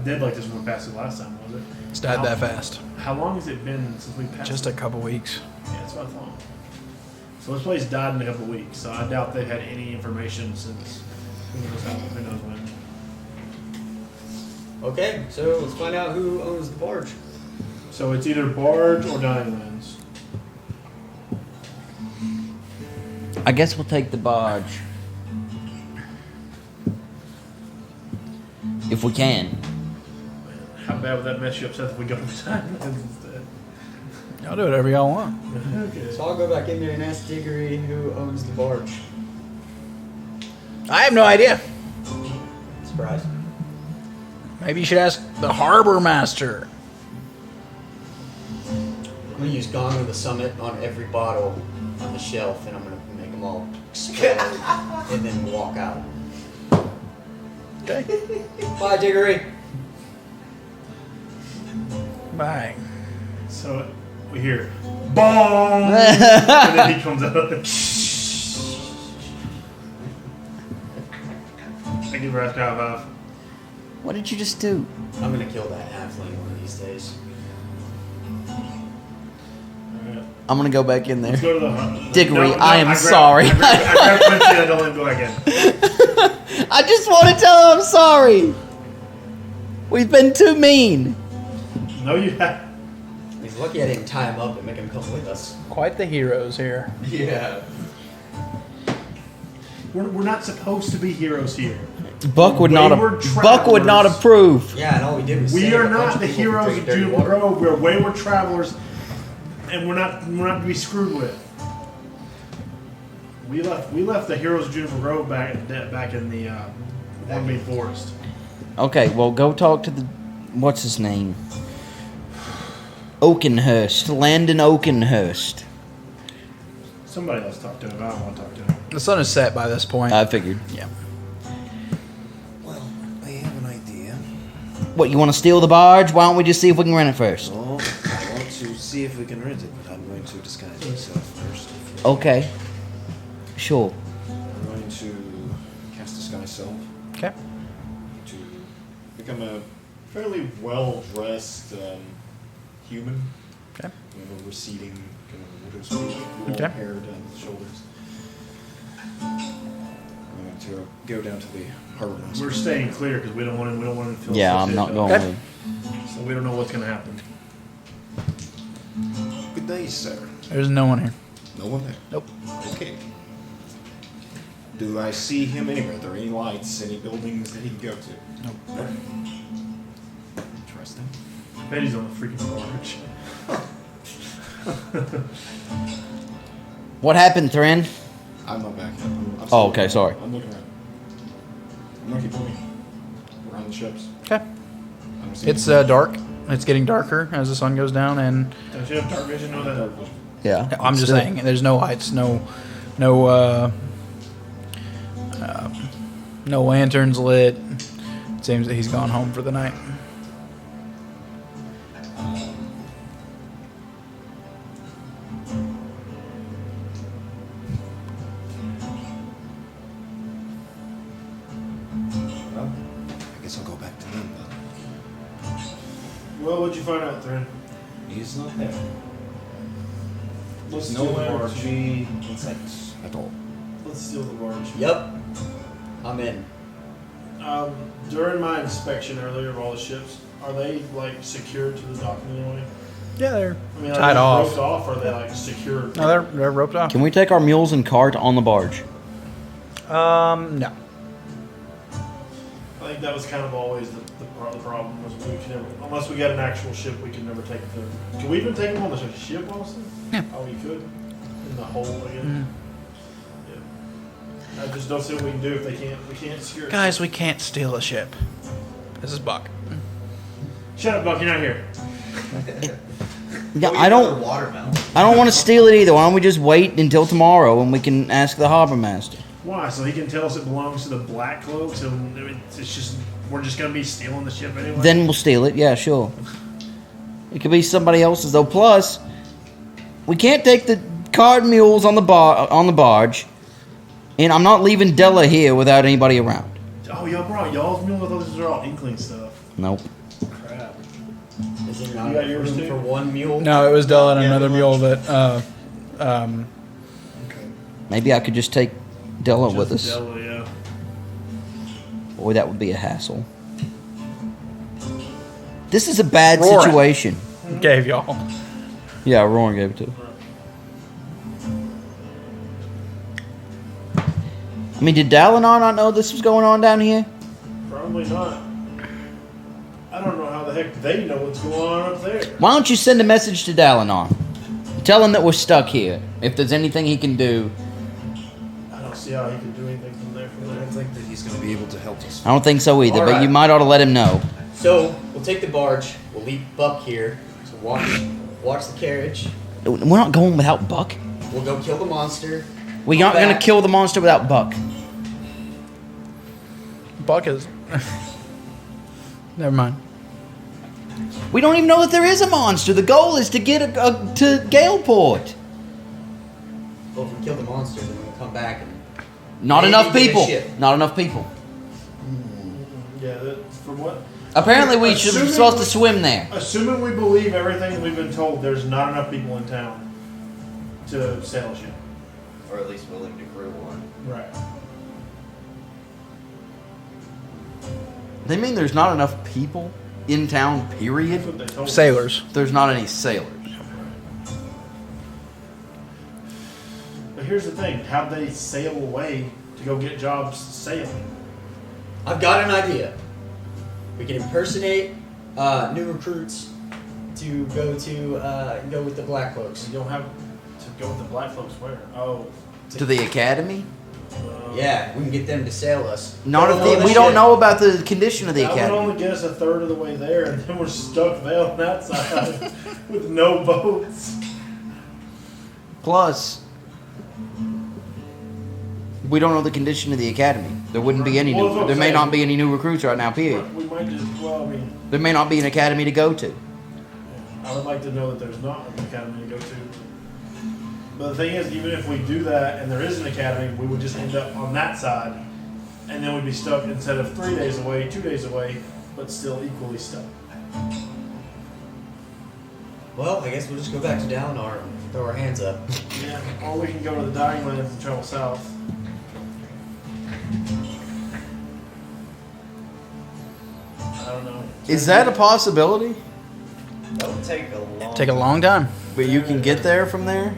dead like this when we passed it last time, was it? It's died that fast. How long has it been since we passed Just it? a couple weeks. Yeah, that's what I thought. So this place died in a couple of weeks, so I doubt they've had any information since who knows when. okay, so let's find out who owns the barge. So it's either barge or Dying Lands. I guess we'll take the barge. If we can. How bad would that mess you up if we go to the Dying Lands instead? Y'all do whatever y'all want. Okay. So I'll go back in there and ask Diggory who owns the barge. I have no idea. Surprise. Maybe you should ask the harbor master. I'm gonna use Gone to the Summit on every bottle on the shelf, and I'm gonna make them all explode, and then walk out. Okay. Bye, Diggory. Bye. So we hear BOOM! And then he comes out. I give Rask high five. What did you just do? I'm gonna kill that halfling one of these days. Alright. I'm gonna go back in there. Let's go to the Diggory, I am sorry. I grabbed Quincy and I don't let him go back in. I just want to tell him I'm sorry. We've been too mean. No, you have. He's lucky I didn't tie him up and make him come with us. Quite the heroes here. Yeah. We're not supposed to be heroes here. Buck would Wayward not travelers. approve. Yeah, and all we did was We save are a bunch not of the people from heroes of drinking dirty Juniper water. Grove. We're wayward travelers, and we're not to be screwed with. We left the heroes of Juniper Grove back in the Hornbeam Forest. Okay, well, go talk to the what's his name? Oakenhurst, Landon Oakenhurst. Somebody else talk to him. I don't want to talk to him. The sun is set by this point. I figured. Yeah. Well, I have an idea. What, you want to steal the barge? Why don't we just see if we can rent it first? So, I want to see if we can rent it, but I'm going to disguise myself first. Okay. Sure. I'm going to cast Disguise Self Okay. to become a fairly well-dressed human. Okay. With a receding kind of widow's peak, long Okay. hair down the shoulders. I'm going to go down to the harbor master. We're staying clear because we don't want to feel. Yeah, I'm not going Okay. with. So we don't know what's going to happen. Good day, sir. There's no one here. No one there. Nope. Okay. Do I see him anywhere? Are there any lights, any buildings that he can go to? Nope. Interesting. I bet he's on the freaking barge. What happened, Thren? I'm not back yet. I'm Oh, still- okay, sorry. I'm looking around. I'm going to keep looking around the ships. Okay. I don't see It's anything. dark. It's getting darker as the sun goes down, and Don't you have dark vision? Know that? Dark vision. Yeah. I'm just Still- saying there's no lights, no No lanterns lit. Seems that he's gone home for the night. Well, I guess I'll go back to them then. Well, what'd you find out, Thrin? He's not there. Let's No steal the barge. barge. In sight at all. Let's steal the barge. Yep. I'm in. During my inspection earlier of all the ships, are they like secured to the dock in any way? Yeah, they're I mean, tied are off. they roped off, or are they like secured? No, they're roped off. Can we take our mules and cart on the barge? No. I think that was kind of always the problem was we could never, unless we got an actual ship, we could never take them. Can we even take them on the ship, honestly? Yeah. Oh, we could. In the hole again. Yeah. I just don't see what we can do if we can't secure it. Guys, we can't steal a ship. This is Buck. Shut up, Buck. You're not here. Yeah, I don't want to steal it either. Why don't we just wait until tomorrow and we can ask the harbor master? Why? So he can tell us it belongs to the Black Cloaks, and it's just we're just gonna be stealing the ship anyway. Then we'll steal it. Yeah, sure. It could be somebody else's though. Plus, we can't take the cart mules on the barge, and I'm not leaving Della here without anybody around. Oh, y'all brought y'all's mule. I thought these are all Inkling stuff. Nope. Crap. Is there You not got yours room too? for one mule? No, it was Della and another mule that. Maybe I could just take Della with us, Della, yeah. or that would be a hassle. This is a bad Roaring. situation. Gave y'all. Yeah, Rowan gave it to. I mean, did Dalinar not know this was going on down here? Probably not. I don't know how the heck they know what's going on up there. Why don't you send a message to Dalinar? Tell him that we're stuck here. If there's anything he can do. I don't see how he can do anything from there. I don't think that he's going to be able to help us. I don't think so either, All but right. you might ought to let him know. So we'll take the barge. We'll leave Buck here. So watch the carriage. We're not going without Buck. We'll go kill the monster. We're Come not going to back. kill the monster without Buck. Buck is. Never mind. We don't even know that there is a monster. The goal is to get to Galeport. Well, if we kill the monster, then we'll come back and Not maybe enough get a people. ship. Not enough people. Yeah, for what? Apparently, we should be Assuming supposed to we- swim there. Assuming we believe everything we've been told, there's not enough people in town to sail a ship. Or at least willing to crew one. Right. They mean there's not enough people in town, period? That's what they told us. Sailors. There's not any sailors. But here's the thing: how'd they sail away to go get jobs sailing? I've got an idea. We can impersonate new recruits to go with the Black Cloaks. You don't have to go with the Black Folks where? Oh, To the academy? Yeah, we can get them to sail us. Not Go if on the we don't ship. know about the condition of the that would academy. only get us a third of the way there, and then we're stuck there on that side with no boats. Plus, we don't know the condition of the academy. There wouldn't be any Well, that's what new. I'm There may saying. not be any new recruits right now. Period. We might just. Well, I mean, There may not be an academy to go to. I would like to know that there's not an academy to go to. But the thing is, even if we do that and there is an academy, we would just end up on that side, and then we'd be stuck instead of 3 days away, 2 days away, but still equally stuck. Well, I guess we'll just go back to Dalinar and throw our hands up. Yeah. Or we can go to the Dying Lands and travel south. I don't know. Is that a possibility? That would take a long Take a long time. But you can get there from there?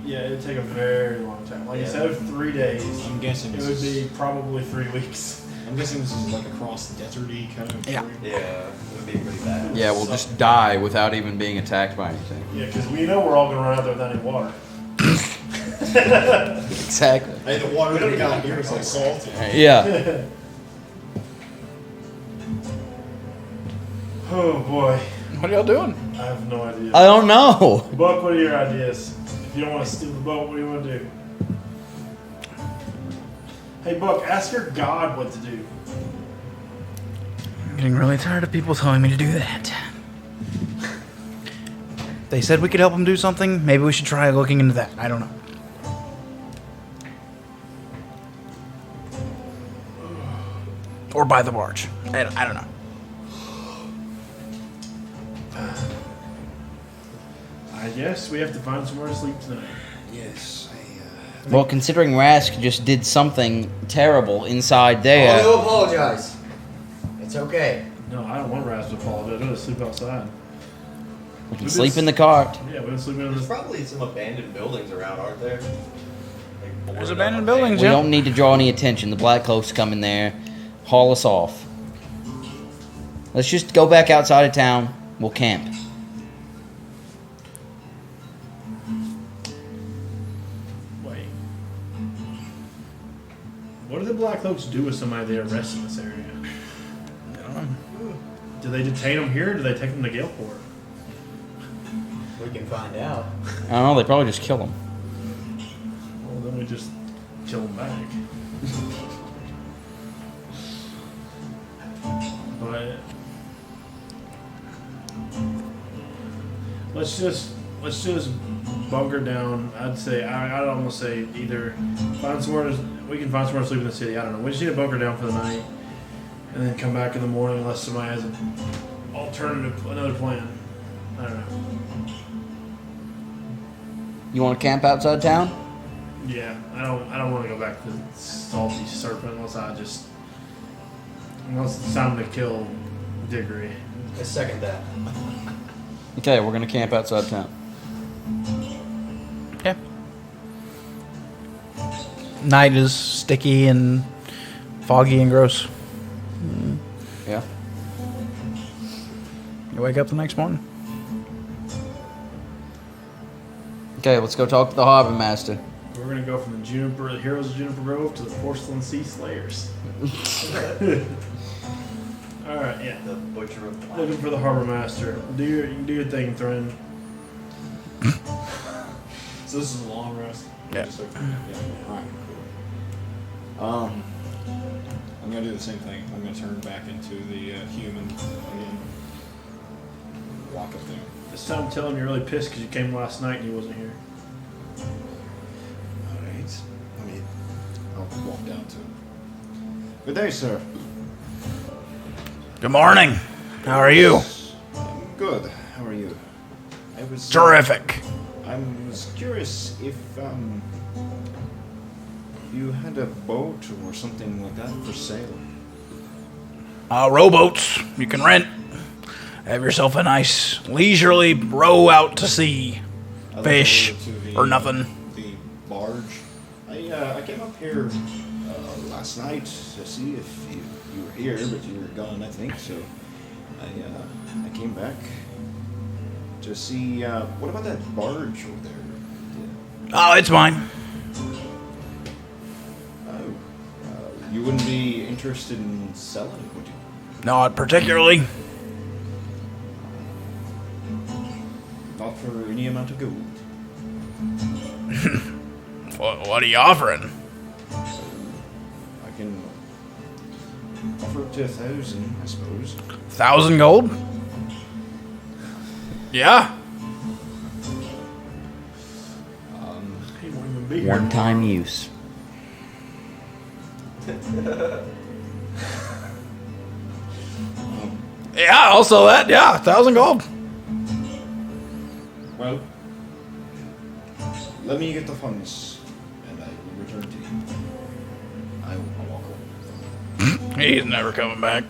Yeah, it'd take a very long time. Like instead of 3 days, I'm guessing it this would is, be probably 3 weeks. I'm guessing this is like across the desert-y kind of Yeah. area. Yeah, it would be pretty bad. Yeah, we'll just die without even being attacked by anything. Yeah, because we know we're all going to run out there without any water. Exactly. Hey, the water that we got here is like salty. Yeah. Oh boy, What are y'all doing? I have no idea. I don't know. Buck, what are your ideas? If you don't want to steal the boat, what do you want to do? Hey, Buck, ask your god what to do. I'm getting really tired of people telling me to do that. They said we could help them do something. Maybe we should try looking into that. I don't know. Or buy the barge. I don't know. I guess we have to find somewhere to sleep tonight. Yes. Well, considering Rask just did something terrible inside there. Oh, apologize. It's okay. No, I don't want Raz to apologize. I'm going to sleep outside. We can sleep in the cart. Yeah, we're going to sleep in There's this. probably some abandoned buildings around, aren't there? Like There's boarded abandoned up buildings, We yeah. don't need to draw any attention. The Black Cloaks come in there, haul us off. Let's just go back outside of town. We'll camp. Wait. What do the Black Cloaks do with somebody they arrest in this area? I don't know. Do they detain them here or do they take them to Galeport? We can find out. I don't know. They probably just kill him. Well, then we just kill them back. But let's just bunker down. I'd say I'd almost say either find somewhere we can find somewhere to sleep in the city. I don't know. We just need to bunker down for the night and then come back in the morning unless somebody has an alternative, another plan. I don't know. You want to camp outside town? Yeah, I don't want to go back to Salty Serpent unless it's time to kill Diggory. I second that. Okay, we're gonna camp outside town. Yeah. Night is sticky and foggy and gross. Yeah. You wake up the next morning. Okay, let's go talk to the harbor master. We're gonna go from the Heroes of Juniper Grove to the Porcelain Sea Slayers. All right, yeah. The Butcher of Planet. Looking for the harbor master. Do your thing, Thren. So this is a long rest? Yeah. Just like, yeah. Alright, cool. I'm gonna do the same thing. I'm gonna turn back into the human again. Walk up there. This time, tell him you're really pissed because you came last night and he wasn't here. Alright. I'll walk down to him. Good day, sir. Good morning. How are you? I'm good. How are you? I was Terrific. I was curious if you had a boat or something like that for sale. Rowboats you can rent. Have yourself a nice leisurely row out to sea. I Fish looked over to or nothing. The barge. I came up here last night to see if you were here, but you were gone, I think. So I came back to see. What about that barge over there? Oh, it's mine. Oh, you wouldn't be interested in selling, would you? Not particularly. Not for any amount of gold. What are you offering? I can offer up to 1,000, I suppose. 1,000 gold? Yeah. He won't even be here. One-time use. Yeah, I'll sell that. Yeah, 1,000 gold. Well, let me get the funds, and I will return to you. I'll walk over. He's never coming back.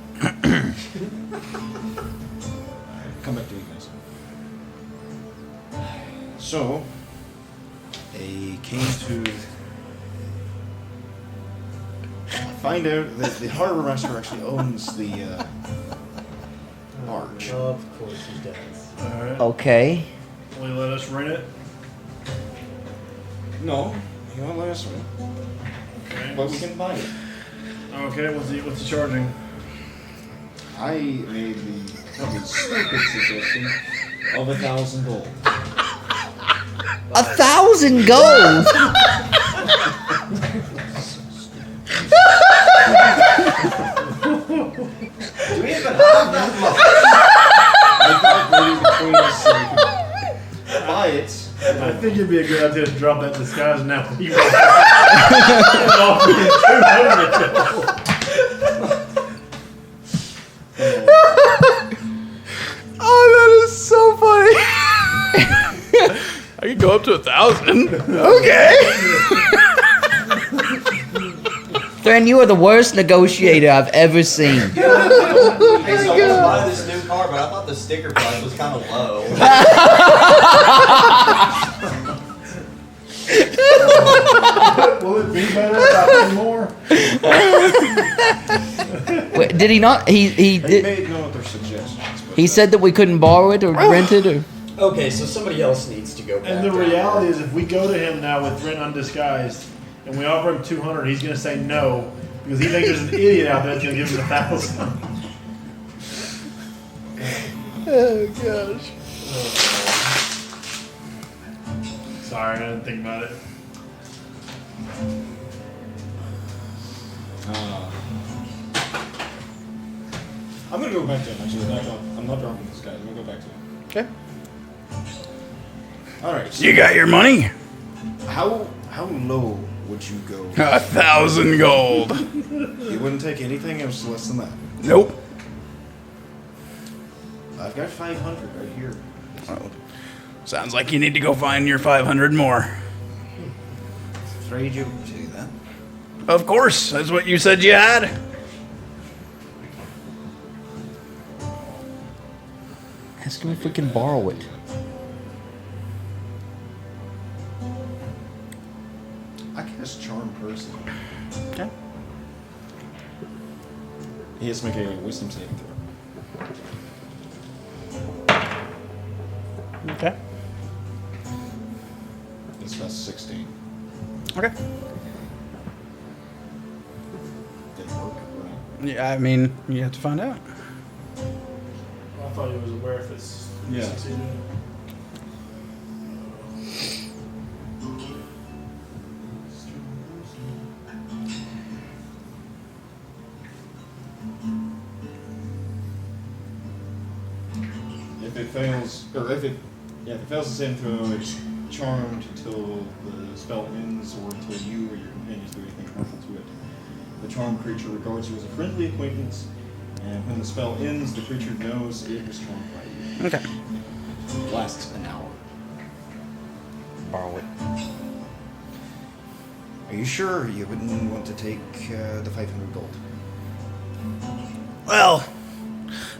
Come back to you guys. So, I came to find out that the harbor master actually owns the barge. Of course he does. All right. Okay. Will you let us rent it? No, he won't let us win, Okay. but we can buy it. Okay. What's he charging? I made the probably stupid suggestion of 1,000 gold. 1,000 gold. Do we even have that much? Between us so we can buy it. I think it'd be a good idea to drop that disguise now. Oh, that is so funny. I could go up to 1,000. Okay. Thran, you are the worst negotiator I've ever seen. Hey, so I was buying this new car, but I thought the sticker price was kind of low. Will it be better if I pay more? Wait, did he not? He They did. made no other suggestions. But He said that we couldn't borrow it or rent it or. Okay, so somebody else needs to go back. And the down reality there. is, if we go to him now with Thrin undisguised, and we offer him 200, he's going to say no because he thinks there's an idiot out there that's going to give him 1,000. Oh gosh. Sorry, I didn't think about it. I'm gonna go back to him. Actually, I'm not dropping this guy. I'm gonna go back to him. Okay. All right. So You got your money? How low would you go? 1,000 gold. You wouldn't take anything else less than that. Nope. I've got 500 right here. Well, sounds like you need to go find your 500 more. Afraid you see that? Of course, that's what you said you had. Ask him if we can borrow it. I cast charm person. Okay. he has to make a wisdom saving throw. Okay. That's 16. Okay. Didn't work, right? Yeah, I mean, you have to find out. I thought he was aware if it's succeeded. If it fails, or if it fails the saving throw, it's charmed until the spell ends or until you or your companions do anything harmful to it. The charmed creature regards you as a friendly acquaintance, and when the spell ends, the creature knows it was charmed by you. Okay. It lasts an hour. Borrow it. Are you sure you wouldn't want to take the 500 gold? Well,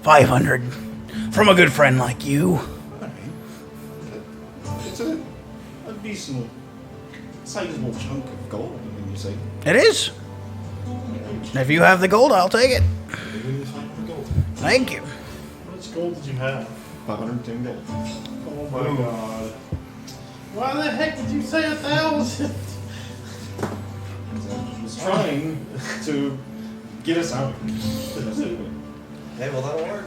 500 from a good friend like you. Alright. It's a decent, sizable chunk of gold, when you say. It is. If you have the gold, I'll take it. 500 gold. Thank you. How much gold did you have? 510 gold. Oh my god. Why the heck did you say 1,000? I was trying to get us out of here. Hey, well, that'll work.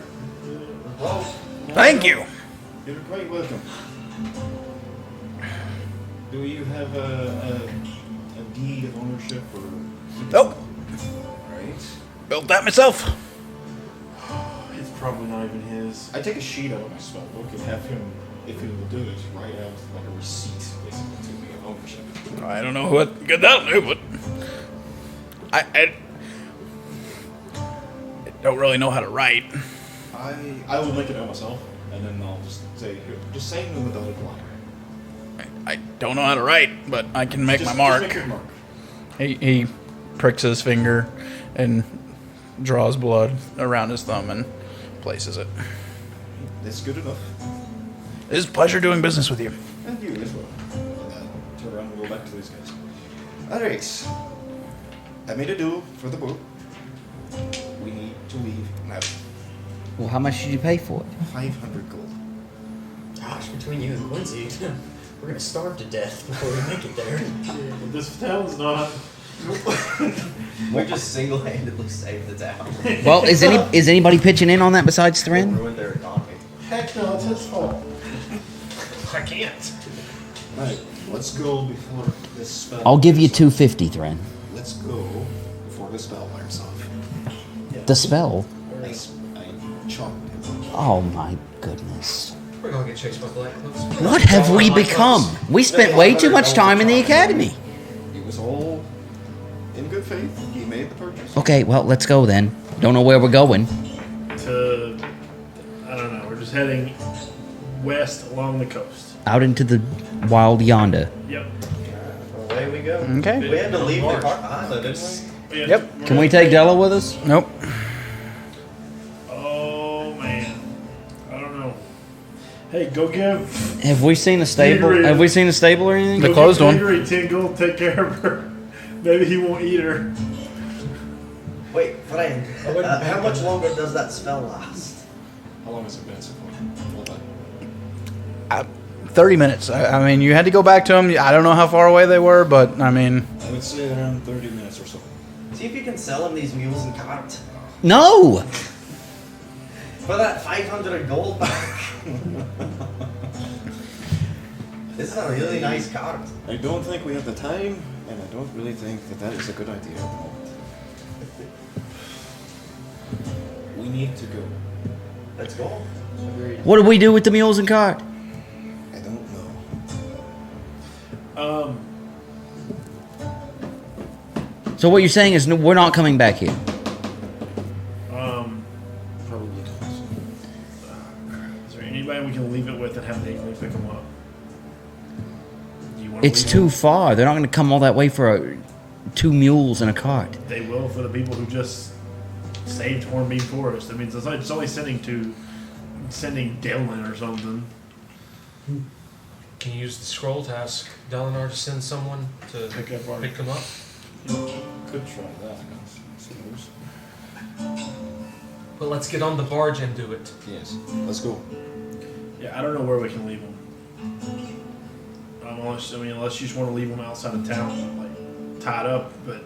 Well, Thank you. You're quite welcome. Do you have a deed of ownership or? Nope. Right. Built that myself. It's probably not even his. I take a sheet out of my spell book and have him, if he will do it, write out like a receipt, basically, to me of ownership. I don't know what good that'll do, but I don't really know how to write. I will make it out myself, and then I'll just say in the dotted line. I don't know how to write, but I can make Just my mark. make your mark. He pricks his finger and draws blood around his thumb and places it. That's good enough. It is a pleasure doing business with you. And you as well. And then turn around and go back to these guys. Alright. I made a deal for the boat. We need to leave now. Well, how much did you pay for it? 500 gold. Gosh, between you and Quincy, we're gonna starve to death before we make it there. But this town's not. we just single-handedly saved the town. Well, is anybody pitching in on that besides Thrin? Ruined their economy. Heck no, it's his fault. I can't. Right, let's go before this spell. I'll give you 250, Thrin. Let's go before this spell wears off. the spell. I charmed him. Oh my goodness. We're gonna get chased by black cloaks. What have we become? We spent way too much time in the academy. It was all in good faith. He made the purchase. Okay, well, let's go then. Don't know where we're going. To, I don't know. We're just heading west along the coast. Out into the wild yonder. Yep. Away we go. Okay. We had to leave the car behind, though, didn't we? Yep. Can we take Della with us? Nope. Oh man, I don't know. Hey, go give. Have we seen a stable? Gregory- Have we seen a stable or anything? The go closed give one. Gregory 10 gold, take care of her. Maybe he won't eat her. Wait, Frank, how much longer does that spell last? How long has it been so far? Well done. 30 minutes. I mean, you had to go back to them. I don't know how far away they were, but I mean, I would say around 30 minutes or so. See if you can sell him these mules and carts. No. For that 500 gold back. This is a really nice cart. I don't think we have the time, and I don't really think that is a good idea at the moment. We need to go. Let's go. What do we do with the mules and cart? I don't know. So what you're saying is we're not coming back here. Probably not. Is there anybody we can leave it with and have Dingley pick them up? Do you want It's too far. They're not going to come all that way for 2 mules and a cart. They will for the people who just saved Hornbeam Forest. I mean, it's only sending Dylan or something. Can you use the scroll to ask Dalinar to send someone to Pick them up? Could try that, I suppose. But let's get on the barge and do it. Yes. Let's go. Yeah, I don't know where we can leave them. Unless you just want to leave them outside of town, like tied up. But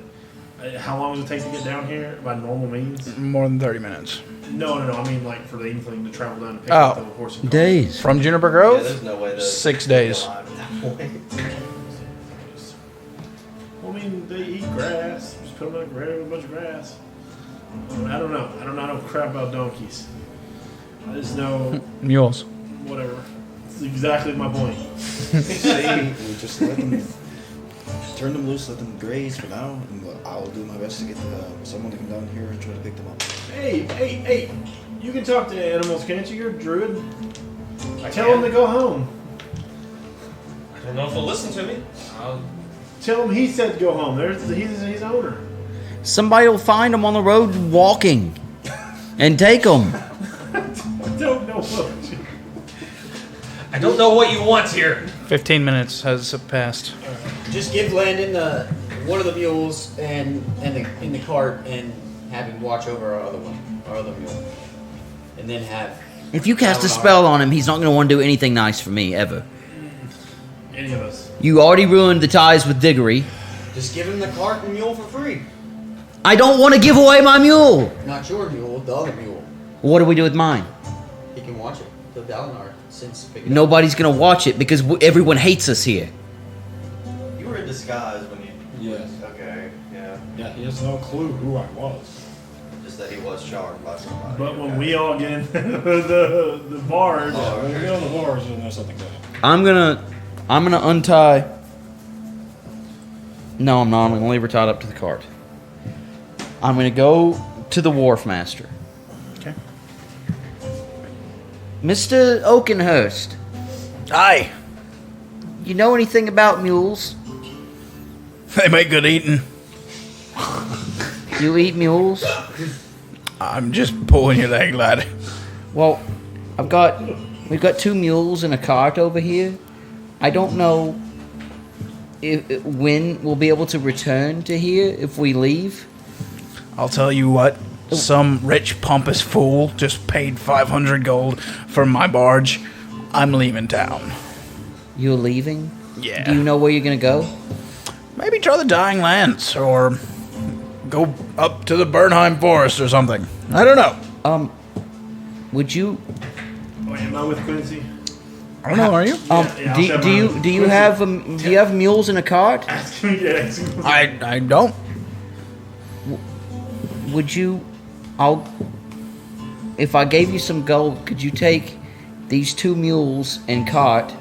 how long does it take to get down here by normal means? more than 30 minutes. No. I mean, like for the Inkling to travel down and pick up the horse and cart. Days. From Juniper Yeah, Grove? there's no way that 6 days. alive at that point. Well, I mean, they eat grass. Just put them in a bunch of grass. I don't know. I don't know crap about donkeys. I just know Mules. whatever. It's exactly my point. We just let them turn them loose, let them graze for now, and I'll do my best to get someone to come down here and try to pick them up. Hey! You can talk to animals, can't you? You're a druid. Tell them to go home. I don't know if they'll listen to me. Tell him he said go home. He's owner. Somebody will find them on the road walking and take them. I don't know what. I don't know what you want here. 15 minutes has passed. Just give Landon one of the mules and in the cart, and have him watch over our other mule, and then have. If you cast a spell on him, he's not going to want to do anything nice for me ever. Any of us. You already ruined the ties with Diggory. Just give him the cart and mule for free. I don't want to give away my mule. Not your mule, the other mule. What do we do with mine? He can watch it. The Dalinar since pick it up. Nobody's going to watch it because everyone hates us here. You were in disguise when you. Yes. Okay, yeah. Yeah, he has no clue who I was. Just that he was charmed by somebody. But when we all get in the barge, When we get on the bars, then there's something there. I'm gonna untie. No, I'm not. I'm gonna leave her tied up to the cart. I'm gonna go to the wharf master. Okay. Mr. Oakenhurst, Aye. you know anything about mules? They make good eating. You eat mules? I'm just pulling your leg, lad. Well, we've got 2 mules and a cart over here. I don't know when we'll be able to return to here if we leave. I'll tell you what. Some rich, pompous fool just paid 500 gold for my barge. I'm leaving town. You're leaving? Yeah. Do you know where you're gonna go? Maybe try the Dying Lands, or go up to the Bernheim Forest or something. I don't know. Would you? Oh, am I with Quincy? I don't know. Are you? Do you have mules in a cart? Ask me. I don't. Would you If I gave you some gold, could you take these 2 mules and cart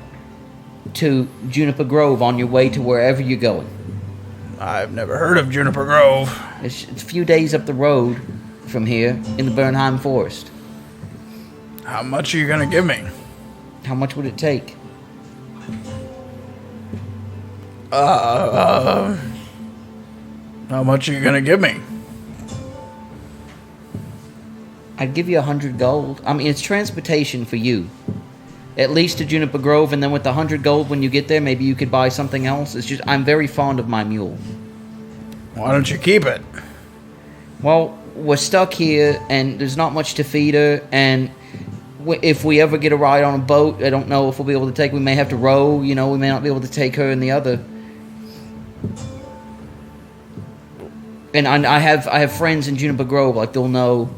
to Juniper Grove on your way to wherever you're going? I've never heard of Juniper Grove. It's a few days up the road from here in the Bernheim Forest. How much are you gonna give me? How much would it take? How much are you gonna give me? I'd give you 100 gold. I mean, it's transportation for you. At least to Juniper Grove, and then with the 100 gold when you get there, maybe you could buy something else. It's just, I'm very fond of my mule. Why don't you keep it? Well, we're stuck here, and there's not much to feed her, and if we ever get a ride on a boat, I don't know if we'll be able to take, we may have to row, we may not be able to take her and the other. And I have friends in Juniper Grove, like they'll know.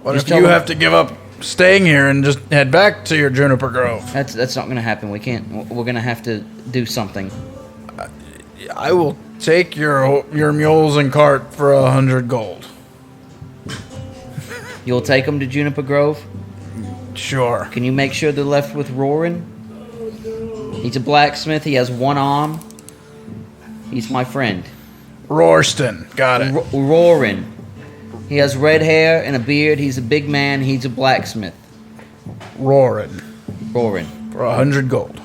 What if you have to give up staying here and just head back to your Juniper Grove? That's not going to happen. We can't. We're going to have to do something. I will take your mules and cart for 100 gold. You'll take them to Juniper Grove? Sure. Can you make sure they're left with Roarin? He's a blacksmith. He has one arm. He's my friend. Roarston. Got it. Roarin. He has red hair and a beard. He's a big man. He's a blacksmith. Roarin. For 100 gold.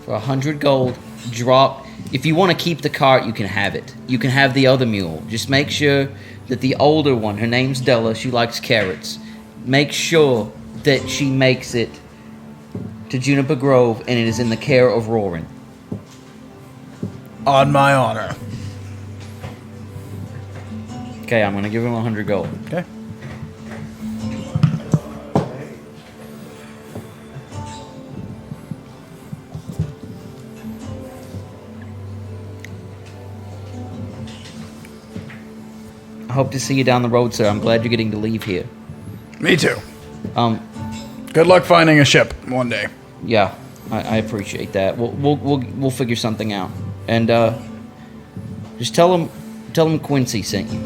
For 100 gold, drop. If you want to keep the cart, you can have it. You can have the other mule. Just make sure that the older one, her name's Della, she likes carrots. Make sure that she makes it to Juniper Grove, and it is in the care of Roarin. On my honor. Okay, I'm going to give him 100 gold. Okay. I hope to see you down the road, sir. I'm glad you're getting to leave here. Me too. Good luck finding a ship one day. Yeah, I appreciate that. We'll figure something out, and just tell him Quincy sent you.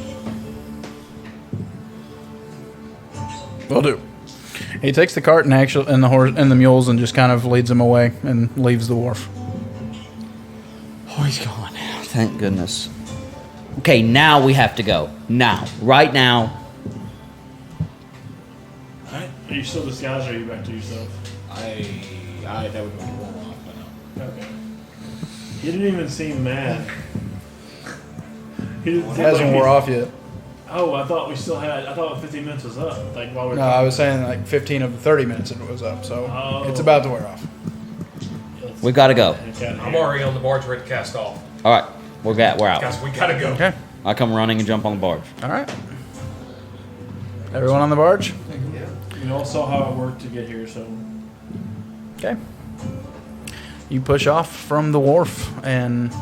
Will do. He takes the cart and the horse and the mules and just kind of leads them away and leaves the wharf. Oh, he's gone. Thank goodness. Okay, now we have to go. Now, right now. Alright. Are you still disguised or are you back to yourself? That would be roll off, but no. Okay. He didn't even seem mad. He didn't It hasn't wore off yet. Oh, I thought 15 minutes was up. Like while we're No, I was saying like 15 of the 30 minutes it was up, so it's about to wear off. We gotta go. I'm already on the barge ready to cast off. All right, we're out. Guys, we gotta go. Okay. I come running and jump on the barge. All right. Everyone on the barge? We all saw how it worked to get here, so. Okay. You push off from the wharf and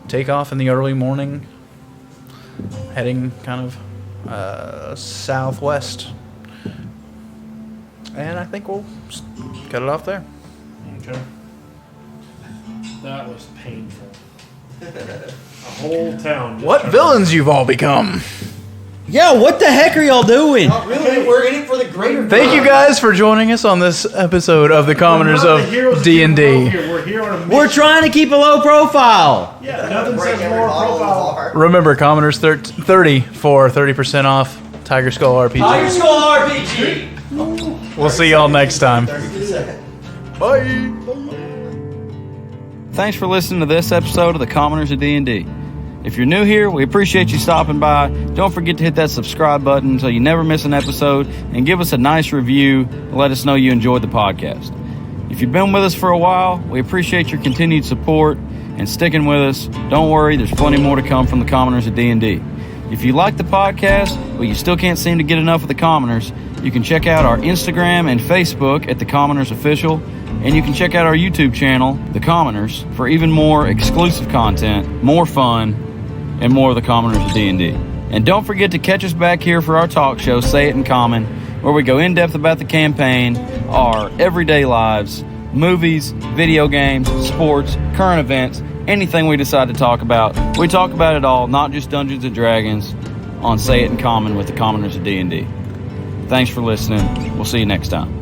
take off in the early morning, heading kind of southwest. And I think we'll cut it off there. Okay. That was painful. A whole town. What villains you've all become. Yeah, what the heck are y'all doing? Not really, we're in it for the greater Thank you guys for joining us on this episode of the Commoners of D&D. We're here on a mission. We're trying to keep a low profile. Yeah, nothing says more profile. Remember, Commoners 30 for 30% off Tiger Skull RPG. Tiger Skull RPG. We'll see y'all next time. Bye. Thanks for listening to this episode of the Commoners of D&D. If you're new here, we appreciate you stopping by. Don't forget to hit that subscribe button so you never miss an episode, and give us a nice review and let us know you enjoyed the podcast. If you've been with us for a while, we appreciate your continued support and sticking with us. Don't worry, there's plenty more to come from the Commoners of D&D. If you like the podcast, but you still can't seem to get enough of the Commoners, you can check out our Instagram and Facebook at The Commoners Official, and you can check out our YouTube channel, The Commoners, for even more exclusive content, more fun, and more of the Commoners of D&D. And don't forget to catch us back here for our talk show, Say It in Common, where we go in depth about the campaign, our everyday lives, movies, video games, sports, current events, anything we decide to talk about. We talk about it all, not just Dungeons & Dragons. on Say It in Common with the Commoners of D&D. Thanks for listening. We'll see you next time.